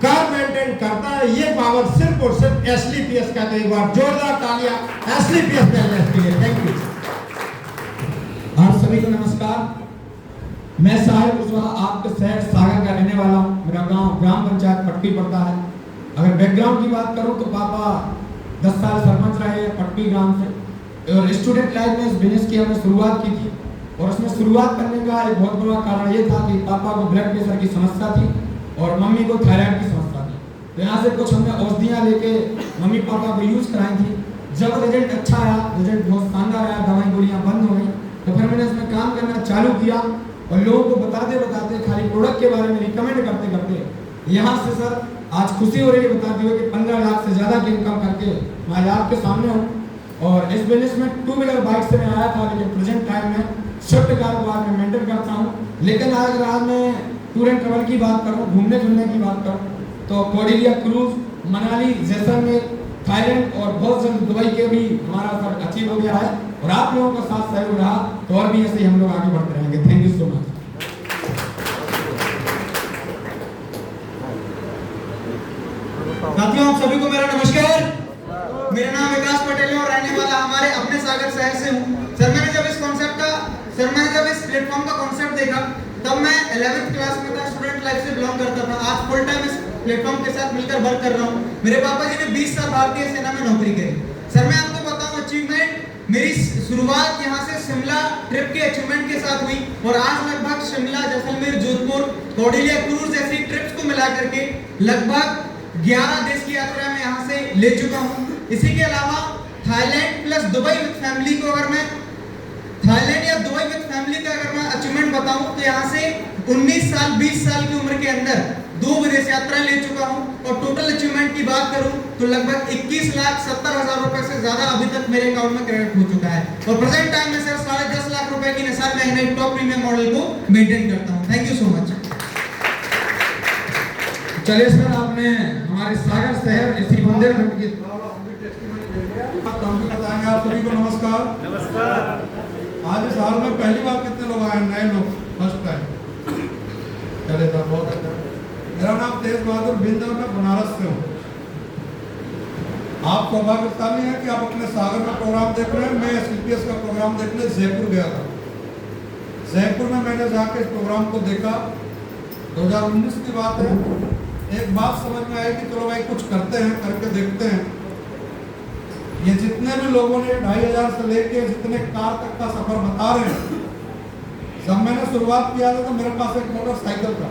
कार मेंटेन करता है। ये पावर सिर्फ और सिर्फ SLPS का। तो एक बार जोरदार तालियां SLPS के लिए। Thank you. आप सभी को नमस्कार, मैं साहिब कुशवाहा आपके शहर सागर का रहने वाला हूँ। मेरा गांव ग्राम पंचायत पट्टी पड़ता है। अगर बैकग्राउंड की बात करूँ तो पापा 10 साल सरपंच रहे हैं पट्टी ग्राम से और स्टूडेंट लाइफ में इस बिजनेस की हमने शुरुआत की थी और उसमें शुरुआत करने का एक बहुत बड़ा कारण ये था कि पापा को ब्लड प्रेशर की समस्या थी और मम्मी को थायराइड की समस्या थी। तो यहाँ से कुछ हमने औषधियाँ लेके मम्मी पापा को यूज़ कराई थी। जब रिजल्ट अच्छा आया, रिजल्ट बहुत शानदार आया, दवाई गोलियाँ बंद हो गई, तो फिर मैंने इसमें काम करना चालू किया और लोगों को बताते खाली प्रोडक्ट के बारे में रिकमेंड करते करते यहाँ से सर आज खुशी हो रही है बताते हुए कि 15 लाख से ज़्यादा की इनकम करके मैं आपके सामने हूँ। और इस बिजनेस में 2 व्हीलर बाइक से मैं आया था, लेकिन प्रेजेंट टाइम में स्विफ्ट कार को आज मैं मेंटेन करता हूँ। लेकिन अगर आज मैं टूर एंड ट्रैवल की बात करूँ, घूमने फिरने की बात करूँ, तो कोडिलिया क्रूज, मनाली, जैसलमेर, थाईलैंड और बहुत जल्द दुबई के भी हमारा सब अचीव हो गया है। और आप लोगों का साथ सहयोग रहा तो और भी ऐसे ही हम लोग आगे बढ़ते रहेंगे। Thank you so much. साथियों, आप सभी को मेरा नमस्कार। मेरा नाम विकास पटेल है और रहने वाला हमारे अपने सागर शहर से हूँ। सर मैंने जब इस प्लेटफॉर्म का कॉन्सेप्ट देखा तब मैं 11th क्लास में था, स्टूडेंट लाइफ से बिलोंग करता था। आज फुल टाइम इस प्लेटफॉर्म के साथ मिलकर वर्क कर रहा हूँ। मेरे पापा जी ने 20 साल भारतीय सेना में नौकरी करी। सर मैं आपको बताऊँ, अचीवमेंट मेरी शुरुआत यहाँ से शिमला ट्रिप के अचीवमेंट के साथ हुई और आज लगभग शिमला, जैसलमेर, जोधपुर, कोडिलिया क्रूज जैसी ट्रिप्स को मिला करके लगभग 11 देश की यात्रा में यहाँ से ले चुका हूँ। इसी के अलावा Thailand plus Dubai with family को अगर मैं थाईलैंड या दुबई विद फैमिली का अगर मैं अचीवमेंट बताऊं तो यहाँ से 19 साल 20 साल की उम्र के अंदर 2 विदेश यात्राएं ले चुका हूं। और टोटल अचीवमेंट की बात करूं तो लगभग 21,70,000 रुपए से ज्यादा अभी तक मेरे अकाउंट में क्रेडिट हो चुका है। और प्रेजेंट टाइम में सर 10.5 लाख रुपए की निसार मैं टॉप प्रीमियम मॉडल को मेंटेन करता हूँ। Thank you so much. चलिए सर, आपने हमारे सागर शहर इसी मंदिर की आप सभी को नमस्कार। आज इस हाल में पहली बार कितने लोग आए? नए लोग, फर्स्ट टाइम। चले सर, बहुत अच्छा। मेरा नाम तेज बहादुर बिंद है, मैं बनारस से हूँ। आप सौभाग्यशाली हैं कि आप अपने सागर में प्रोग्राम देख रहे हैं। मैं CPS का प्रोग्राम देखने जयपुर गया था। जयपुर में मैंने जाके इस प्रोग्राम को देखा, 2019 की बात है। एक बात समझ में आई कि चलो भाई कुछ करते हैं, करके देखते हैं। ये जितने भी लोगों ने 2,500 से लेके जितने कार तक का सफर बता रहे हैं, जब मैंने शुरुआत किया था तो मेरे पास एक मोटरसाइकिल था,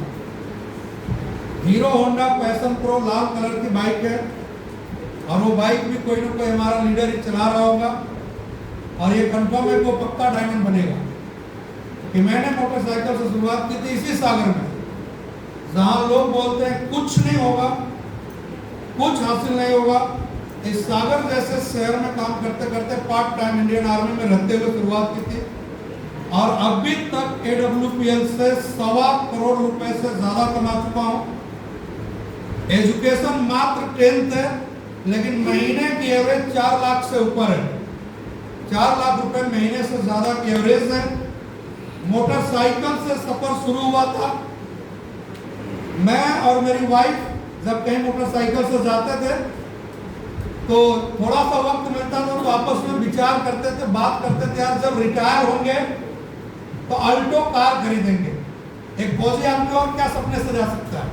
हीरो होंडा पैशन प्रो लाल कलर की बाइक है। और वो बाइक भी कोई ना कोई हमारा लीडर ही चला रहा होगा। और ये कंफर्म है, वो पक्का डायमंड बनेगा कि मैंने मोटरसाइकिल से शुरुआत की थी इसी सागर में, जहाँ लोग बोलते हैं कुछ नहीं होगा, कुछ हासिल नहीं होगा। इस सागर जैसे शहर में काम करते करते पार्ट टाइम इंडियन आर्मी में रहते हुए शुरुआत की थी। और अभी तक AWPL से 1.25 करोड़ रुपए से ज्यादा कमा चुका हूँ। एजुकेशन मात्र 10th है, लेकिन महीने की एवरेज 4 लाख से ऊपर है। 4 लाख रुपए महीने से ज्यादा की एवरेज है। मोटरसाइकिल से सफर शुरू हुआ था। मैं और मेरी वाइफ जब कहीं मोटरसाइकिल से जाते थे तो थोड़ा सा वक्त मिलता था तो आपस में विचार करते थे, बात करते थे, यार जब रिटायर होंगे तो अल्टो कार खरीदेंगे। एक फौजी आदमी और क्या सपने सजा सकता है।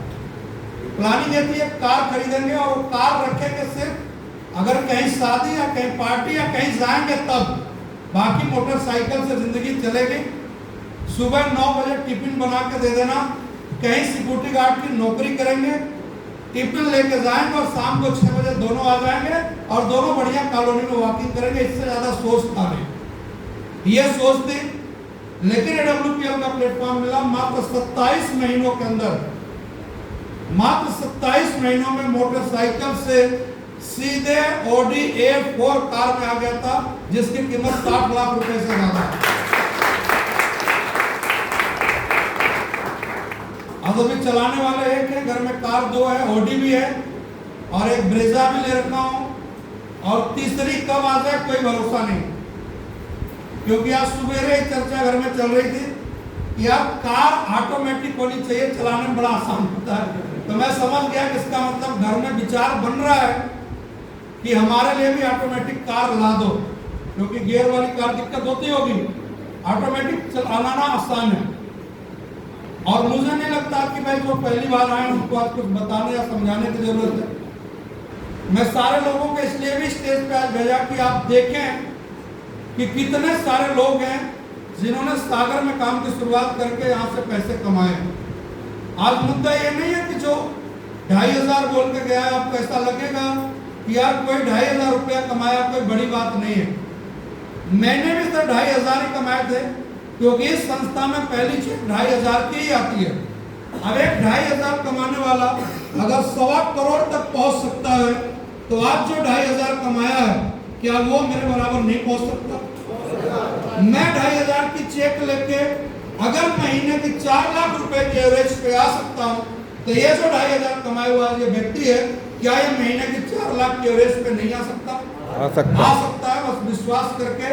प्लानिंग ये थी, एक कार खरीदेंगे और वो कार रखेंगे सिर्फ अगर कहीं शादी या कहीं पार्टी या कहीं जाएंगे तब, बाकी मोटरसाइकिल से जिंदगी चलेगी। सुबह 9 बजे टिफिन बना के दे देना, कहीं सिक्योरिटी गार्ड की नौकरी करेंगे, टिफिन लेके जाएंगे और शाम को 6 बजे दोनों आ जाएंगे और दोनों बढ़िया कॉलोनी में वॉकिंग करेंगे। इससे ज्यादा सोच था नहीं, ये सोच थी। लेकिन AWPL का प्लेटफॉर्म मिला मात्र 27 महीनों के अंदर, मात्र 27 महीनों में मोटरसाइकिल से सीधे Audi A4 कार में आ गया था, जिसकी कीमत 60 लाख रुपए से ज्यादा है। अब अभी चलाने वाले एक है, घर में कार 2 है, Audi भी है और एक ब्रेजा भी ले रखा हूँ। और तीसरी कब आ जाए कोई भरोसा नहीं, क्योंकि आज सुबह चर्चा घर में चल रही थी कि यार कार ऑटोमेटिक होनी चाहिए, चलाने में बड़ा आसान होता है। तो मैं समझ गया कि इसका मतलब घर में विचार बन रहा है कि हमारे लिए भी ऑटोमेटिक कार ला दो, क्योंकि गियर वाली कार दिक्कत होती होगी, ऑटोमेटिक चलाना आसान है। और मुझे नहीं लगता कि भाई जो पहली बार आए उनको आज कुछ बताने या समझाने की जरूरत है। मैं सारे लोगों को इसलिए भी स्टेज पे आज भेजा कि आप देखें कि कितने सारे लोग हैं जिन्होंने सागर में काम की शुरुआत करके यहाँ से पैसे कमाए। आज मुद्दा ये नहीं है कि जो 2,500 बोल के गया, आपको ऐसा लगेगा कि यार कोई 2,500 रुपया कमाया कोई बड़ी बात नहीं है। मैंने भी तो 2,500 ही कमाए थे, क्योंकि इस संस्था में पहली चेक 2,500 की ही आती है। अब एक 2,500 कमाने वाला अगर 1.25 करोड़ तक पहुंच सकता है, तो आज जो 2,500 कमाया है, क्या वो मेरे बराबर नहीं पहुंच सकता? मैं 2,500 की चेक लेके अगर महीने के 4 लाख रुपए के एवरेज पे आ सकता हूँ, तो ये जो 2,500 कमाए हुआ ये व्यक्ति है, क्या ये महीने के 4 लाख के एवरेज पे नहीं आ सकता? आ सकता है। बस विश्वास करके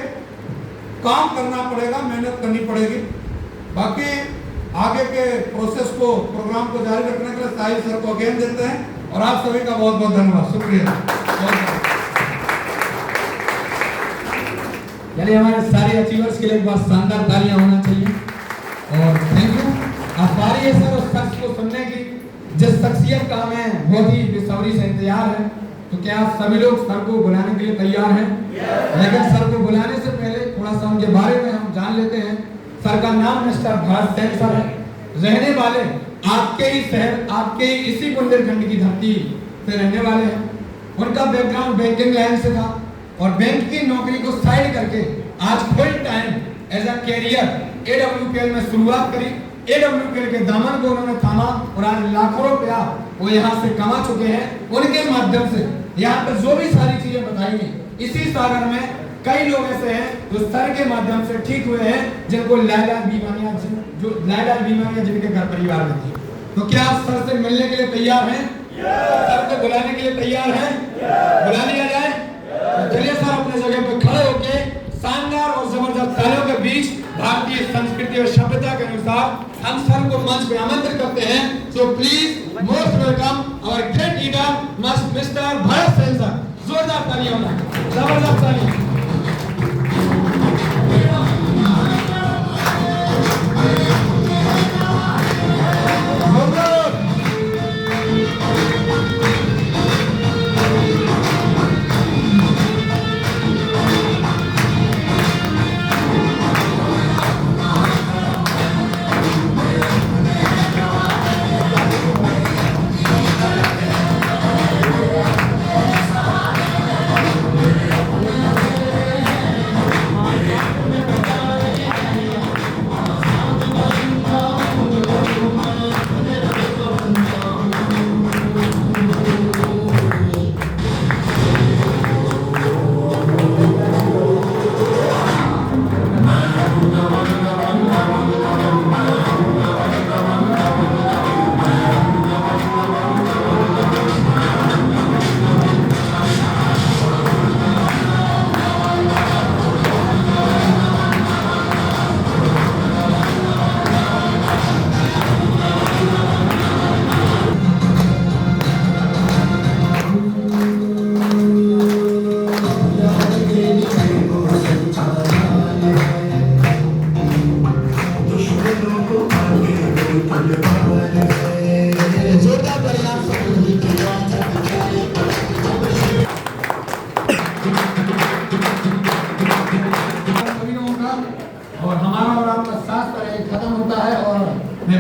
काम करना पड़ेगा, मेहनत करनी पड़ेगी। बाकी आगे के प्रोसेस को, प्रोग्राम को जारी रखने के लिए साहिल सर को अगेन देते हैं और आप सभी का बहुत बहुत धन्यवाद, शुक्रिया। यानी हमारे सारे अचीवर्स के लिए एक बार शानदार तालियां होना चाहिए और थैंक यू। अब बारी है सर उस शख्स को सुनने की जिस शख्सियत का हमें बहुत ही बेसब्री से इंतजार है। तो क्या आप सभी लोग सर को बुलाने के लिए तैयार हैं? लेकिन सर को बुलाने से पहले थोड़ा सा उनके बारे में हम जान लेते हैं। सर का नाम मिस्टर भरत सेन सर है, रहने वाले आपके ही शहर, आपके ही इसी बुंदेलखंड की धरती से रहने वाले हैं। उनका बैकग्राउंड बैंकिंग लाइन से था और बैंक की नौकरी को साइड करके आज full time as a career AWPL में शुरुआत करी। AWPL के दामन को उन्होंने थामा और आज लाखों रुपया वो यहाँ से कमा चुके हैं। उनके माध्यम से यहाँ पर जो भी सारी चीजें बताई गई, इसी सागर में कई लोग ऐसे हैं जो सर के माध्यम से ठीक हुए हैं, जिनको लाइलाज बीमारियां जिनके घर परिवार में थी। तो क्या आप सर से मिलने के लिए तैयार हैं? सर को बुलाने के लिए तैयार हैं? बुला लिया जाए? तो चलिए सर अपने जगह पे खड़े होके शानदार और जबरदस्त तालियों के बीच भारतीय संस्कृति और सभ्यता के अनुसार हम सर को मंच पे आमंत्रित करते हैं। So please most welcome our great leader mister Bharat Sen sir. जोरदार तालियां होना, जबरदस्त तालियां।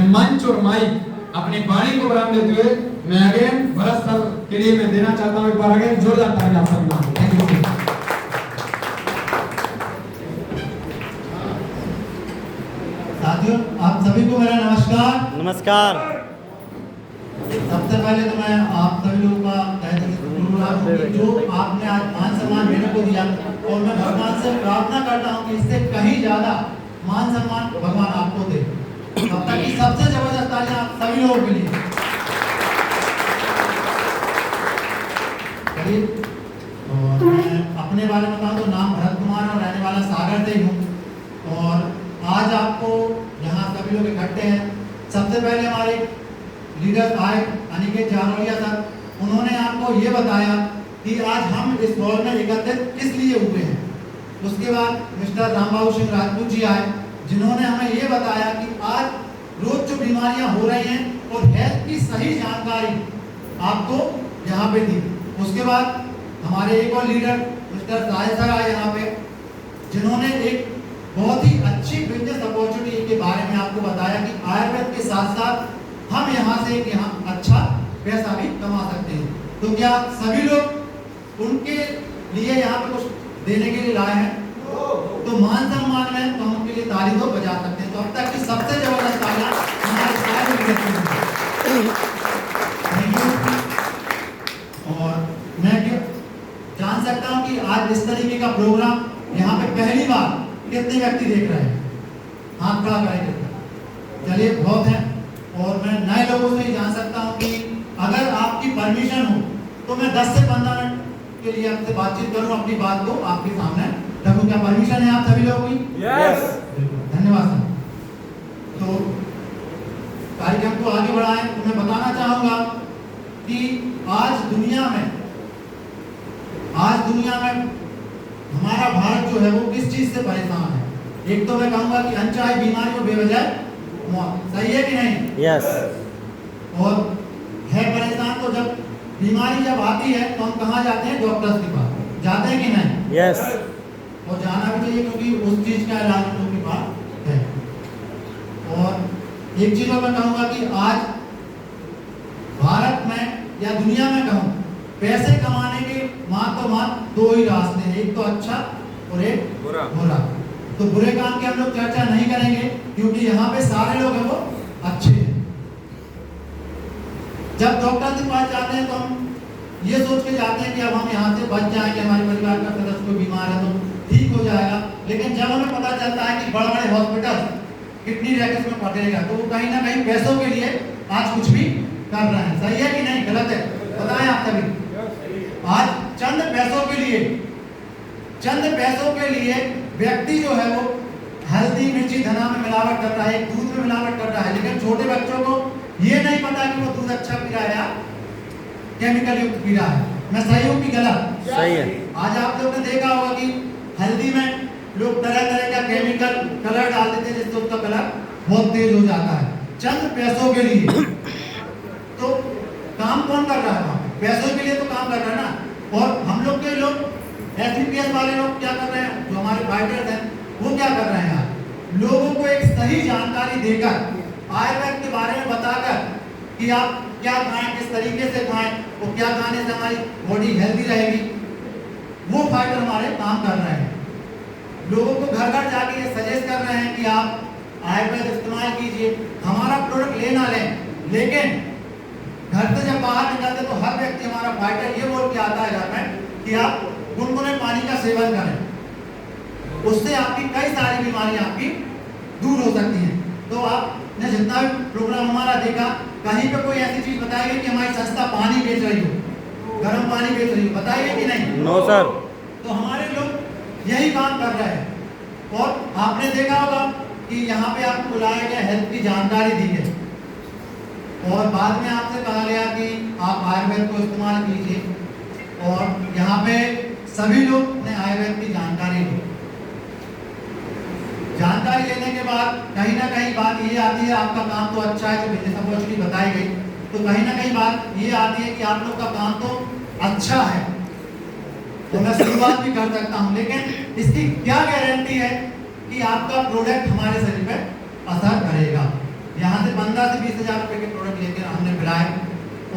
मंच और माइक अपनी बाणी को बराम देते हुए मैं अगेन भरत सर के लिए मैं देना चाहता हूं एक बार अगेन जोरदार तालियां आप सभी को। Thank you. साथियों आप सभी को मेरा नमस्कार। नमस्कार। सबसे पहले तो मैं आप सभी लोगों का तहे दिल से धन्यवाद कि जो आपने आज मान सम्मान मेरे को दिया और मैं भगवान से प्रार्थना करता हूं कि इससे कहीं ज्यादा मान सम्मान भगवान आपको दे। तब तक की सबसे जबरदस्त तालियां आप सभी लोगों के लिए। और मैं अपने बारे में बताऊं तो नाम भरत कुमार और रहने वाला सागर से ही हूँ और आज आपको यहाँ सभी लोग इकट्ठे हैं। सबसे पहले हमारे लीडर आए अनिकेत जारोलिया सर, उन्होंने आपको ये बताया कि आज हम इस हॉल में एकत्रित किस लिए हुए हैं। उसके बाद मिस्टर रामबाबू सिंह राजपूत जी आए, जिन्होंने हमें ये बताया कि आज रोज जो बीमारियां हो रही हैं और हेल्थ की सही जानकारी आपको यहाँ पे दी। उसके बाद हमारे एक और लीडर मिस्टर साहिल सर आए यहाँ पे, जिन्होंने एक बहुत ही अच्छी बिजनेस अपॉर्चुनिटी के बारे में आपको बताया कि आयुर्वेद के साथ साथ हम यहाँ से यहाँ अच्छा पैसा भी कमा सकते हैं। तो क्या सभी लोग उनके लिए यहाँ पे कुछ देने के लिए लाए हैं? तो मान सम्मान में तो हम उनके लिए ताली तो बजा सकते हैं। तो अब तक की सबसे जबरदस्त तालियां हमारे सारे थैंक यू। और मैं जान सकता हूं कि आज इस तरीके का प्रोग्राम यहाँ पे पहली बार कितने व्यक्ति देख रहे हैं? हाथ खड़ा करें। चलिए बहुत है, और मैं नए लोगों से ही जान सकता हूँ कि अगर आपकी परमिशन हो तो मैं 10 से 15 मिनट के लिए आपसे बातचीत करूँ, अपनी बात को आपके सामने रखूँ। क्या परमिशन है आप सभी लोगों की? यस। धन्यवाद सर। तो कार्यक्रम को आगे बढ़ाएं तो मैं बताना चाहूँगा कि आज दुनिया में हमारा भारत जो है वो किस चीज से परेशान है। एक तो मैं कहूँगा कि अनचाही बीमारी और बेवजह मौत, सही है कि नहीं? यस। और है परेशान तो जब बीमारी जब आती है तो हम कहाँ जाते हैं? डॉक्टर्स के पास जाते हैं कि नहीं? यस। और जाना भी चाहिए क्योंकि उस चीज का इलाज हम लोग के पास है। और एक चीज मैं कहूँगा कि आज भारत में या दुनिया में कहूँ, पैसे कमाने के मात्र 2 ही रास्ते हैं, एक तो अच्छा और एक बुरा। तो बुरे काम की हम लोग चर्चा नहीं करेंगे क्योंकि यहाँ पे सारे लोग हैं वो अच्छे हैं। जब डॉक्टर के पास जाते हैं तो हम ये सोच के जाते हैं कि अब हम यहाँ से बच जाएंगे, हमारे परिवार का सदस्य कोई बीमार है तो ठीक हो जाएगा। लेकिन जब हमें पता चलता है कि बड़े बड़े हॉस्पिटल किडनी रैकेट में पड़ेगा तो वो कहीं ना कहीं पैसों के लिए आज कुछ भी कर रहे हैं, सही है कि नहीं? गलत है? बताएं आप सभी। आज चंद पैसों के लिए व्यक्ति जो है वो हल्दी मिर्ची धना में मिलावट कर रहा है, दूध में मिलावट कर रहा है, लेकिन छोटे बच्चों को ये नहीं पता कि वो दूध अच्छा पी रहा है या केमिकल युक्त पी रहा है। मैं सही हूँ कि गलत? सही है। आज आप लोग ने देखा होगा कि हल्दी में लोग तरह तरह का केमिकल कलर डाल देते हैं जिससे उसका कलर बहुत तेज हो जाता है चंद पैसों के लिए। तो काम कौन कर रहा है वहाँ? पैसों के लिए तो काम कर रहा है ना। और हम लोग के लोग एसपीएस वाले लोग क्या कर रहे हैं, जो हमारे फाइटर्स हैं वो क्या कर रहे हैं? लोगों को एक सही जानकारी देकर, आयुर्वेद के बारे में बताकर कि आप क्या खाएं, किस तरीके से खाएं और क्या खाने से हमारी बॉडी हेल्दी रहेगी, वो फाइटर हमारे काम कर रहे हैं। लोगों को घर घर जाके ये सजेस्ट कर रहे हैं कि आप आयुर्वेद इस्तेमाल कीजिए, हमारा प्रोडक्ट ले ना लें। लेकिन घर से जब बाहर निकलते तो हर व्यक्ति हमारा फाइटर ये बोल के आता है घर में कि आप गुनगुने पानी का सेवन करें, उससे आपकी कई सारी बीमारियां आपकी दूर हो सकती हैं। तो आपने जितना भी प्रोग्राम हमारा देखा, कहीं पे कोई ऐसी चीज बताइए कि हमारी संस्था पानी बेच रही हो, गर्म पानी बेच रही हो, बताइए कि नहीं? No sir. तो हमारे लोग यही काम कर रहे हैं। और आपने देखा होगा कि यहाँ पे आपको बुलाया गया, हेल्थ की जानकारी दी गई और बाद में आपसे कहा गया कि आप आयुर्वेद को इस्तेमाल कीजिए। और यहाँ पे सभी लोग ने आयुर्वेद की जानकारी ली। जानकारी लेने के बाद कहीं ना कहीं बात ये आती है, आपका काम तो अच्छा है, जो बिजनेस अपॉर्चुनिटी बताई गई, तो कहीं ना कहीं बात ये आती है कि आप लोग का काम तो अच्छा है तो मैं शुरुआत भी कर सकता हूँ, लेकिन इसकी क्या गारंटी है कि आपका प्रोडक्ट हमारे शरीर पे असर करेगा? यहाँ से 15 से 20 हज़ार रुपए के प्रोडक्ट लेकर हमने मिलाए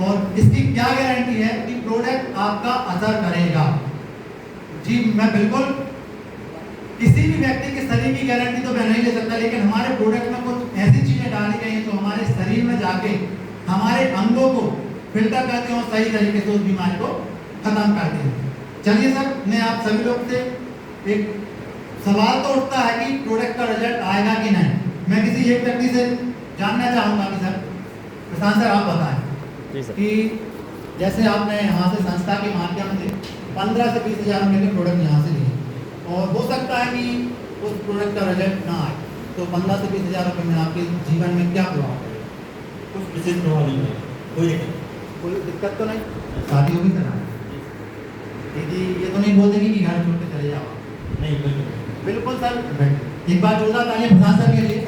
और इसकी क्या गारंटी है कि प्रोडक्ट आपका असर करेगा? जी मैं बिल्कुल किसी भी व्यक्ति के शरीर की गारंटी तो मैं नहीं ले सकता, लेकिन हमारे प्रोडक्ट में कुछ ऐसी चीजें डाली गई हैं जो हमारे शरीर में जाके हमारे अंगों को फिल्टर करते हैं और सही तरीके से उस बीमारी को खत्म करते हैं। चलिए सर, मैं आप सभी लोग से एक सवाल तो उठता है कि प्रोडक्ट का रिजल्ट आएगा कि नहीं। मैं किसी एक व्यक्ति से जानना चाहूँगा कि सर प्रशांत सर आप बताएं कि जैसे आपने यहाँ से संस्था के माध्यम से 15 से 20 हज़ार रुपये के प्रोडक्ट यहाँ से लिए और हो सकता है कि उस प्रोडक्ट का रिजल्ट ना आए, तो 15 से 20 हज़ार रुपये में आपके जीवन में क्या प्रभाव है? कुछ विशेष प्रभाव नहीं है, कोई दिक्कत तो नहीं? शादी होगी सर दीदी ये तो नहीं बोल देंगे कि घर छोड़ के चले जाओ? नहीं, बिल्कुल सर। एक बार जोरदार तालियां प्रशांत सर के लिए।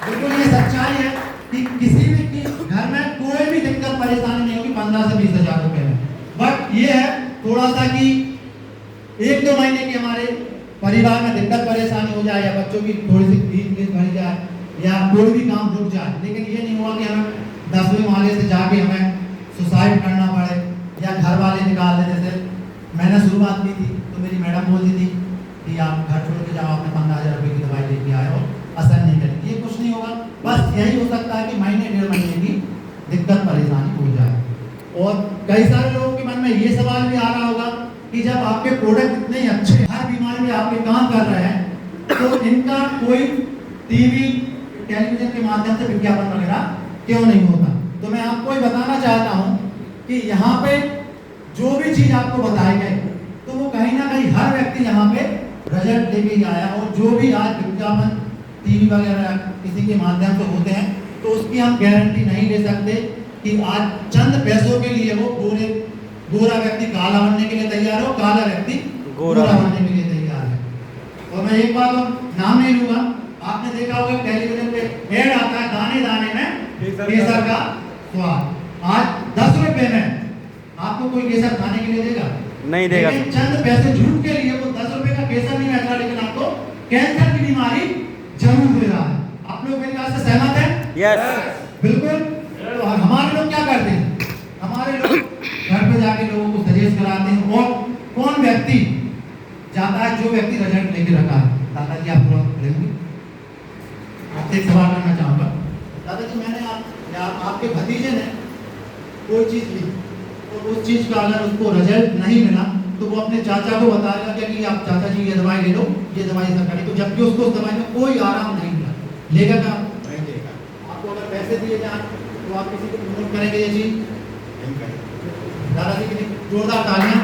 बिल्कुल ये सच्चाई है कि किसी भी की घर में कोई भी दिक्कत परेशानी नहीं होगी 15 से 20 हज़ार रुपये में। बट ये है थोड़ा सा कि 1-2 महीने की हमारे परिवार में दिक्कत परेशानी हो जाए या बच्चों की थोड़ी सी फीस भरी जाए या कोई भी काम रुक जाए, लेकिन ये नहीं हुआ कि हमें 10वें माले से जाके हमें सुसाइड करना पड़े या घर वाले निकाल दे। जैसे मैंने शुरुआत की थी तो मेरी मैडम बोलती थी कि आप घर छोड़ के जाओ, आपने 15 हज़ार रुपये की दवाई लेके आए हो, असर नहीं करेगी। ये कुछ नहीं होगा, बस यही हो सकता है कि महीने 1.5 महीने की दिक्कत परेशानी हो जाए। और कई सारे लोगों के मन में ये सवाल भी आ रहा होगा कि जब आपके प्रोडक्ट इतने अच्छे हर बीमारी में आपके काम कर रहे हैं तो इनका कोई टीवी टेलीविजन के माध्यम से विज्ञापन वगैरह क्यों नहीं होता। तो मैं आपको ही बताना चाहता हूँ कि यहाँ पे जो भी चीज आपको बताई गई तो वो कहीं ना कहीं हर व्यक्ति यहाँ पे रिजल्ट लेके ही आया। और जो भी आज विज्ञापन टीवी वगैरह किसी के माध्यम से होते हैं तो उसकी हम गारंटी नहीं ले सकते कि आज चंद पैसों के लिए वो गोरा व्यक्ति काला बनने के लिए तैयार हो, काला व्यक्ति गोरा बनने के लिए तैयार है। और मैं एक बार नाम नहीं लूंगा, आपने देखा होगा टेलीविजन पे ऐड आता है दाने दाने में केसर का स्वाद। आज 10 रुपए में आपको कोई केसर खाने के लिए देगा? नहीं देगा। लेकिन चंद पैसे झूठ के लिए वो 10 रुपए का केसर नहीं बेच रहा, लेकिन आपको कैंसर की बीमारी जरूर दे रहा है। आप लोग मेरी बात से सहमत हैं? यस बिल्कुल। तो हमारे लोग क्या करते हैं, हमारे लोग घर पे जाके लोगों को सजेस्ट कराते हैं। और कौन व्यक्ति जाता है, जो व्यक्ति रिजल्ट लेके रखा है। दादाजी आप थोड़ा बोलेंगे, आपसे एक सवाल करना चाहूंगा। दादाजी मैंने आपके भतीजे ने कोई चीज ली और उस चीज का अगर उसको रिजल्ट नहीं मिला तो वो अपने चाचा को बताएगा कि आप चाचा जी ये दवाई ले लो, ये दवाई सरकारी, तो जबकि उसको उस दवाई में कोई आराम नहीं मिला, लेगा क्या? नहीं लेगा। आपको अगर पैसे दिए जाए तो आप किसी को प्रमोट करेंगे ये चीज? नहीं करेंगे। दादाजी के लिए जोरदार तालियां।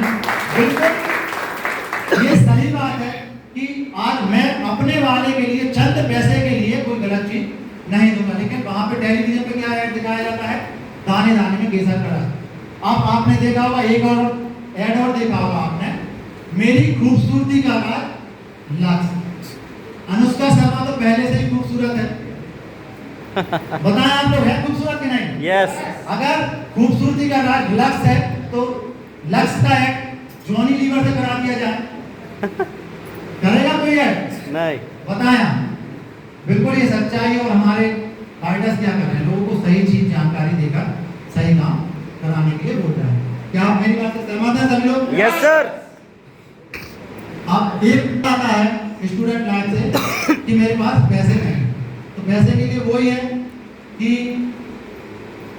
बिल्कुल ये सही बात है कि आज मैं अपने वाले के लिए चंद पैसे के लिए कोई गलत चीज नहीं दूंगा। लेकिन वहां पे टेलीविजन पे क्या ऐड दिखाया जाता है? दाने दाने में केसर का रस। अब आपने देखा होगा एक और ऐड और देखा होगा आपने, मेरी खूबसूरती का राज लक्स। अनुष्का शर्मा तो पहले से ही खूबसूरत है, बताएं आप लोग है खूबसूरत कि नहीं? यस। अगर खूबसूरती का राज लक्स है तो लक्स का ऐड जॉनी लीवर से करा दिया जाए, करेगा कोई ऐड? नहीं। बताया। बिल्कुल ये सच्चाई है। और हमारे फाइटर्स क्या कर रहे हैं, लोगों को सही चीज जानकारी देकर सही काम कराने के लिए बोल रहे हैं। क्या आप मेरी बात से सहमत हैं सभी लोग? Yes sir. अब एक आता है स्टूडेंट लाइफ से कि मेरे पास पैसे नहीं, तो पैसे के लिए वही है कि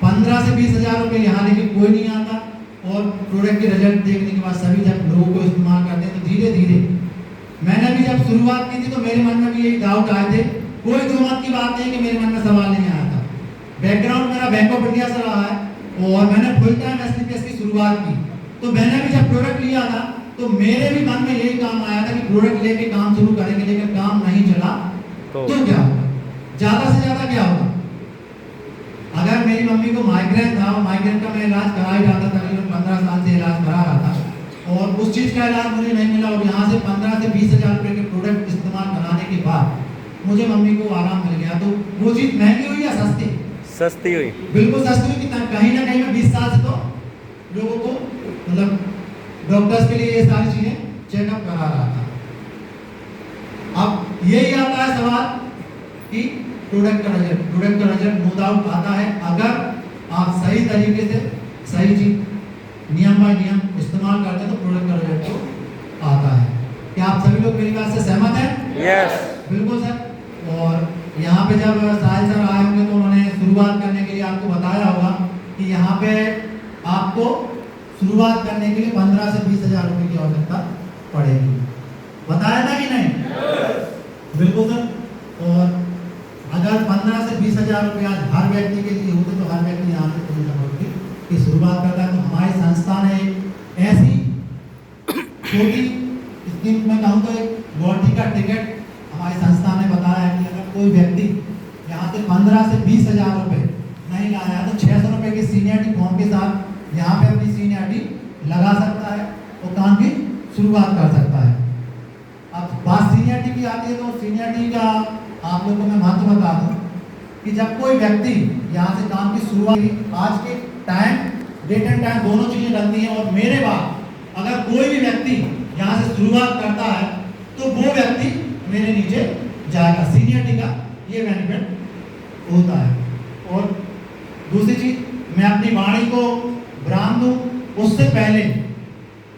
15 से 20 हजार रुपये यहाँ लेके कोई नहीं आता। और प्रोडक्ट के रिजल्ट देखने के बाद सभी जब लोगों को इस्तेमाल करते हैं तो धीरे धीरे, मैंने भी जब शुरुआत की थी तो मेरे मन में भी यही डाउट आए थे। कोई दो मत की बात नहीं कि मेरे मन में सवाल नहीं आया था। बैकग्राउंड मेरा बैंक ऑफ इंडिया से रहा है और मैंने फुल टाइम SCPS की शुरुआत की। तो मैंने भी जब प्रोडक्ट लिया था तो मेरे भी मन में यही काम आया था कि प्रोडक्ट लेके काम शुरू करेंगे, लेकिन काम नहीं चला तो क्या होगा, ज्यादा से ज्यादा क्या होगा। अगर मेरी मम्मी को माइग्रेन था और माइग्रेन का मैं इलाज करा ही रहा था, तकरीबन 15 साल से इलाज करा रहा था और उस चीज का इलाज मुझे नहीं मिला और यहाँ से 15 से 20 हजार रुपए के प्रोडक्ट इस्तेमाल कराने के बाद मुझे मम्मी को आराम मिल गया। तो वो चीज महंगी हुई या सस्ती? सस्ती हुई। बिल्कुल सस्ती हुई। कितना कहीं ना कहीं मैं 20 साल से तो लोगों को मतलब डॉक्टर्स के लिए ये सारी चीजें चेकअप करा रहा था। अब यही आता है सवाल कि प्रोडक्ट का रिजल्ट नो डाउट आता है अगर आप सही तरीके से सही चीज नियम बाय नियम इस्तेमाल करते हैं तो प्रोडक्ट का रिजल्ट तो आता है। क्या आप सभी लोग मेरी बात से सहमत हैं? यस। बिल्कुल सर। और यहाँ पे जब साहिल सर आए होंगे तो उन्होंने शुरुआत करने के लिए आपको बताया होगा कि यहाँ पे आपको शुरुआत करने के लिए 15 से 20 हजार रुपए की आवश्यकता पड़ेगी। बताया था कि नहीं? बिल्कुल सर। और अगर 15 से 20 हजार रुपये आज हर व्यक्ति के लिए होते तो हर व्यक्ति यहाँ से की शुरुआत करता है। तो हमारी संस्था ने ऐसी छोटी स्कीम में कहूँ तो एक लॉटरी का टिकट हमारी संस्था ने बताया है कि अगर कोई व्यक्ति यहाँ से 15 से 20 हजार रुपये नहीं लाया तो 600 रुपये की सीनियरिटी फॉर्म के साथ यहाँ पे अपनी सीनियरिटी लगा सकता है और काम की शुरुआत कर सकता है। अब बात सीनियरिटी की आती है तो सीनियरिटी का आप लोगों को मैं महत्व बता दूं कि जब कोई व्यक्ति यहाँ से काम की शुरुआत, आज के टाइम डेट एंड टाइम दोनों चीजें लगती हैं और मेरे बाद अगर कोई भी व्यक्ति यहाँ से शुरुआत करता है तो वो व्यक्ति मेरे नीचे जाएगा। सीनियरिटी का ये बेनिफिट होता है। और दूसरी चीज, मैं अपनी वाणी को ब्रांड दूं उससे पहले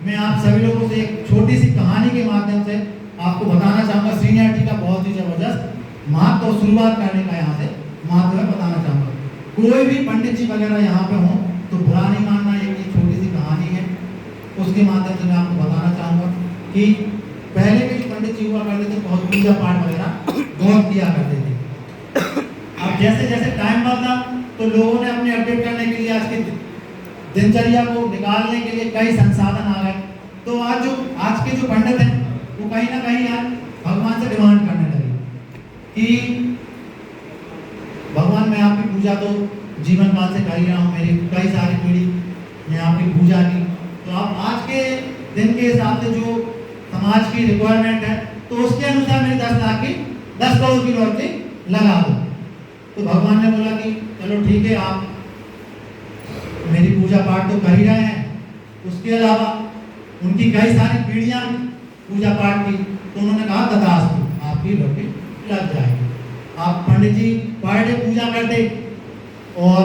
मैं आप सभी लोगों से एक छोटी सी कहानी के माध्यम से आपको बताना चाहूँगा। सीनियरिटी का बहुत ही जबरदस्त महत्व और शुरुआत करने का यहाँ से महत्व मैं बताना चाहूँगा। कोई भी पंडित जी वगैरह यहाँ पे हों तो बुरा नहीं मानना, एक छोटी सी कहानी है उसके माध्यम से मैं आपको बताना चाहूँगा कि पहले के जो पंडित जी हुआ करते थे बहुत पूजा पाठ वगैरह बहुत किया करते थे। अब जैसे जैसे टाइम बढ़ता तो लोगों ने अपने अपडेट करने के लिए आज की दिनचर्या को निकालने के लिए कई संसाधन आ गए। तो आज के जो पंडित हैं वो कहीं ना कहीं यार भगवान से डिमांड करने लगे कि भगवान मैं आपकी पूजा तो जीवन काल से कर ही रहा हूँ, मेरी कई सारी पीढ़ी ने आपकी पूजा की, तो आप आज के दिन के हिसाब से जो समाज की रिक्वायरमेंट है तो उसके अनुसार मेरी 10 लाख की 10 करोड़ की लॉटरी लगा दो। तो भगवान ने बोला कि चलो ठीक है, आप मेरी पूजा पाठ तो कर ही रहे हैं, उसके अलावा उनकी कई सारी पीढ़ियां पूजा पाठ की, तो उन्होंने कहा तथास्तु, आपकी लॉटरी लग जाएगी। आप पंडित जी पर डे पूजा करते और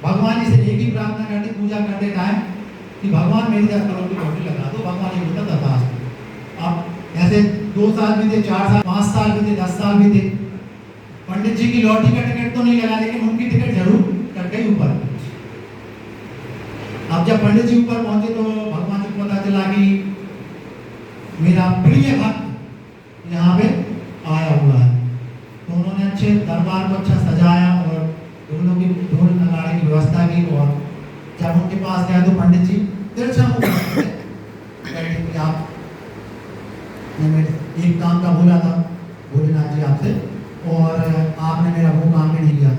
भगवान जी से एक ही प्रार्थना करते पूजा करते टाइम कि भगवान मेरी 10 करोड़ की लॉटरी लगा दो। भगवान ये बोलता तथास्तु। आप ऐसे 2 साल भी थे, 4 साल, 5 साल भी थे, 10 साल भी थे, पंडित जी की लॉटरी का टिकट तो नहीं लगा, लेकिन उनकी टिकट जरूर कट गई ऊपर। अब जब पंडित जी ऊपर पहुंचे तो भगवान जी को पता चला कि मेरा प्रिय भक्त यहाँ पे आया हुआ है। तो उन्होंने अच्छे दरबार को अच्छा सजाया और ढोलों की ढोल नगाड़े की व्यवस्था की, और जब उनके पास गया तो पंडित जी तिरछा मुंह बैठे कि आप ने एक काम का बोला था भोलेनाथ जी आपसे, और आपने मेरा वो काम भी नहीं किया।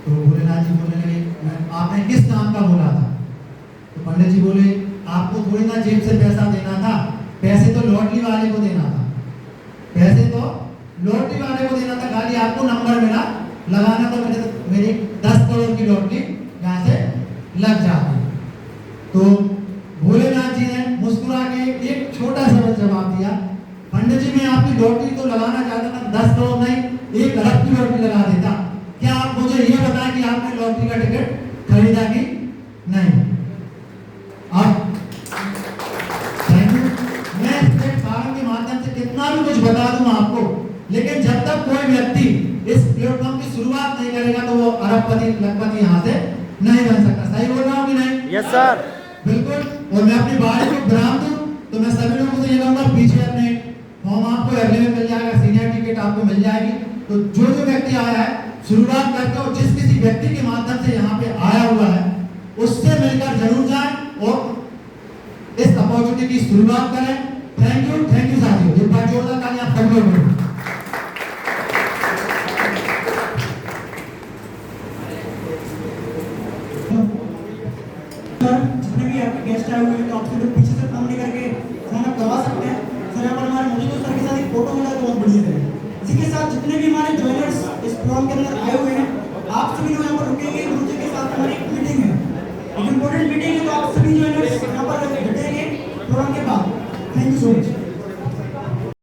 तो भोलेनाथ जी बोलने लगे आपने किस काम का बोला था? तो पंडित जी बोले आपको थोड़ी ना जेब से पैसा देना था, पैसे तो लॉटरी वाले को देना था, पैसे तो लॉटरी वाले को देना था, खाली आपको नंबर मेरा लगाना था, मेरी 10 करोड़ की लॉटरी यहाँ से लग जाती। तो भोलेनाथ जी ने मुस्कुरा के एक छोटा सा जवाब दिया, पंडित जी मैं आपकी लॉटरी तो लगाना चाहता था, 10 करोड़ नहीं 1 अरब की लॉटरी लगा देता। क्या आप मुझे ये बताएं कि आपने लॉटरी का टिकट खरीदा कि नहीं? अब मैं इस कारण के माध्यम से कितना भी कुछ बता दूं आपको, लेकिन जब तक कोई व्यक्ति इस प्लेटफॉर्म की शुरुआत नहीं करेगा तो वो अरबपति लखपति यहाँ से नहीं बन सकता। सही बोल रहा हूँ कि नहीं? यस सर, बिल्कुल। और मैं अपनी बारी को विराम दूं तो मैं सभी लोगों से ये कहूँगा पीछे अपने फॉर्म आपको अगले में मिल जाएगा, सीनियर टिकट आपको मिल जाएगी। तो जो व्यक्ति आया है शुरुआत करके और जिस किसी व्यक्ति के माध्यम से यहाँ पे आया हुआ है उससे मिलकर जरूर जाए और इस अपॉर्चुनिटी की शुरुआत करें। थैंक यू साथियों। एक बार जोरदार तालियां आप सब लोग। जितने भी आपके गेस्ट आए हुए हैं तो आपसे लोग पीछे से काम नहीं करके साइन अप करवा सकते हैं। सर यहाँ पर हमारे मौजूद सर के साथ एक फोटो मिला तो बहुत बढ़िया है। इसी के साथ जितने भी हमारे ज्वाइनर्स इस प्रोग्राम के अंदर आए हुए हैं आप सभी लोग यहाँ पर रुकेंगे। मुझे के साथ हमारी एक मीटिंग है, एक इम्पोर्टेंट मीटिंग है, तो आप सभी ज्वाइनर्स यहाँ पर जुटेंगे प्रोग्राम के बाद। Thank you so much.